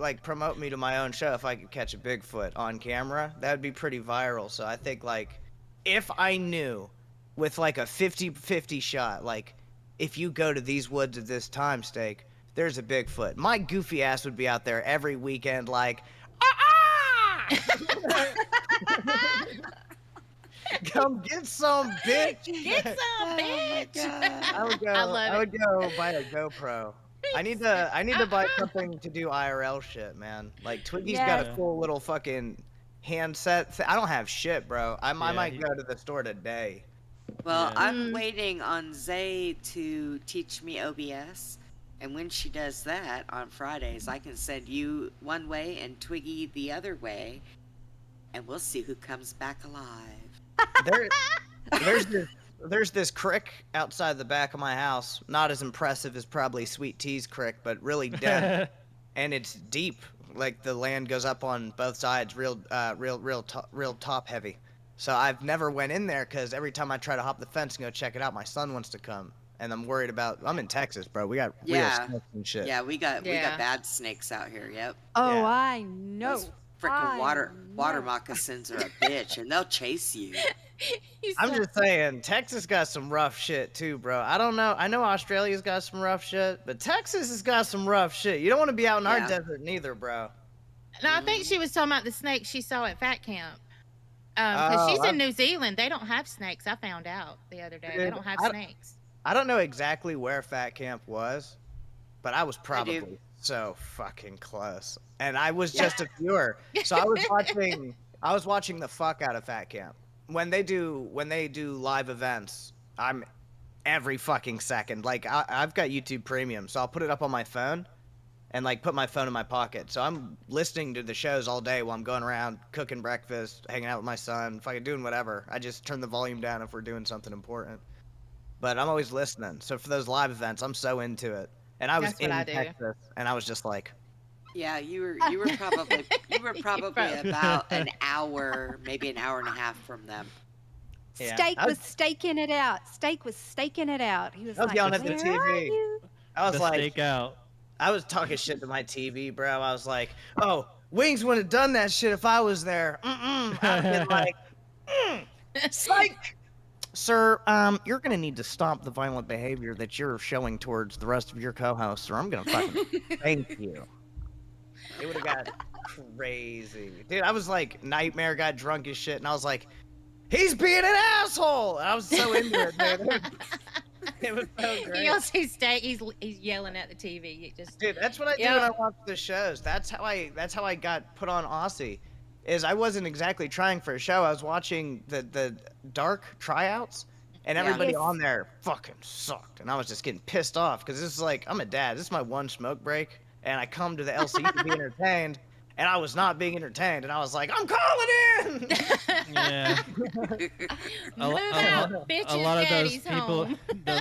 like, promote me to my own show if I could catch a Bigfoot on camera. That would be pretty viral. So I think, like, if I knew with, like, a 50-50 shot, like, if you go to these woods at this time, Steak, there's a Bigfoot. My goofy ass would be out there every weekend, like, come get some, bitch. Get some, bitch. I would go. I love I would go buy a GoPro. I need to buy something to do IRL shit, man. Like Twiggy's got a Yes. cool little fucking handset. I don't have shit, bro. I might he- go to the store today. Well, Yeah. I'm waiting on Zay to teach me OBS. And when she does that on Fridays, I can send you one way and Twiggy the other way. And we'll see who comes back alive. There's this creek outside the back of my house. Not as impressive as probably Sweet Tea's creek, but really deep. And it's deep. Like the land goes up on both sides, real top heavy. So I've never went in there because every time I try to hop the fence and go check it out, my son wants to come, and I'm worried about. I'm in Texas, bro. We got real Yeah. snakes and shit. Yeah, we got Yeah. bad snakes out here. Yep. oh, Yeah. I know. Those frickin' water know. moccasins are a bitch, and they'll chase you. I'm just saying, Texas got some rough shit too, bro. I don't know. I know Australia's got some rough shit, but Texas has got some rough shit. You don't want to be out in our Yeah. desert neither, bro. No, I think she was talking about the snake she saw at Fat Camp. Because she's in New Zealand. They don't have snakes. I found out the other day. They Dude, don't have I- snakes. I don't know exactly where Fat Camp was, but I was probably so fucking close. And I was just a viewer. So I was watching the fuck out of Fat Camp. When they do live events, I'm every fucking second. Like I've got YouTube Premium, so I'll put it up on my phone and like put my phone in my pocket. So I'm listening to the shows all day while I'm going around cooking breakfast, hanging out with my son, fucking doing whatever. I just turn the volume down if we're doing something important. But I'm always listening. So for those live events, I'm so into it. And I was in Texas, and I was just like, yeah, you were probably about an hour, maybe an hour and a half from them. Yeah. Steak was staking it out. Steak was staking it out. He was I was like, yelling at the "Where are TV. you?" I was The like, stake out. I was talking shit to my TV, bro. I was like, oh, Wings wouldn't have done that shit if I was there. I'd have been like, psych. Sir, you're gonna need to stop the violent behavior that you're showing towards the rest of your co-hosts, or I'm gonna fucking thank you. It would have got crazy. Dude, I was like, Nightmare got drunk as shit, and I was like, he's being an asshole! And I was so into it, man. It was so great. He also he's yelling at the TV. It just, dude, that's what I do when I watch the shows. That's how I got put on Aussie. Is I wasn't exactly trying for a show. I was watching the dark tryouts, and everybody on there fucking sucked, and I was just getting pissed off because this is like, I'm a dad. This is my one smoke break, and I come to the LC to be entertained, and I was not being entertained, and I was like, I'm calling in. Yeah. A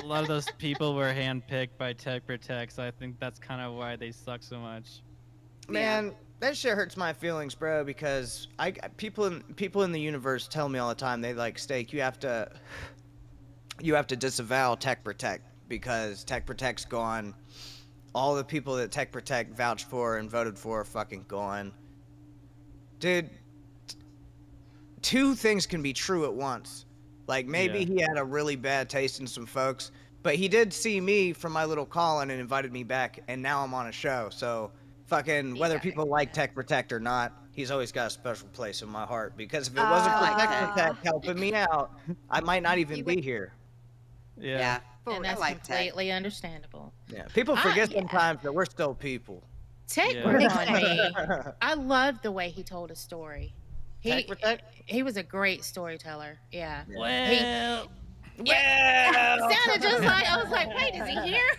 lot of those people were handpicked by Tech Protect, so I think that's kind of why they suck so much. Man, that shit hurts my feelings, bro, because people in the universe tell me all the time, they like, Steak, you have to disavow Tech Protect because Tech Protect's gone. All the people that Tech Protect vouched for and voted for are fucking gone. Dude, two things can be true at once. Like, maybe he had a really bad taste in some folks, but he did see me from my little call-in and invited me back, and now I'm on a show, so fucking whether people like Tech Protect or not, he's always got a special place in my heart, because if it wasn't for Tech Protect helping me out, I might not even be here. Yeah. And that's completely understandable. Yeah, people forget sometimes that we're still people. Tech worked on me. I loved the way he told a story. He was a great storyteller. Yeah. Well. Sounded just like, I was like, wait, is he here?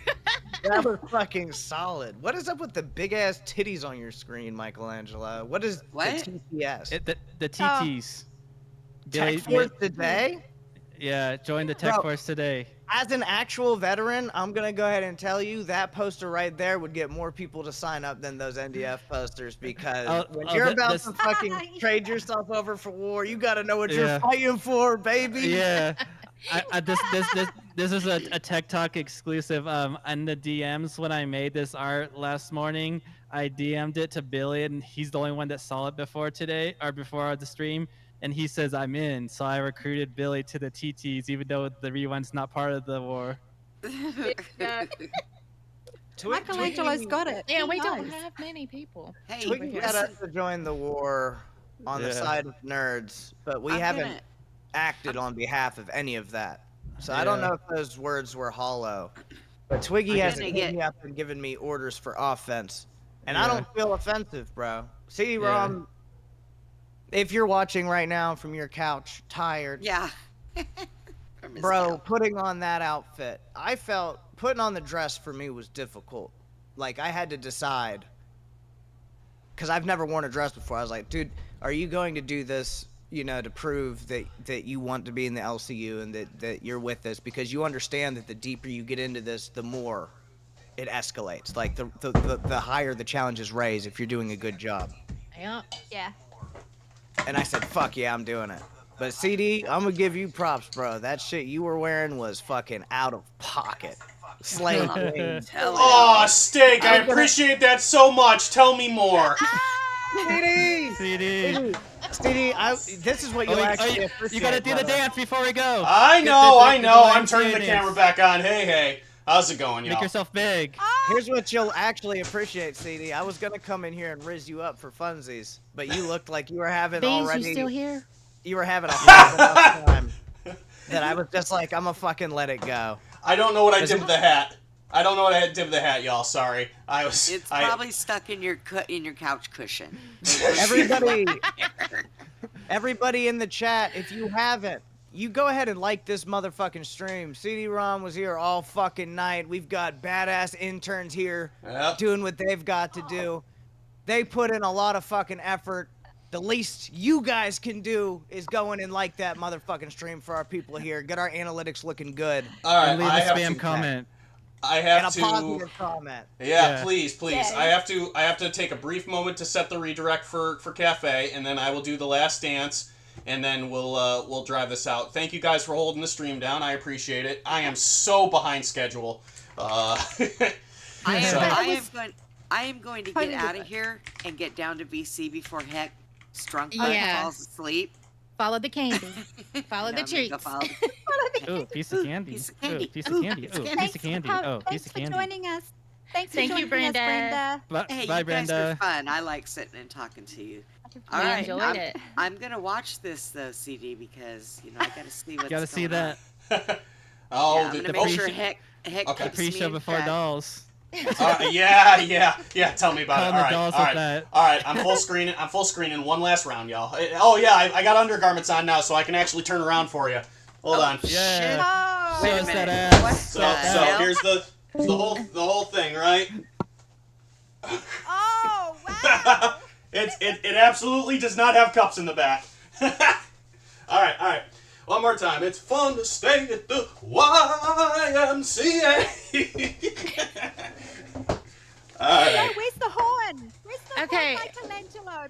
That was fucking solid. What is up with the big ass titties on your screen, Michelangelo? What is the TTS? The TTs. Tech Force today? Yeah, join the Tech Force today. As an actual veteran, I'm gonna go ahead and tell you that poster right there would get more people to sign up than those NDF posters, because when you're about to fucking trade yourself over for war, you gotta know what you're fighting for, baby. Yeah. This is a Tech Talk exclusive. In the DMs when I made this art last morning, I DM'd it to Billy, and he's the only one that saw it before today or before the stream. And he says I'm in, so I recruited Billy to the TTs, even though the rewind's not part of the war. Michelangelo's got it. Yeah, He we don't knows. have many people. Hey, Twiggy got us to join the war on the side of nerds, but we haven't acted on behalf of any of that. So I don't know if those words were hollow. But Twiggy hasn't hit me up and given me orders for offense. And I don't feel offensive, bro. See, Rom, if you're watching right now from your couch, tired. Yeah. Bro, putting on that outfit, I felt putting on the dress for me was difficult. Like, I had to decide. Because I've never worn a dress before. I was like, dude, are you going to do this, you know, to prove that you want to be in the LCU and that you're with us? Because you understand that the deeper you get into this, the more it escalates. Like, the higher the challenges raise if you're doing a good job. Yeah. And I said, fuck yeah, I'm doing it. But CD, I'm gonna give you props, bro. That shit you were wearing was fucking out of pocket. Slave queen. Aw, Steak, I appreciate that so much. Tell me more. CD, this is what you actually appreciate. You gotta do the dance before we go. I know. I'm turning the camera back on. Hey. How's it going, y'all? Make yourself big. Here's what you'll actually appreciate, CD. I was gonna come in here and riz you up for funsies, but you looked like you were having already. You still here? You were having a hard enough time that I was just like, I'm gonna fucking let it go. I don't know what I did with the hat. I don't know what I did with the hat, y'all. Sorry. It's probably stuck in your couch cushion. Everybody in the chat, if you haven't, you go ahead and like this motherfucking stream. CD-ROM was here all fucking night. We've got badass interns here doing what they've got to do. They put in a lot of fucking effort. The least you guys can do is go in and like that motherfucking stream for our people here. Get our analytics looking good. All right, and leave a spam comment. I have and a positive comment. Yeah, please. Yeah. I have to take a brief moment to set the redirect for Cafe, and then I will do the last dance, and then we'll drive this out. Thank you guys for holding the stream down. I appreciate it. I am so behind schedule. I am going to get out of here and get down to VC before Heck Strunk falls asleep. Follow the candy. Follow the treats. Ooh, piece of candy. Piece of candy. Ooh, piece of candy. Ooh, piece of candy. Oh, piece of Thanks candy. for joining us. Thanks for Thank you, joining us, Brenda. Brenda. Hey, Bye, you Brenda. guys were fun. I like sitting and talking to you. All We right, enjoyed it. I'm gonna watch this CD because I gotta see what's Gotta see going that. on. Oh, I'm gonna make sure Heck Okay. keeps me Pre-show in before check. dolls. Yeah. Tell me about it. Calling the dolls with that. All right. I'm full screening one last round, y'all. Oh yeah, I got undergarments on now, so I can actually turn around for you. Hold on. Yeah. Oh. Wait a Show us minute. that ass. So here's the whole thing, right? Oh, wow. It absolutely does not have cups in the back. All right. One more time. It's fun to stay at the YMCA. All Hey, right. where's the horn? Where's the Okay. horn, Michelangelo?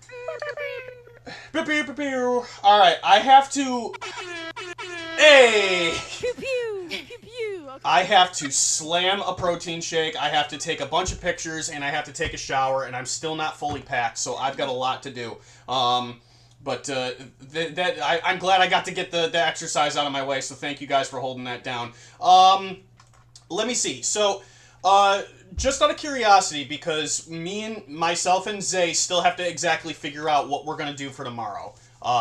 All right. I have to. Hey. Pew pew. Pew pew. Okay. I have to slam a protein shake. I have to take a bunch of pictures, and I have to take a shower, and I'm still not fully packed, so I've got a lot to do. But I'm glad I got to get the exercise out of my way, so thank you guys for holding that down. Let me see. So, just out of curiosity, because myself and Zay still have to exactly figure out what we're going to do for tomorrow.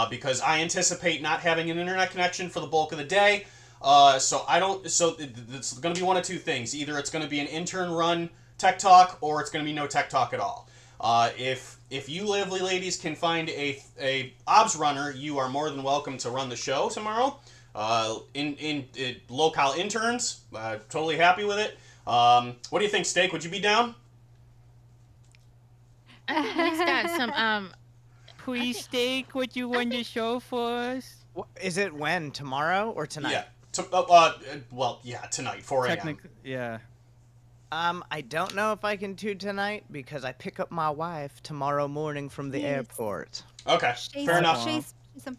Because I anticipate not having an internet connection for the bulk of the day. So it's going to be one of two things. Either it's going to be an intern-run Tech Talk, or it's going to be no Tech Talk at all. If you lovely ladies can find a OBS runner, you are more than welcome to run the show tomorrow. In local interns, totally happy with it. What do you think, Steak? Would you be down? I think he's got some Please, Steak, would you run the show for us? Is it when? Tomorrow or tonight? Yeah. Tonight, 4 a.m. Yeah. I don't know if I can do tonight because I pick up my wife tomorrow morning from the airport. Okay, fair enough. She's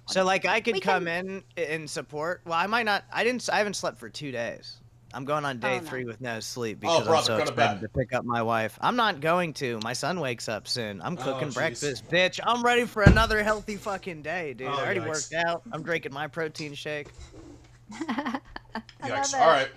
So like I could We come can- in and support. Well, I might not. I haven't slept for 2 days. I'm going on day 3 with no sleep because brother, I'm so go to excited bed. to pick up my wife. I'm not going to. My son wakes up soon. I'm cooking jeez. breakfast, bitch. I'm ready for another healthy fucking day, dude. Oh, I already yikes. worked out. I'm drinking my protein shake. Yikes. All right.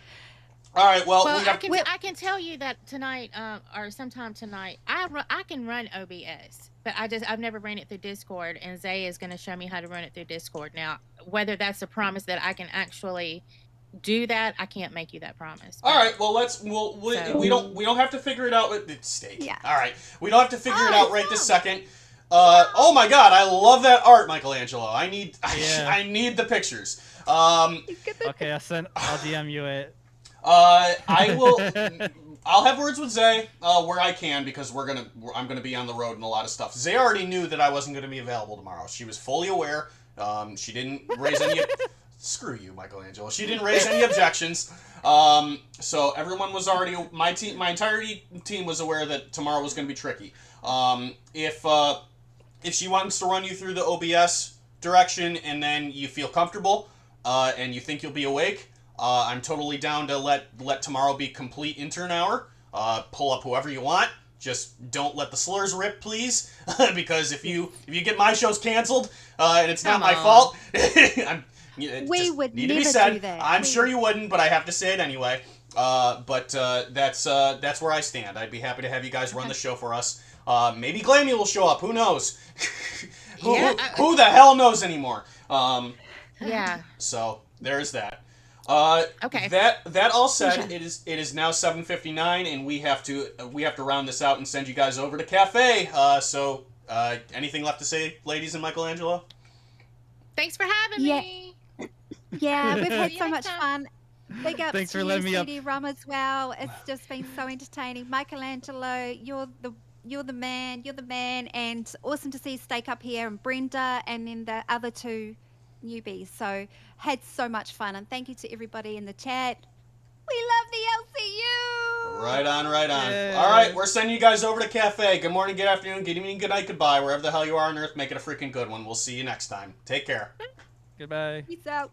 Well, Well, we have. I can tell you that tonight, or sometime tonight, I can run OBS, but I've never ran it through Discord, and Zay is going to show me how to run it through Discord. Now, whether that's a promise that I can actually do that, I can't make you that promise. All right. Well, we don't have to figure it out with Steak. Yeah. All right. We don't have to figure it out right this second. Oh my God, I love that art, Michelangelo. I need the pictures. Okay, I'll DM you it. I will. I'll have words with Zay where I can because I'm gonna be on the road and a lot of stuff. Zay already knew that I wasn't gonna be available tomorrow. She was fully aware. She didn't raise any. Screw you, Michelangelo. She didn't raise any objections. So everyone was already my entire team was aware that tomorrow was gonna be tricky. If she wants to run you through the OBS direction and then you feel comfortable and you think you'll be awake. I'm totally down to let tomorrow be complete intern hour. Pull up whoever you want. Just don't let the slurs rip, please, because if you get my shows canceled and it's not my fault, We would need to be never said. do that. I'm sure you wouldn't, but I have to say it anyway. But that's where I stand. I'd be happy to have you guys run the show for us. Maybe Glammy will show up. Who knows? Who the hell knows anymore? Yeah. So there's that. Okay. That all said, it is now 7:59, and we have to round this out and send you guys over to cafe. So anything left to say, ladies and Michelangelo? Thanks for having me. Yeah, we've had so much fun. Big ups Thanks to for you, letting me up. CD-ROM as well. It's just been so entertaining. Michelangelo, you're the man, and awesome to see Steak up here and Brenda, and then the other two newbies. So had so much fun, and thank you to everybody in the chat. We love the LCU. Right on. All right, we're sending you guys over to cafe. Good morning, good afternoon, good evening, good night, goodbye. Wherever the hell you are on Earth, make it a freaking good one. We'll see you next time. Take care. Goodbye. Peace out.